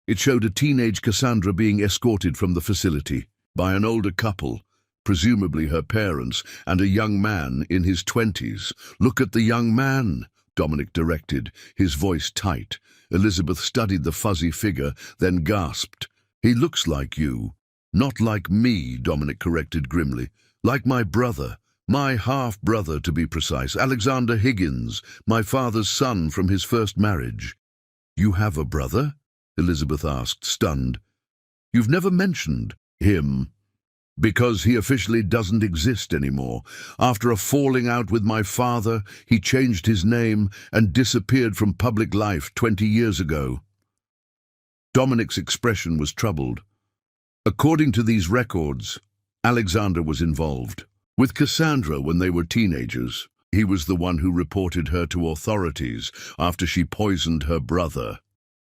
It showed a teenage Cassandra being escorted from the facility by an older couple, presumably her parents, and a young man in his 20s. "Look at the young man," Dominic directed, his voice tight. Elizabeth studied the fuzzy figure, then gasped. "He looks like you." "Not like me," Dominic corrected grimly. "Like my brother. My half-brother, to be precise, Alexander Higgins, my father's son from his first marriage." "You have a brother?" Elizabeth asked, stunned. "You've never mentioned him." "Because he officially doesn't exist anymore. After a falling out with my father, he changed his name and disappeared from public life 20 years ago." Dominic's expression was troubled. According to these records, Alexander was involved with Cassandra when they were teenagers. He was the one who reported her to authorities after she poisoned her brother.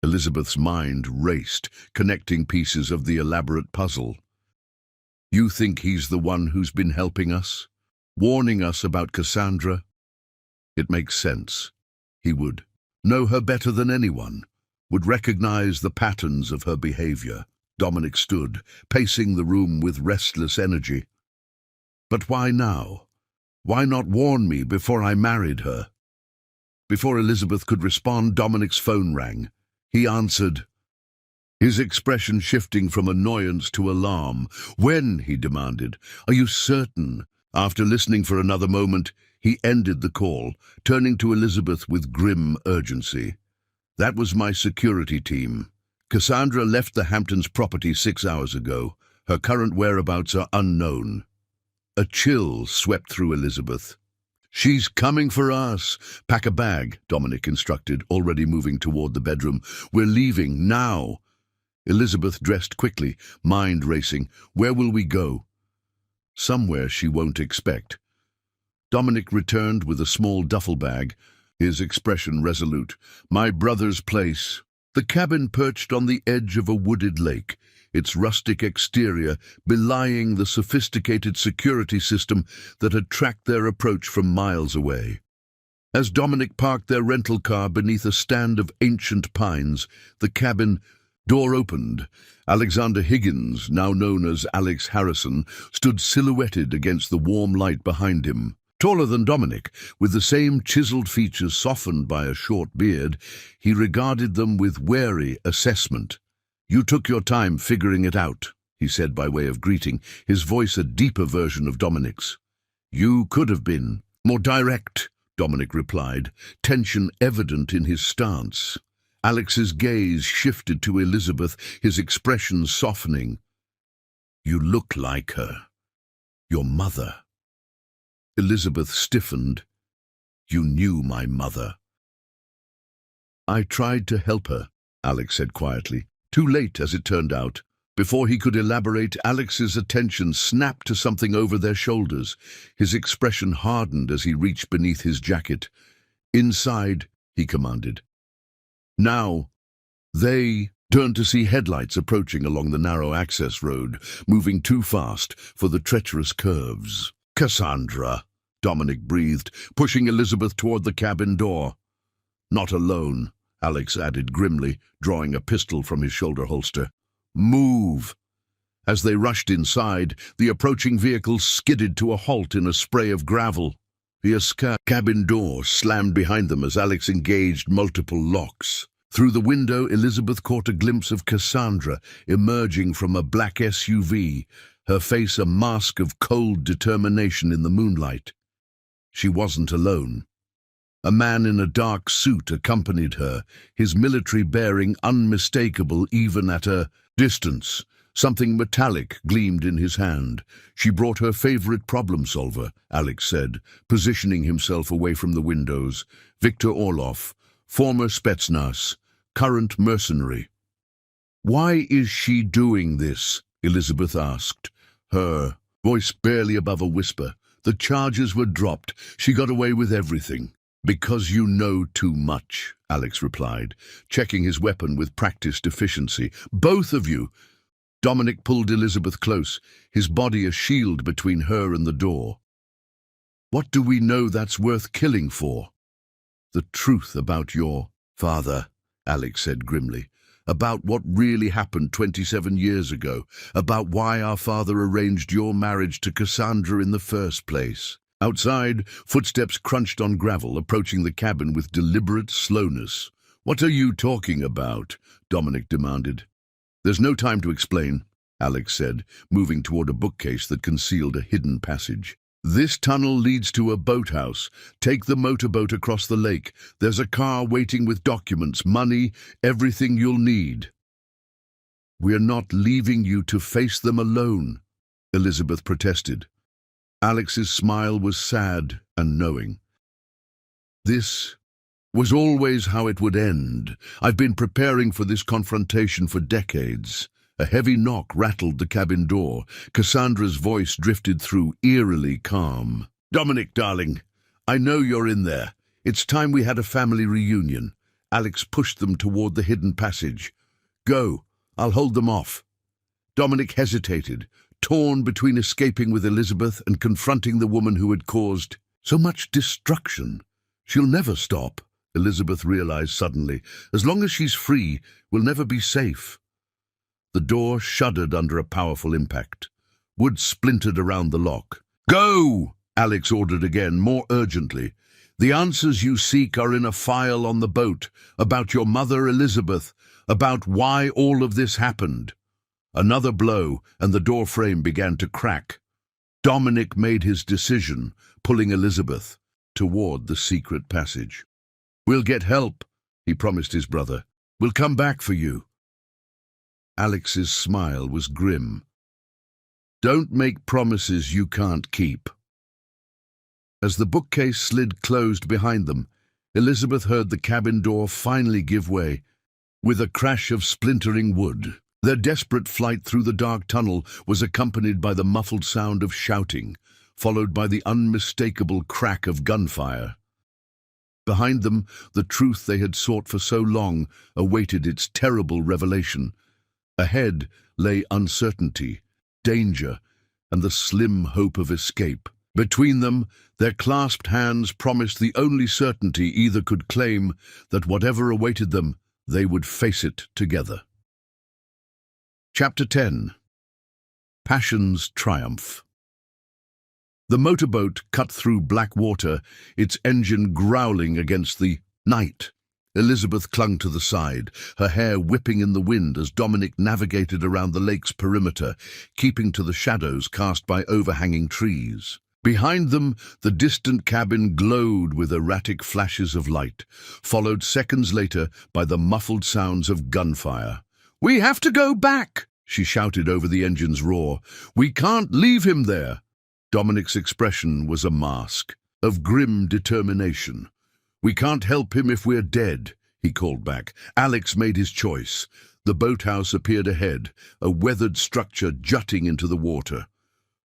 Elizabeth's mind raced, connecting pieces of the elaborate puzzle. "You think he's the one who's been helping us? Warning us about Cassandra?" "It makes sense. He would know her better than anyone, would recognize the patterns of her behavior." Dominic stood, pacing the room with restless energy. "But why now? Why not warn me before I married her?" Before Elizabeth could respond, Dominic's phone rang. He answered, his expression shifting from annoyance to alarm. "When?" he demanded. "Are you certain?" After listening for another moment, he ended the call, turning to Elizabeth with grim urgency. "That was my security team. Cassandra left the Hamptons property 6 hours ago. Her current whereabouts are unknown." A chill swept through Elizabeth. "She's coming for us. Pack a bag," Dominic instructed, already moving toward the bedroom. "We're leaving now." Elizabeth dressed quickly, mind racing. "Where will we go?" "Somewhere she won't expect." Dominic returned with a small duffel bag, his expression resolute. "My brother's place." The cabin perched on the edge of a wooded lake, its rustic exterior belying the sophisticated security system that had tracked their approach from miles away. As Dominic parked their rental car beneath a stand of ancient pines, the cabin door opened. Alexander Higgins, now known as Alex Harrison, stood silhouetted against the warm light behind him. Taller than Dominic, with the same chiseled features softened by a short beard, he regarded them with wary assessment. "You took your time figuring it out," he said by way of greeting, his voice a deeper version of Dominic's. "You could have been more direct," Dominic replied, tension evident in his stance. Alex's gaze shifted to Elizabeth, his expression softening. "You look like her. Your mother." Elizabeth stiffened. "You knew my mother." "I tried to help her," Alex said quietly. Too late, as it turned out. Before he could elaborate, Alex's attention snapped to something over their shoulders. His expression hardened as he reached beneath his jacket. "Inside," he commanded. Now, they turned to see headlights approaching along the narrow access road, moving too fast for the treacherous curves. "Cassandra," Dominic breathed, pushing Elizabeth toward the cabin door. "Not alone," Alex added grimly, drawing a pistol from his shoulder holster. "Move!" As they rushed inside, the approaching vehicle skidded to a halt in a spray of gravel. The cabin door slammed behind them as Alex engaged multiple locks. Through the window, Elizabeth caught a glimpse of Cassandra emerging from a black SUV, her face a mask of cold determination in the moonlight. She wasn't alone. A man in a dark suit accompanied her, his military bearing unmistakable even at a distance. Something metallic gleamed in his hand. "She brought her favorite problem solver," Alex said, positioning himself away from the windows. "Viktor Orlov, former Spetsnaz, current mercenary." "Why is she doing this?" Elizabeth asked, her voice barely above a whisper. "The charges were dropped. She got away with everything." "Because you know too much," Alex replied, checking his weapon with practiced efficiency. "Both of you!" Dominic pulled Elizabeth close, his body a shield between her and the door. "What do we know that's worth killing for?" "The truth about your father," Alex said grimly. "About what really happened 27 years ago. About why our father arranged your marriage to Cassandra in the first place." Outside, footsteps crunched on gravel, approaching the cabin with deliberate slowness. "What are you talking about?" Dominic demanded. "There's no time to explain," Alex said, moving toward a bookcase that concealed a hidden passage. "This tunnel leads to a boathouse. Take the motorboat across the lake. There's a car waiting with documents, money, everything you'll need." "We're not leaving you to face them alone," Elizabeth protested. Alex's smile was sad and knowing. "This was always how it would end. I've been preparing for this confrontation for decades." A heavy knock rattled the cabin door. Cassandra's voice drifted through, eerily calm. "Dominic, darling, I know you're in there. It's time we had a family reunion." Alex pushed them toward the hidden passage. "Go, I'll hold them off." Dominic hesitated, torn between escaping with Elizabeth and confronting the woman who had caused so much destruction. "She'll never stop," Elizabeth realized suddenly. "As long as she's free, we'll never be safe." The door shuddered under a powerful impact. Wood splintered around the lock. "Go!" Alex ordered again, more urgently. "The answers you seek are in a file on the boat, about your mother Elizabeth, about why all of this happened." Another blow, and the door frame began to crack. Dominic made his decision, pulling Elizabeth toward the secret passage. "We'll get help," he promised his brother. "We'll come back for you." Alex's smile was grim. "Don't make promises you can't keep." As the bookcase slid closed behind them, Elizabeth heard the cabin door finally give way, with a crash of splintering wood. Their desperate flight through the dark tunnel was accompanied by the muffled sound of shouting, followed by the unmistakable crack of gunfire. Behind them, the truth they had sought for so long awaited its terrible revelation. Ahead lay uncertainty, danger, and the slim hope of escape. Between them, their clasped hands promised the only certainty either could claim, that whatever awaited them, they would face it together. Chapter 10. Passion's Triumph. The motorboat cut through black water, its engine growling against the night. Elizabeth clung to the side, her hair whipping in the wind as Dominic navigated around the lake's perimeter, keeping to the shadows cast by overhanging trees. Behind them, the distant cabin glowed with erratic flashes of light, followed seconds later by the muffled sounds of gunfire. "We have to go back!" she shouted over the engine's roar. "We can't leave him there!" Dominic's expression was a mask of grim determination. "We can't help him if we're dead," he called back. Alex made his choice. The boathouse appeared ahead, a weathered structure jutting into the water.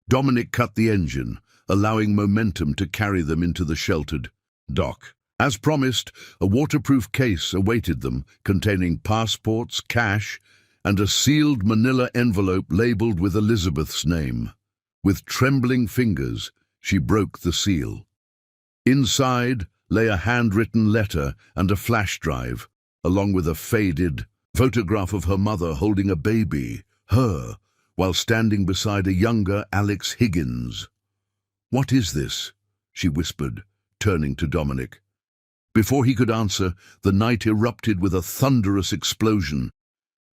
Dominic cut the engine, allowing momentum to carry them into the sheltered dock. As promised, a waterproof case awaited them, containing passports, cash, and a sealed manila envelope labeled with Elizabeth's name. With trembling fingers, she broke the seal. Inside lay a handwritten letter and a flash drive, along with a faded photograph of her mother holding a baby, her, while standing beside a younger Alex Higgins. "What is this?" she whispered, turning to Dominic. Before he could answer, the night erupted with a thunderous explosion.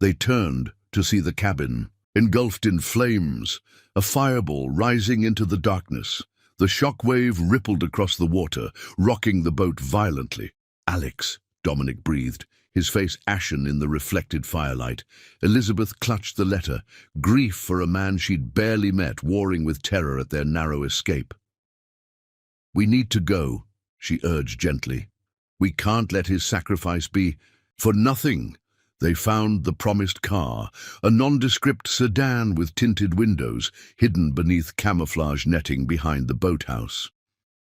They turned to see the cabin, engulfed in flames, a fireball rising into the darkness. The shock wave rippled across the water, rocking the boat violently. "Alex," Dominic breathed, his face ashen in the reflected firelight. Elizabeth clutched the letter, grief for a man she'd barely met, warring with terror at their narrow escape. "We need to go," she urged gently. "We can't let his sacrifice be for nothing." They found the promised car, a nondescript sedan with tinted windows, hidden beneath camouflage netting behind the boathouse.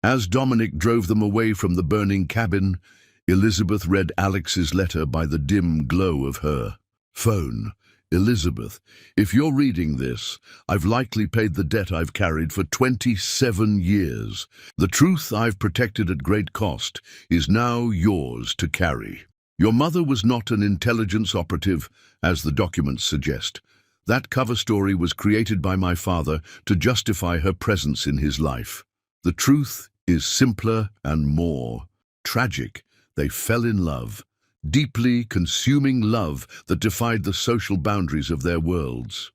As Dominic drove them away from the burning cabin, Elizabeth read Alex's letter by the dim glow of her phone. "Elizabeth, if you're reading this, I've likely paid the debt I've carried for 27 years. The truth I've protected at great cost is now yours to carry. Your mother was not an intelligence operative, as the documents suggest. That cover story was created by my father to justify her presence in his life. The truth is simpler and more tragic. They fell in love, deeply consuming love that defied the social boundaries of their worlds."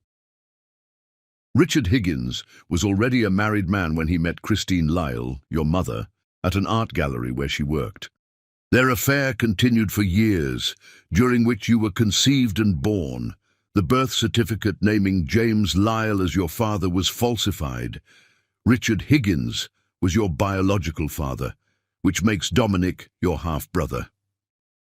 Richard Higgins was already a married man when he met Christine Lyle, your mother, at an art gallery where she worked. Their affair continued for years, during which you were conceived and born. The birth certificate naming James Lyle as your father was falsified. Richard Higgins was your biological father, which makes Dominic your half-brother.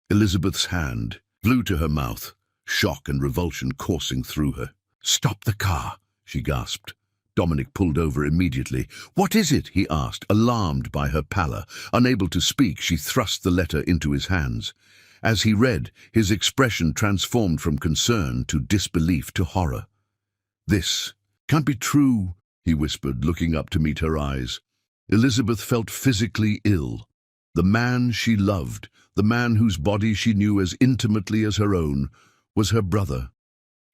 Elizabeth's hand flew to her mouth, shock and revulsion coursing through her. "Stop the car," she gasped. Dominic pulled over immediately. "What is it?" he asked, alarmed by her pallor. Unable to speak, she thrust the letter into his hands. As he read, his expression transformed from concern to disbelief to horror. "This can't be true," he whispered, looking up to meet her eyes. Elizabeth felt physically ill. The man she loved, the man whose body she knew as intimately as her own, was her brother.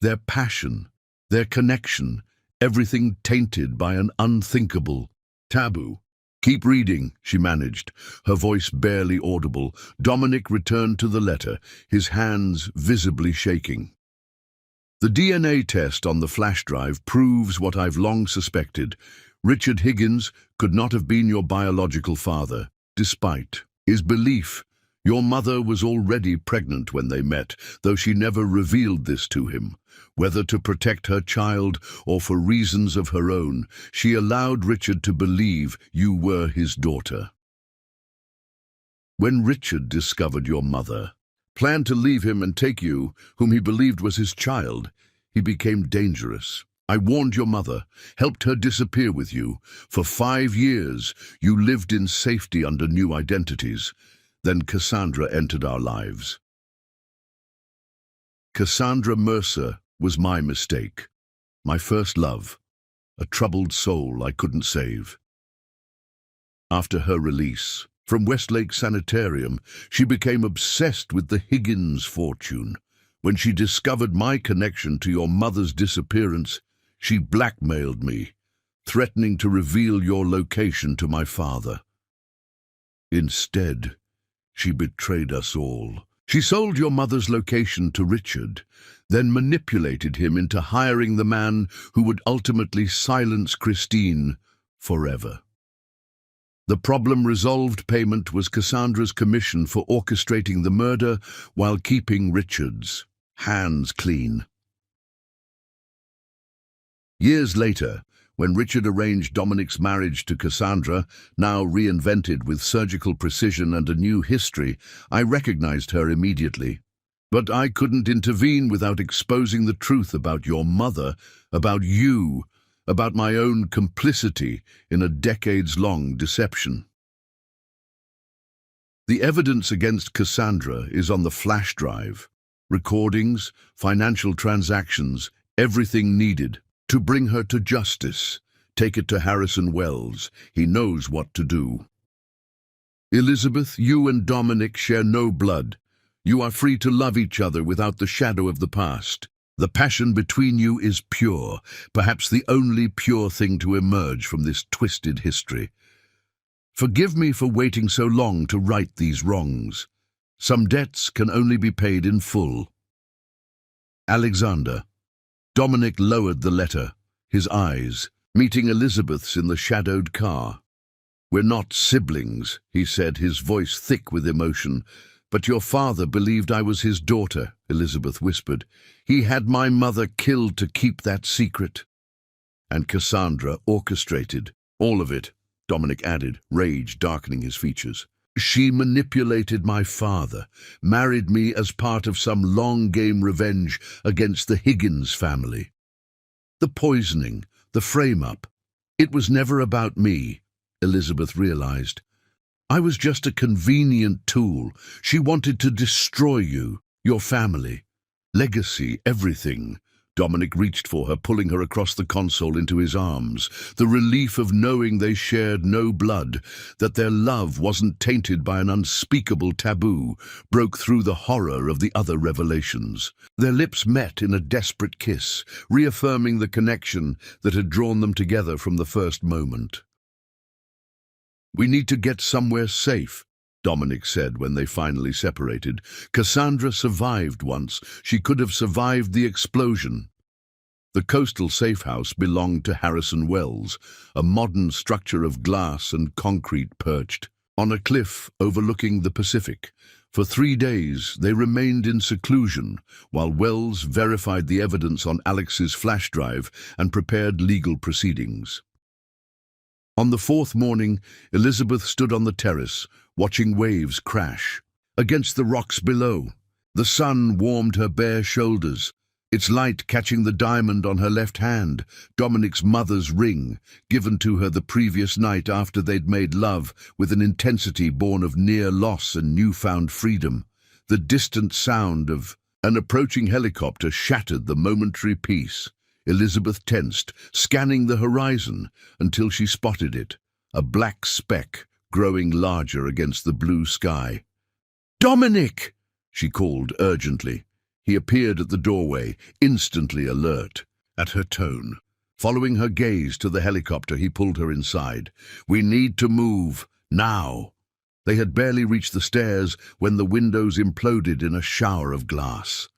Their passion, their connection, everything tainted by an unthinkable taboo. "Keep reading," she managed, her voice barely audible. Dominic returned to the letter, his hands visibly shaking. "The DNA test on the flash drive proves what I've long suspected. Richard Higgins could not have been your biological father. Despite his belief, your mother was already pregnant when they met, though she never revealed this to him. Whether to protect her child or for reasons of her own, she allowed Richard to believe you were his daughter. When Richard discovered your mother, planned to leave him and take you, whom he believed was his child, he became dangerous. I warned your mother, helped her disappear with you. For 5 years, you lived in safety under new identities. Then Cassandra entered our lives. Cassandra Mercer was my mistake, my first love, a troubled soul I couldn't save. After her release from Westlake Sanitarium, she became obsessed with the Higgins fortune. When she discovered my connection to your mother's disappearance, she blackmailed me, threatening to reveal your location to my father. Instead, she betrayed us all. She sold your mother's location to Richard, then manipulated him into hiring the man who would ultimately silence Christine forever. The problem resolved payment was Cassandra's commission for orchestrating the murder while keeping Richard's hands clean. Years later, when Richard arranged Dominic's marriage to Cassandra, now reinvented with surgical precision and a new history, I recognized her immediately. But I couldn't intervene without exposing the truth about your mother, about you, about my own complicity in a decades-long deception. The evidence against Cassandra is on the flash drive. Recordings, financial transactions, everything needed to bring her to justice. Take it to Harrison Wells. He knows what to do. Elizabeth, you and Dominic share no blood. You are free to love each other without the shadow of the past. The passion between you is pure, perhaps the only pure thing to emerge from this twisted history. Forgive me for waiting so long to right these wrongs. Some debts can only be paid in full. Alexander. Dominic lowered the letter, his eyes meeting Elizabeth's in the shadowed car. We're not siblings, he said, his voice thick with emotion. But your father believed I was his daughter, Elizabeth whispered. He had my mother killed to keep that secret. And Cassandra orchestrated all of it, Dominic added, rage darkening his features. She manipulated my father, married me as part of some long-game revenge against the Higgins family. The poisoning, the frame-up. It was never about me, Elizabeth realized. I was just a convenient tool. She wanted to destroy you, your family, legacy, everything. Dominic reached for her, pulling her across the console into his arms. The relief of knowing they shared no blood, that their love wasn't tainted by an unspeakable taboo, broke through the horror of the other revelations. Their lips met in a desperate kiss, reaffirming the connection that had drawn them together from the first moment. We need to get somewhere safe, Dominic said when they finally separated. Cassandra survived once. She could have survived the explosion. The coastal safe house belonged to Harrison Wells, a modern structure of glass and concrete perched on a cliff overlooking the Pacific. For 3 days, they remained in seclusion, while Wells verified the evidence on Alex's flash drive and prepared legal proceedings. On the 4th morning, Elizabeth stood on the terrace, watching waves crash against the rocks below. The sun warmed her bare shoulders, its light catching the diamond on her left hand, Dominic's mother's ring, given to her the previous night after they'd made love with an intensity born of near loss and newfound freedom. The distant sound of an approaching helicopter shattered the momentary peace. Elizabeth tensed, scanning the horizon until she spotted it, a black speck growing larger against the blue sky. "Dominic!" she called urgently. He appeared at the doorway, instantly alert at her tone. Following her gaze to the helicopter, he pulled her inside. "We need to move, now." They had barely reached the stairs when the windows imploded in a shower of glass.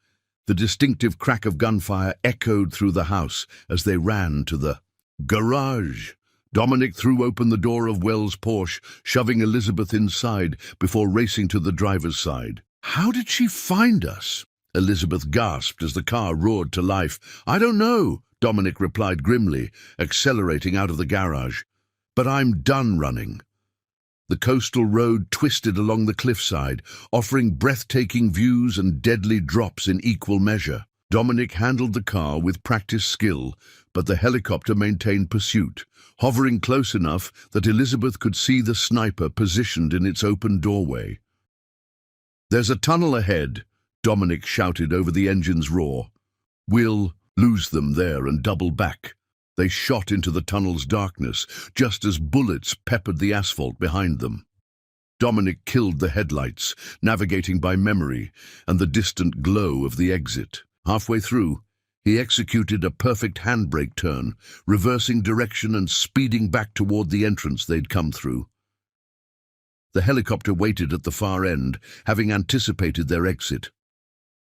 The distinctive crack of gunfire echoed through the house as they ran to the garage. Dominic threw open the door of Wells' Porsche, shoving Elizabeth inside before racing to the driver's side. "How did she find us?" Elizabeth gasped as the car roared to life. "I don't know," Dominic replied grimly, accelerating out of the garage. "But I'm done running." The coastal road twisted along the cliffside, offering breathtaking views and deadly drops in equal measure. Dominic handled the car with practiced skill, but the helicopter maintained pursuit, hovering close enough that Elizabeth could see the sniper positioned in its open doorway. "There's a tunnel ahead," Dominic shouted over the engine's roar. "We'll lose them there and double back." They shot into the tunnel's darkness, just as bullets peppered the asphalt behind them. Dominic killed the headlights, navigating by memory and the distant glow of the exit. Halfway through, he executed a perfect handbrake turn, reversing direction and speeding back toward the entrance they'd come through. The helicopter waited at the far end, having anticipated their exit.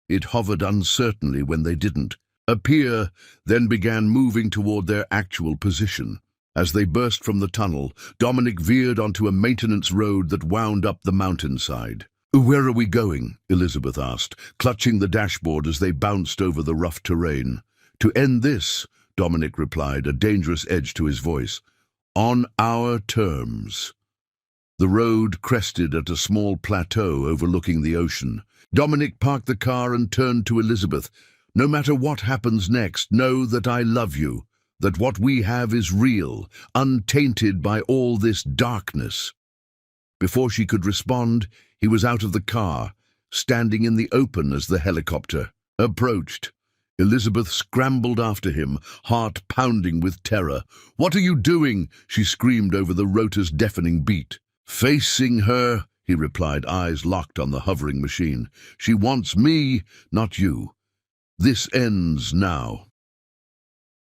It hovered uncertainly when they didn't appear, then began moving toward their actual position. As they burst from the tunnel, Dominic veered onto a maintenance road that wound up the mountainside. "Where are we going?" Elizabeth asked, clutching the dashboard as they bounced over the rough terrain. "To end this," Dominic replied, a dangerous edge to his voice. "On our terms." The road crested at a small plateau overlooking the ocean. Dominic parked the car and turned to Elizabeth. "No matter what happens next, know that I love you, that what we have is real, untainted by all this darkness." Before she could respond, he was out of the car, standing in the open as the helicopter approached. Elizabeth scrambled after him, heart pounding with terror. "What are you doing?" she screamed over the rotor's deafening beat. "Facing her," he replied, eyes locked on the hovering machine. "She wants me, not you. This ends now."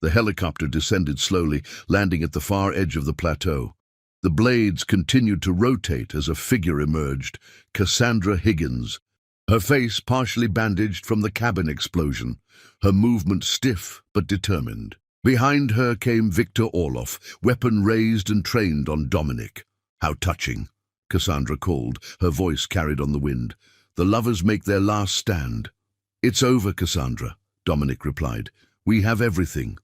The helicopter descended slowly, landing at the far edge of the plateau. The blades continued to rotate as a figure emerged, Cassandra Higgins, her face partially bandaged from the cabin explosion, her movement stiff but determined. Behind her came Victor Orloff, weapon raised and trained on Dominic. "How touching," Cassandra called, her voice carried on the wind. "The lovers make their last stand." "It's over, Cassandra," Dominic replied. "We have everything.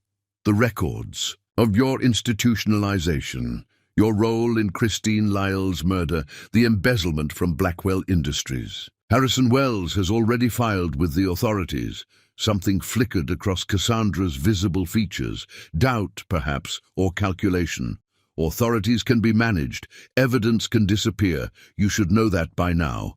The records of your institutionalization, your role in Christine Lyle's murder, the embezzlement from Blackwell Industries. Harrison Wells has already filed with the authorities." Something flickered across Cassandra's visible features. Doubt, perhaps, or calculation. "Authorities can be managed. Evidence can disappear. You should know that by now."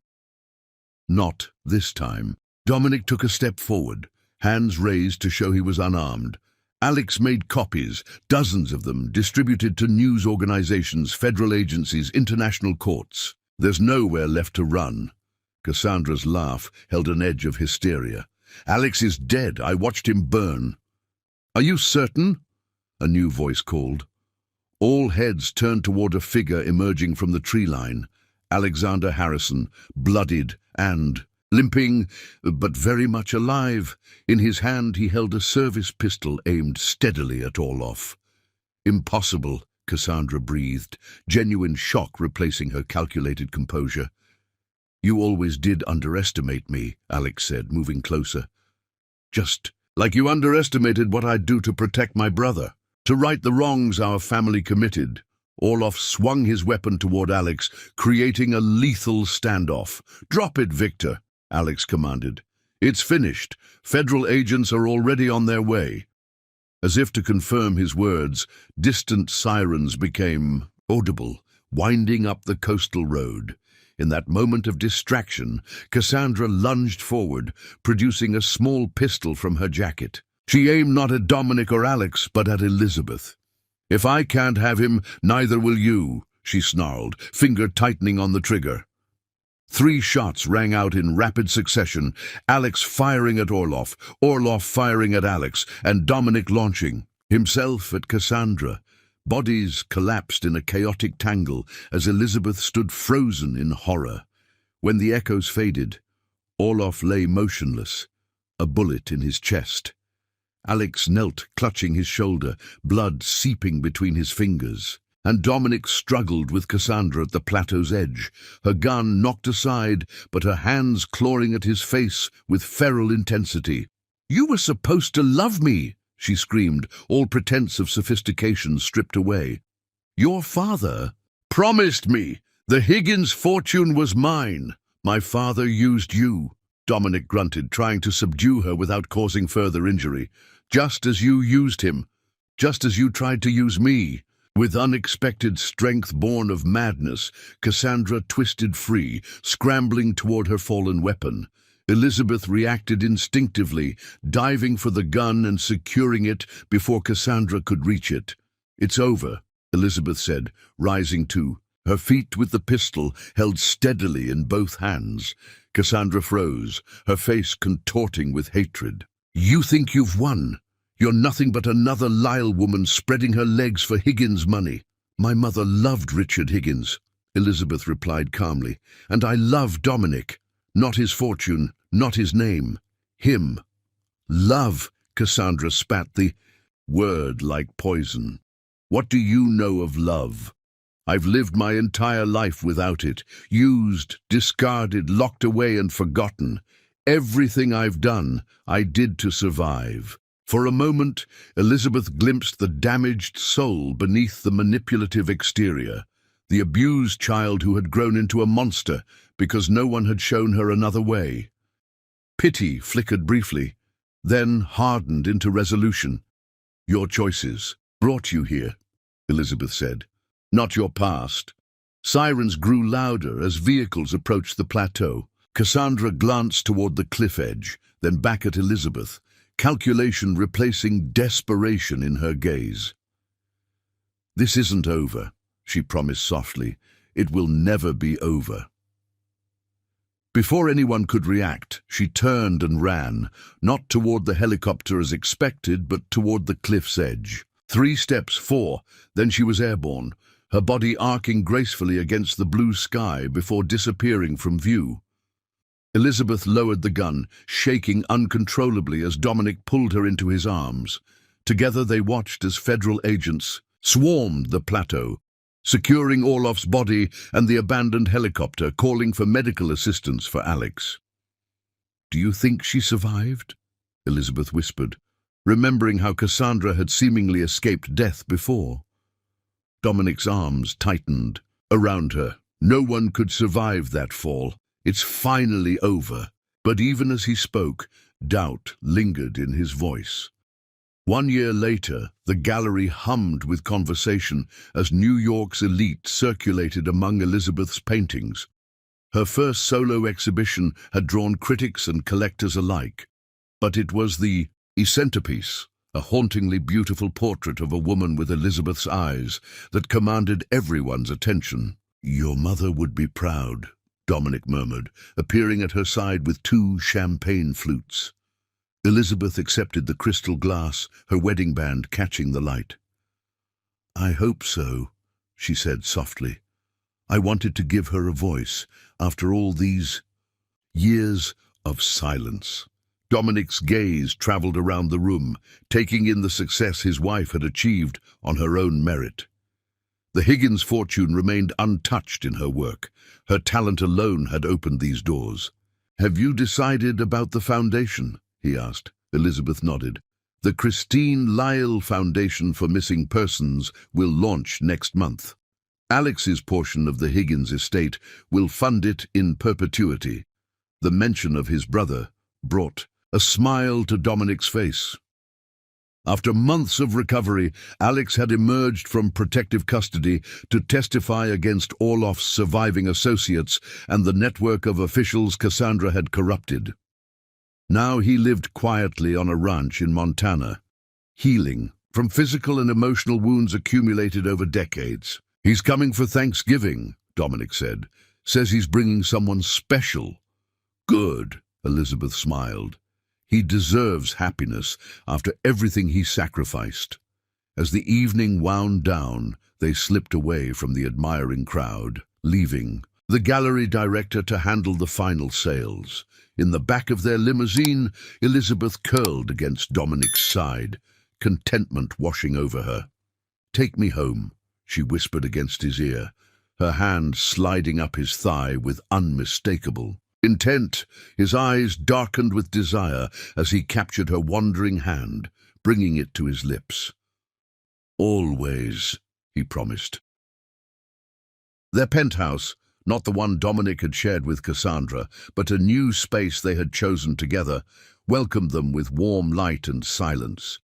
Not this time. Dominic took a step forward, hands raised to show he was unarmed. Alex made copies, dozens of them, distributed to news organizations, federal agencies, international courts. "There's nowhere left to run." Cassandra's laugh held an edge of hysteria. "Alex is dead. I watched him burn." "Are you certain?" a new voice called. All heads turned toward a figure emerging from the tree line. Alexander Harrison, bloodied and limping, but very much alive. In his hand he held a service pistol aimed steadily at Orloff. "Impossible," Cassandra breathed, genuine shock replacing her calculated composure. "You always did underestimate me," Alex said, moving closer. "Just like you underestimated what I'd do to protect my brother, to right the wrongs our family committed." Orloff swung his weapon toward Alex, creating a lethal standoff. "Drop it, Victor," Alex commanded. "It's finished. Federal agents are already on their way." As if to confirm his words, distant sirens became audible, winding up the coastal road. In that moment of distraction, Cassandra lunged forward, producing a small pistol from her jacket. She aimed not at Dominic or Alex, but at Elizabeth. "If I can't have him, neither will you," she snarled, finger tightening on the trigger. 3 shots rang out in rapid succession, Alex firing at Orloff, Orloff firing at Alex, and Dominic launching himself at Cassandra. Bodies collapsed in a chaotic tangle as Elizabeth stood frozen in horror. When the echoes faded, Orloff lay motionless, a bullet in his chest. Alex knelt, clutching his shoulder, blood seeping between his fingers. And Dominic struggled with Cassandra at the plateau's edge, her gun knocked aside, but her hands clawing at his face with feral intensity. "You were supposed to love me," she screamed, all pretense of sophistication stripped away. "Your father promised me. The Higgins fortune was mine. My father used you," Dominic grunted, trying to subdue her without causing further injury. "Just as you used him. Just as you tried to use me." With unexpected strength born of madness, Cassandra twisted free, scrambling toward her fallen weapon. Elizabeth reacted instinctively, diving for the gun and securing it before Cassandra could reach it. "It's over," Elizabeth said, rising too, her feet with the pistol held steadily in both hands. Cassandra froze, her face contorting with hatred. "You think you've won? You're nothing but another Lyle woman spreading her legs for Higgins' money." "My mother loved Richard Higgins," Elizabeth replied calmly, "and I love Dominic. Not his fortune, not his name. Him." "Love," Cassandra spat the word like poison. What do you know of love? I've lived my entire life without it, used, discarded, locked away and forgotten. Everything I've done, I did to survive. For a moment, Elizabeth glimpsed the damaged soul beneath the manipulative exterior, the abused child who had grown into a monster because no one had shown her another way. Pity flickered briefly, then hardened into resolution. Your choices brought you here, Elizabeth said, not your past. Sirens grew louder as vehicles approached the plateau. Cassandra glanced toward the cliff edge, then back at Elizabeth, calculation replacing desperation in her gaze. This isn't over, she promised softly. It will never be over. Before anyone could react, she turned and ran, not toward the helicopter as expected, but toward the cliff's edge. 3 steps, 4, then she was airborne, her body arcing gracefully against the blue sky before disappearing from view. Elizabeth lowered the gun, shaking uncontrollably as Dominic pulled her into his arms. Together they watched as federal agents swarmed the plateau, securing Orloff's body and the abandoned helicopter, calling for medical assistance for Alex. "Do you think she survived?" Elizabeth whispered, remembering how Cassandra had seemingly escaped death before. Dominic's arms tightened around her. No one could survive that fall. It's finally over. But even as he spoke, doubt lingered in his voice. 1 year later, the gallery hummed with conversation as New York's elite circulated among Elizabeth's paintings. Her first solo exhibition had drawn critics and collectors alike, but it was the centerpiece, a hauntingly beautiful portrait of a woman with Elizabeth's eyes, that commanded everyone's attention. "Your mother would be proud," Dominic murmured, appearing at her side with 2 champagne flutes. Elizabeth accepted the crystal glass, her wedding band catching the light. "I hope so," she said softly. "I wanted to give her a voice after all these years of silence." Dominic's gaze traveled around the room, taking in the success his wife had achieved on her own merit. The Higgins fortune remained untouched in her work. Her talent alone had opened these doors. "Have you decided about the foundation?" he asked. Elizabeth nodded. "The Christine Lyle Foundation for Missing Persons will launch next month. Alex's portion of the Higgins estate will fund it in perpetuity." The mention of his brother brought a smile to Dominic's face. After months of recovery, Alex had emerged from protective custody to testify against Orloff's surviving associates and the network of officials Cassandra had corrupted. Now he lived quietly on a ranch in Montana, healing from physical and emotional wounds accumulated over decades. "He's coming for Thanksgiving," Dominic said. "Says he's bringing someone special." "Good," Elizabeth smiled. "He deserves happiness after everything he sacrificed." As the evening wound down, they slipped away from the admiring crowd, leaving the gallery director to handle the final sales. In the back of their limousine, Elizabeth curled against Dominic's side, contentment washing over her. "Take me home," she whispered against his ear, her hand sliding up his thigh with unmistakable intent. His eyes darkened with desire as he captured her wandering hand, bringing it to his lips. "Always," he promised. Their penthouse, not the one Dominic had shared with Cassandra, but a new space they had chosen together, welcomed them with warm light and silence.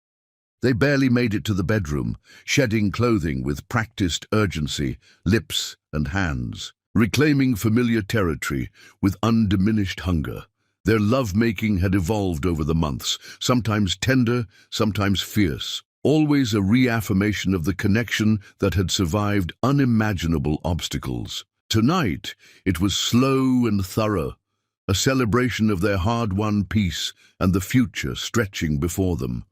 They barely made it to the bedroom, shedding clothing with practiced urgency, lips and hands, reclaiming familiar territory with undiminished hunger. Their love-making had evolved over the months, sometimes tender, sometimes fierce, always a reaffirmation of the connection that had survived unimaginable obstacles. Tonight, it was slow and thorough, a celebration of their hard-won peace and the future stretching before them.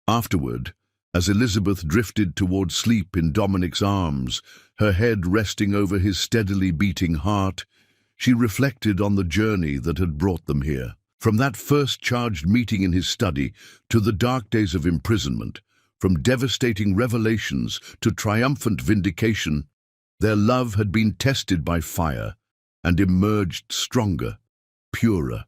Afterward, as Elizabeth drifted toward sleep in Dominic's arms, her head resting over his steadily beating heart, she reflected on the journey that had brought them here. From that first charged meeting in his study to the dark days of imprisonment, From devastating revelations to triumphant vindication, their love had been tested by fire and emerged stronger, purer.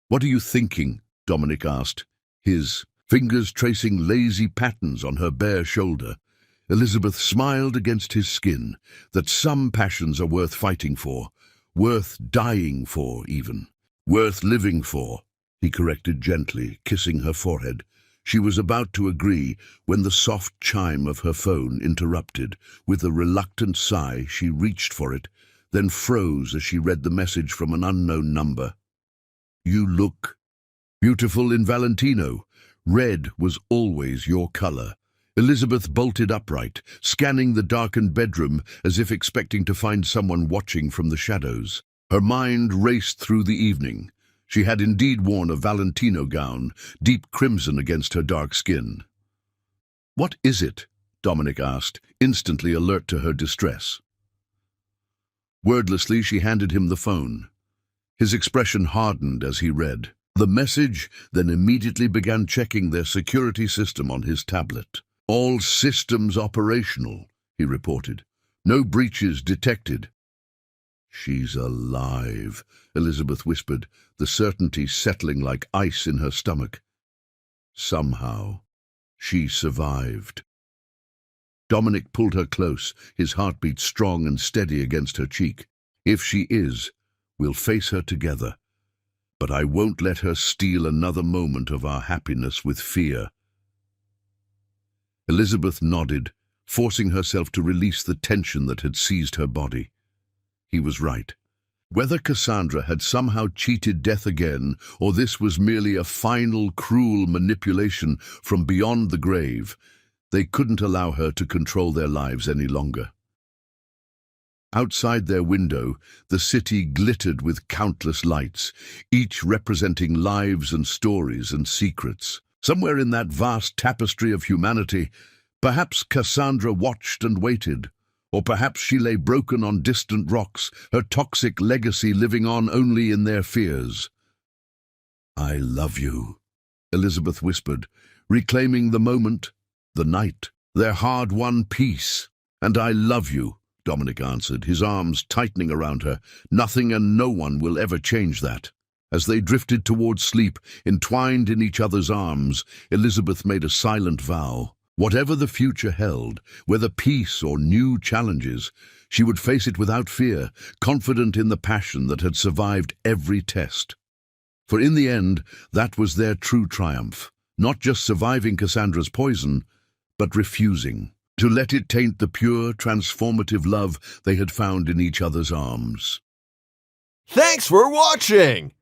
"What are you thinking?" Dominic asked, his fingers tracing lazy patterns on her bare shoulder. Elizabeth smiled against his skin, that some passions are worth fighting for, worth dying for even. "Worth living for," he corrected gently, kissing her forehead. She was about to agree when the soft chime of her phone interrupted. With a reluctant sigh, she reached for it, then froze as she read the message from an unknown number. "You look beautiful in Valentino. Red was always your color." Elizabeth bolted upright, scanning the darkened bedroom as if expecting to find someone watching from the shadows. Her mind raced through the evening. She had indeed worn a Valentino gown, deep crimson against her dark skin. "What is it?" Dominic asked, instantly alert to her distress. Wordlessly, she handed him the phone. His expression hardened as he read the message, then immediately began checking their security system on his tablet. "All systems operational," he reported. "No breaches detected." "She's alive," Elizabeth whispered, the certainty settling like ice in her stomach. Somehow, she survived. Dominic pulled her close, his heartbeat strong and steady against her cheek. "If she is, we'll face her together. But I won't let her steal another moment of our happiness with fear." Elizabeth nodded, forcing herself to release the tension that had seized her body. He was right. Whether Cassandra had somehow cheated death again, or this was merely a final, cruel manipulation from beyond the grave, they couldn't allow her to control their lives any longer. Outside their window, the city glittered with countless lights, each representing lives and stories and secrets. Somewhere in that vast tapestry of humanity, perhaps Cassandra watched and waited, or perhaps she lay broken on distant rocks, her toxic legacy living on only in their fears. "I love you," Elizabeth whispered, reclaiming the moment, the night, their hard-won peace. "And I love you," Dominic answered, his arms tightening around her. "Nothing and no one will ever change that." As they drifted towards sleep, entwined in each other's arms, Elizabeth made a silent vow. Whatever the future held, whether peace or new challenges, she would face it without fear, confident in the passion that had survived every test. For in the end, that was their true triumph, not just surviving Cassandra's poison, but refusing to let it taint the pure, transformative love they had found in each other's arms. Thanks for watching!